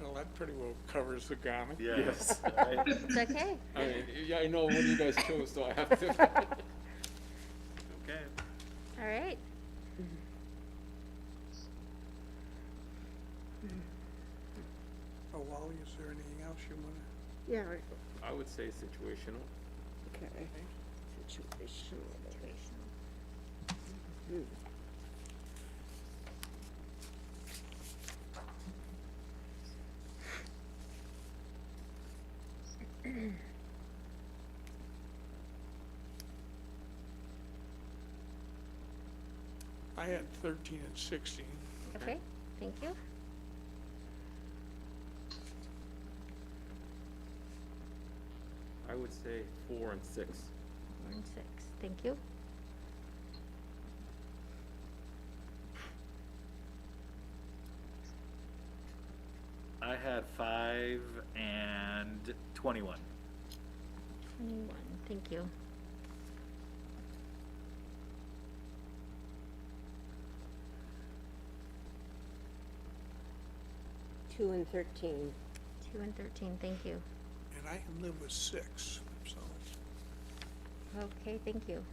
Well, that pretty well covers the gamut. Yes. It's okay. I mean, yeah, I know what you guys chose, so I have to. Okay. All right. Oh, Wally, is there anything else you want to? yeah, I would say situational. okay. Situational. I had 13 and 16. Okay, thank you. I would say 4 and 6. 4 and 6, thank you. I had 5 and 21. 21, thank you. Two and 13. 2 and 13, thank you. And I can live with 6, so. Okay, thank you.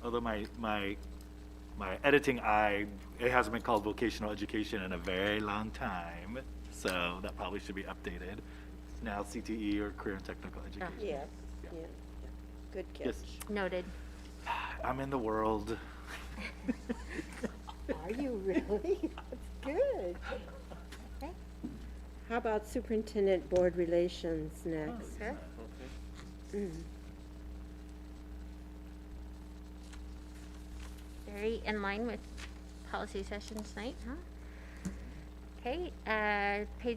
Although my editing eye, it hasn't been called vocational education in a very long time, so that probably should be updated. It's now CTE or career and technical education. Yes, yeah, yeah. Good catch. Yes. Noted. I'm in the world. Are you really? That's good. Okay. How about superintendent board relations next? Sure. Okay. Mm. Very in line with policy session tonight, huh? Okay,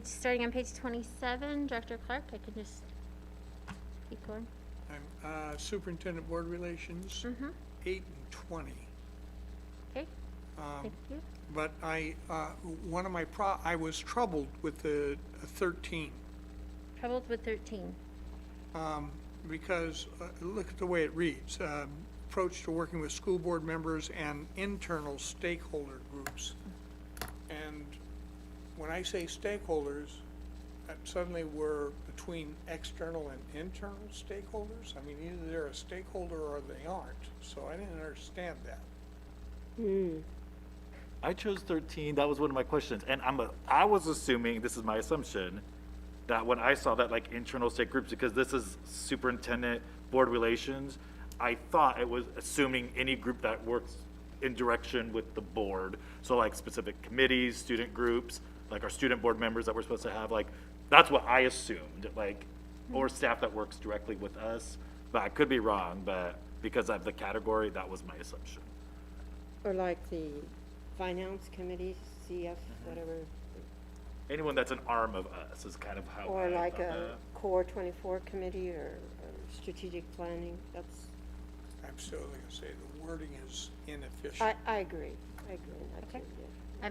starting on page 27, Director Clark, I can just keep going. I'm superintendent board relations, Mm-hmm, 8 and 20. okay, thank you. But I was troubled with the 13. Troubled with 13. Because look at the way it reads. Approach to working with school board members and internal stakeholder groups. And when I say stakeholders, that suddenly we're between external and internal stakeholders. I mean, either they're a stakeholder or they aren't. So I didn't understand that. Mm. I chose 13. That was one of my questions. And I was assuming, this is my assumption, that when I saw that like internal state groups, because this is superintendent board relations, I thought it was assuming any group that works in direction with the board. So like specific committees, student groups, like our student board members that we're supposed to have, like, that's what I assumed, like, or staff that works directly with us. But I could be wrong, but because of the category, that was my assumption. Or like the finance committee, CF, whatever, Anyone that's an arm of us is kind of how or I like thought a that. core 24 committee or strategic planning. That's, I'm still going to say the wording is inefficient. I agree. I agree. Not Okay. too, yeah.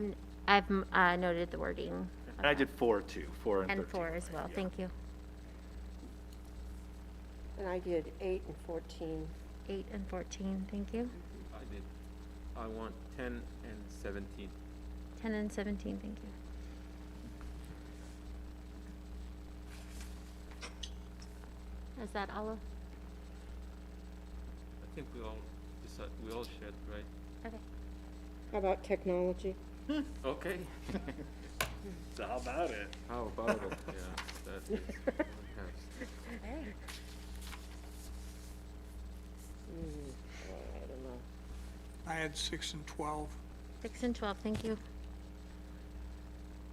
I've noted the wording. And I did 4 too, 4 and 13. And 4 as well, Yeah. thank you. And I did 8 and 14. 8 and 14, thank you. I did I want 10 and 17. 10 and 17, thank you. Is that all of? I think we all shared, right? Okay. How about technology? Okay. So how about it? How about it? Yeah, that is. Okay. I don't know. I had 6 and 12. 6 and 12, thank you.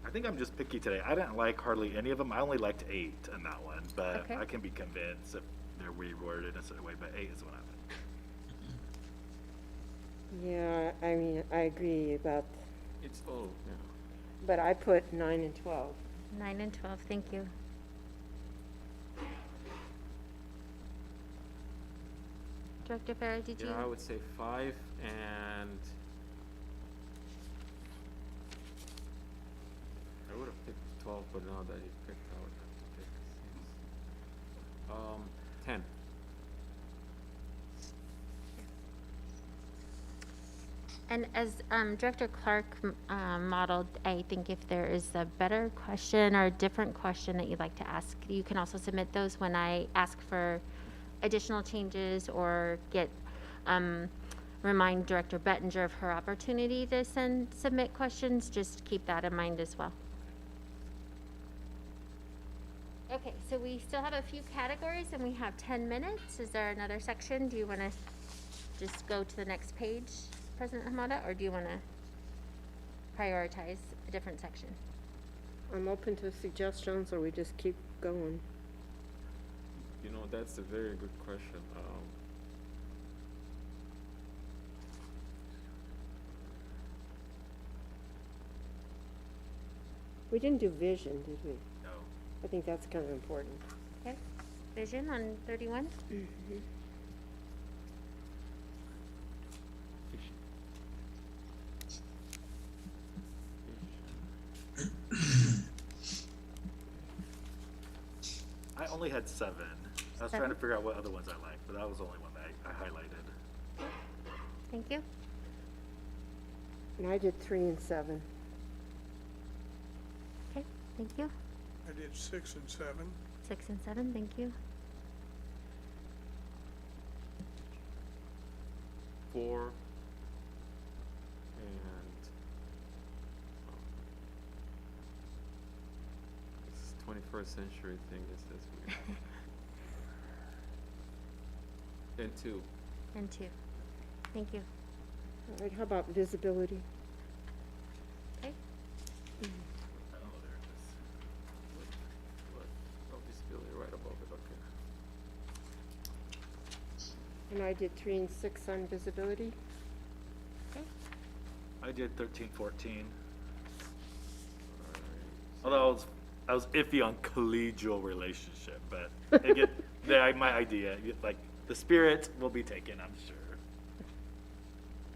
I think I'm just picky today. I didn't like hardly any of them. I only liked 8 in that one, but Okay. I can be convinced if they're reworded in a certain way, but 8 is what I like. Yeah, I mean, I agree about, It's all, yeah. but I put 9 and 12. 9 and 12, thank you. Director Farah, did you? Yeah, I would say 5 and I would have picked 12, but now that you picked, I would have to pick 6. 10. And as Director Clark modeled, I think if there is a better question or a different question that you'd like to ask, you can also submit those when I ask for additional changes or remind Director Bettinger of her opportunity to submit questions. Just keep that in mind as well. Okay, so we still have a few categories and we have 10 minutes. Is there another section? Do you want to just go to the next page, President Hamada, or do you want to prioritize a different section? I'm open to suggestions, or we just keep going. You know, that's a very good question. We didn't do vision, did we? No. I think that's kind of important. Okay, vision on 31. I only had 7. I was trying to figure out what other ones I liked, but that was the only one that I highlighted. Thank you. And I did 3 and 7. Okay, thank you. I did 6 and 7. 6 and 7, thank you. 4 and this 21st century thing is this weird. And 2. And 2. Thank you. All right, how about visibility? Okay. Oh, there it is. Oh, disability right above it, okay. And I did 3 and 6 on visibility. Okay. I did 13, 14. Alright. Although I was iffy on collegial relationship, but again, my idea, like the spirit will be taken, I'm sure.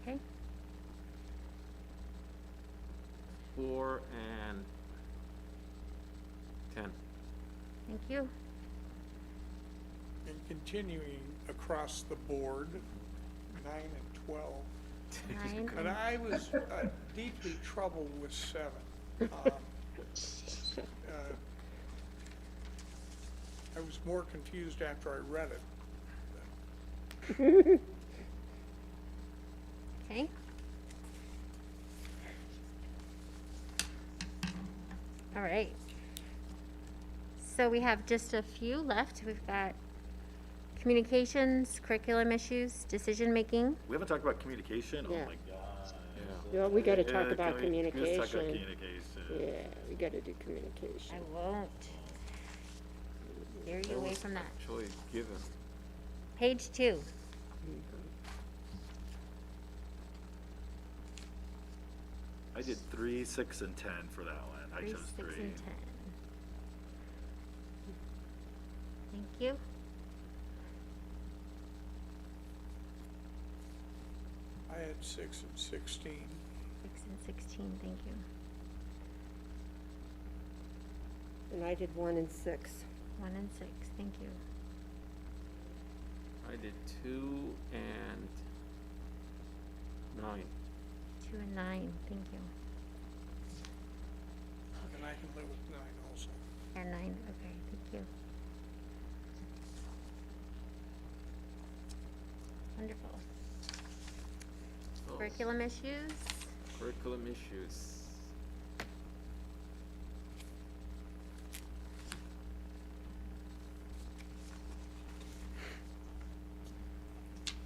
Okay. 4 and 10. Thank you. And continuing across the board, 9 and 12. 9 But and I was deeply troubled with 7. I was more confused after I read it. okay. All right. So we have just a few left. We've got communications, curriculum issues, decision-making. We haven't talked about communication? Yeah. Oh my God. Well, we got to Yeah, talk about can we- let's communication. talk about communication. Yeah, we got to do communication. I won't steer you away from that. Actually given. Page 2. I did 3, 6, and 10 for that one. I 3, chose 6, 3. and 10. Thank you. I had 6 and 16. 6 and 16, thank you. And I did 1 and 6. 1 and 6, thank you. I did 2 and 9. 2 and 9, thank you. And I can live with 9 also. And 9, okay, thank you. Wonderful. Oh, Curriculum issues? curriculum issues.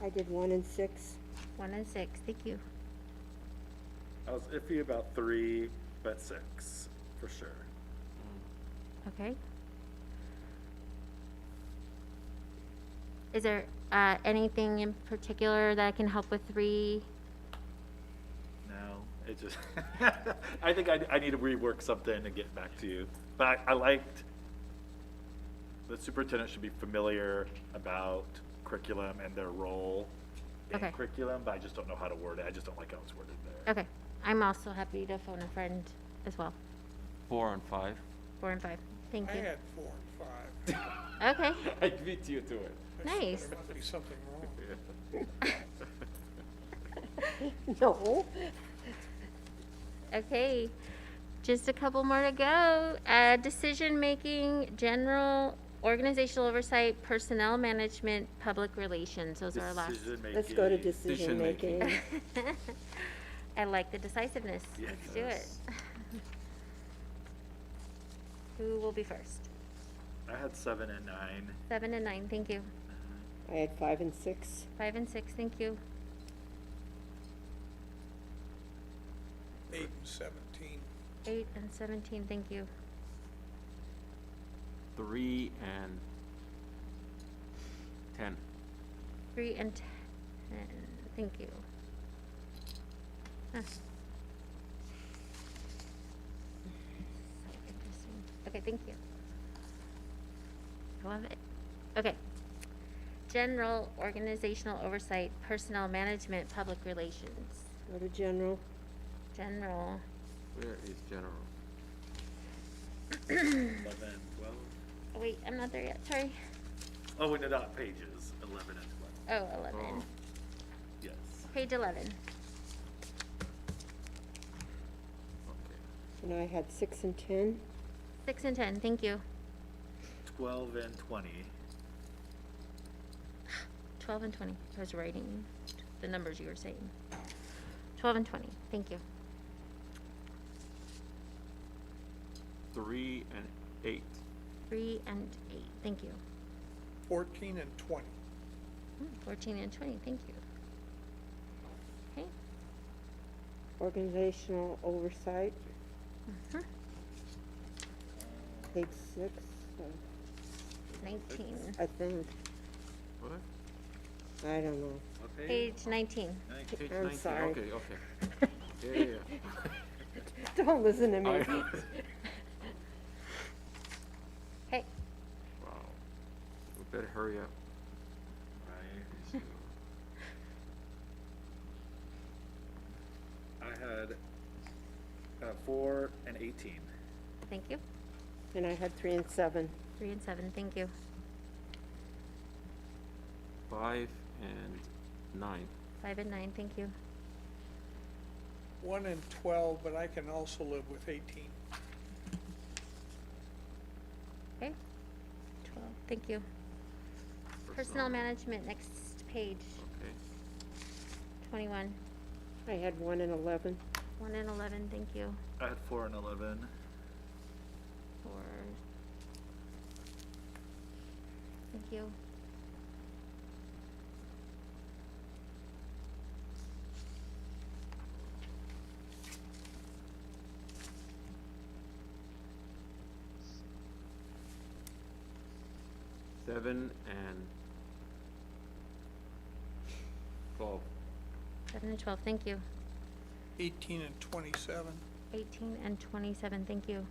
I did 1 and 6. 1 and 6, thank you. I was iffy about 3, but 6, for sure. Okay. Is there anything in particular that can help with 3? No, it just, I think I need to rework something and get back to you. But I liked, the superintendent should be familiar about curriculum and their role in Okay. curriculum, but I just don't know how to word it. I just don't like how it's worded there. Okay, I'm also happy to phone a friend as well. 4 and 5. 4 and 5, thank I you. had 4 and 5. Okay, I beat you to it. nice. There must be something wrong. No. Okay, just a couple more to go. Decision-making, general organizational oversight, personnel management, public relations. Those are our last. Decision-making. Let's go to decision Decision-making. making. I like the decisiveness. Yes. Let's do it. Who will be first? I had 7 and 9. 7 and 9, thank you. I had 5 and 6. 5 and 6, thank you. 8 and 17. 8 and 17, thank you. 3 and 10. 3 and 10, thank you. Huh. So interesting. Okay, thank you. I love it. Okay. General organizational oversight, personnel management, public relations. Go to general. General. Where is general? 11, 12. Oh, wait, I'm not there yet. Sorry. Oh, wait, no, not pages. 11 and 12. Oh, 11. Oh. Yes. Page 11. Okay. And I had 6 and 10. 6 and 10, thank you. 12 and 20. 12 and 20. I was writing the numbers you were saying. 12 and 20, thank you. 3 and 8. 3 and 8, thank you. 14 and 20. 14 and 20, thank you. Okay. Organizational oversight. Mhm. Page 6, 19. I think. What? I don't know. What page? Page 19. Page I'm 19. sorry. Okay, okay. Yeah. Don't listen to me. I- Okay. Wow. We better hurry up. Right. I had 4 and 18. Thank you. And I had 3 and 7. 3 and 7, thank you. 5 and 9. 5 and 9, thank you. 1 and 12, but I can also live with 18. Okay. 12, thank you. Personnel management, next page. Okay. 21. I had 1 and 11. 1 and 11, thank you. I had 4 and 11. 4. Thank you. Seven and 12. 7 and 12, thank you. 18 and 27. 18 and 27, thank you.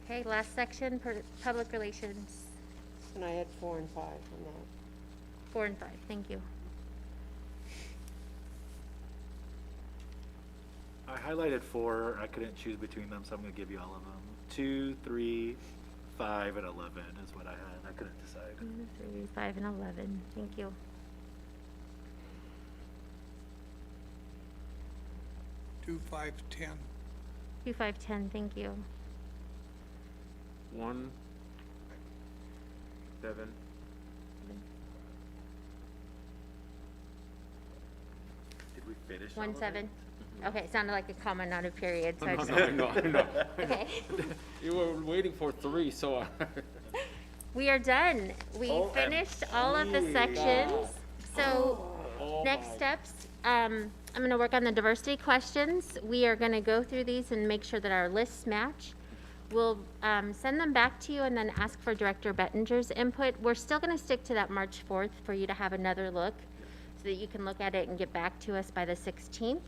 Okay, last section, public relations. And I had 4 and 5 on that. 4 and 5, thank you. I highlighted 4. I couldn't choose between them, so I'm going to give you all of them. 2, 3, 5, and 11 is what I had. I couldn't decide. 2, 3, 5, and 11, thank you. 2510. 2510, thank you. 1, 7. Did we finish all of 17. it? Okay, it sounded like a comma, not a period, so I No, just. no, no. Okay. You were waiting for 3, so We are done. We OMG. finished all of the sections. So Oh next my. steps, I'm going to work on the diversity questions. We are going to go through these and make sure that our lists match. We'll send them back to you and then ask for Director Bettinger's input. We're still going to stick to that March 4th for you to have another look so that you can look at it and get back to us by the 16th.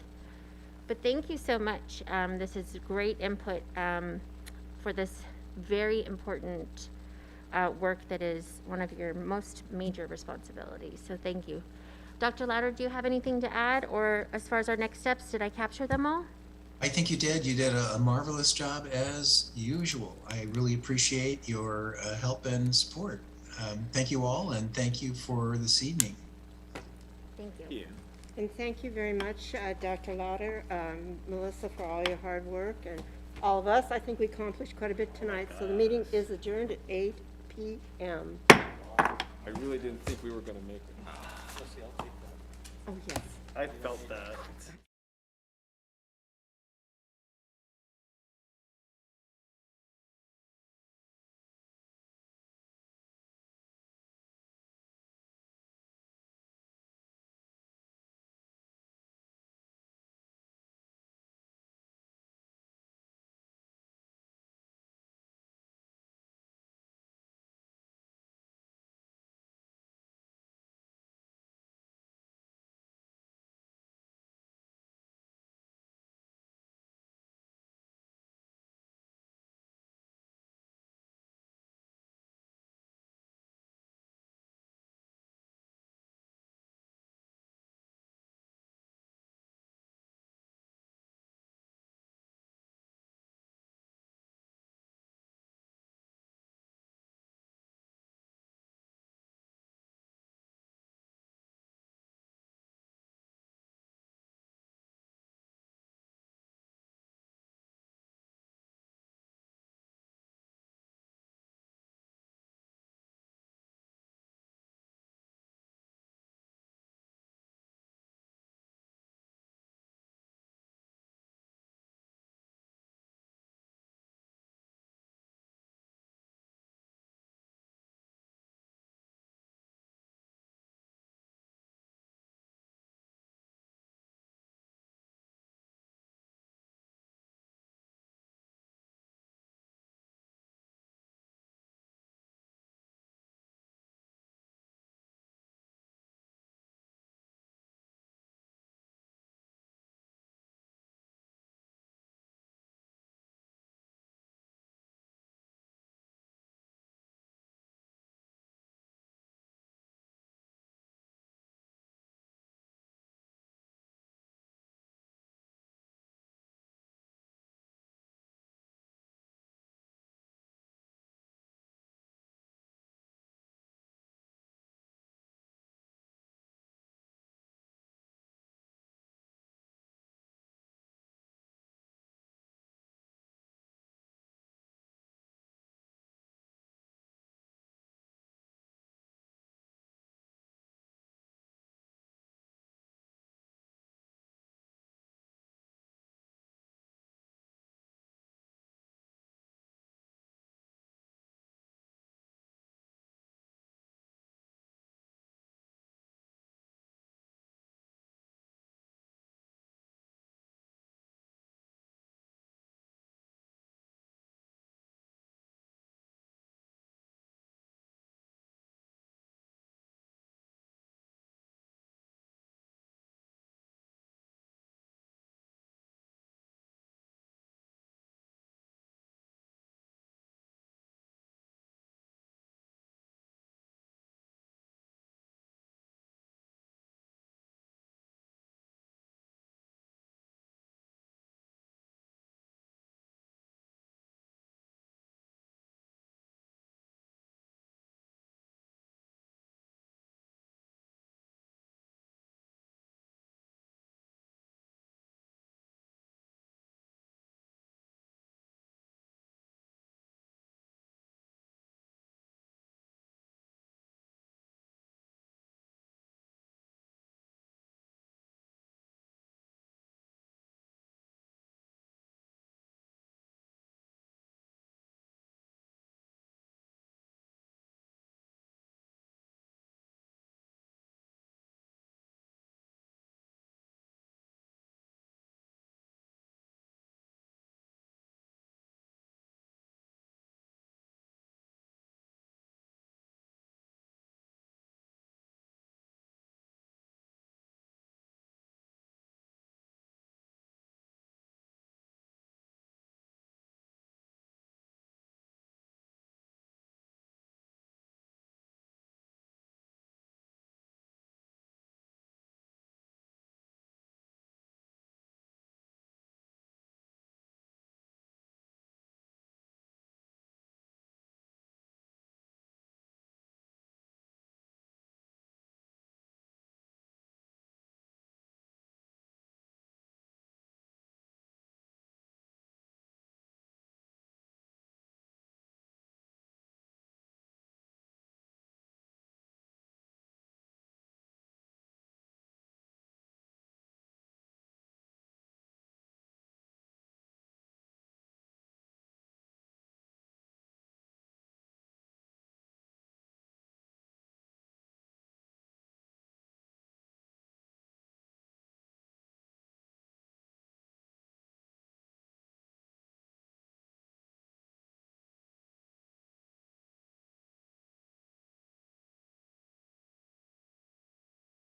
But thank you so much. This is great input for this very important work that is one of your most major responsibilities. So thank you. Dr. Louder, do you have anything to add? Or as far as our next steps, did I capture them all? I think you did. You did a marvelous job as usual. I really appreciate your help and support. Thank you all, and thank you for this evening. Thank you. Yeah. And thank you very much, Dr. Lauder, Melissa, for all your hard work, and all of us. I think we accomplished quite a bit tonight. So the meeting is adjourned at 8 p.m. I really didn't think we were going to make it. Oh, yes. I felt that.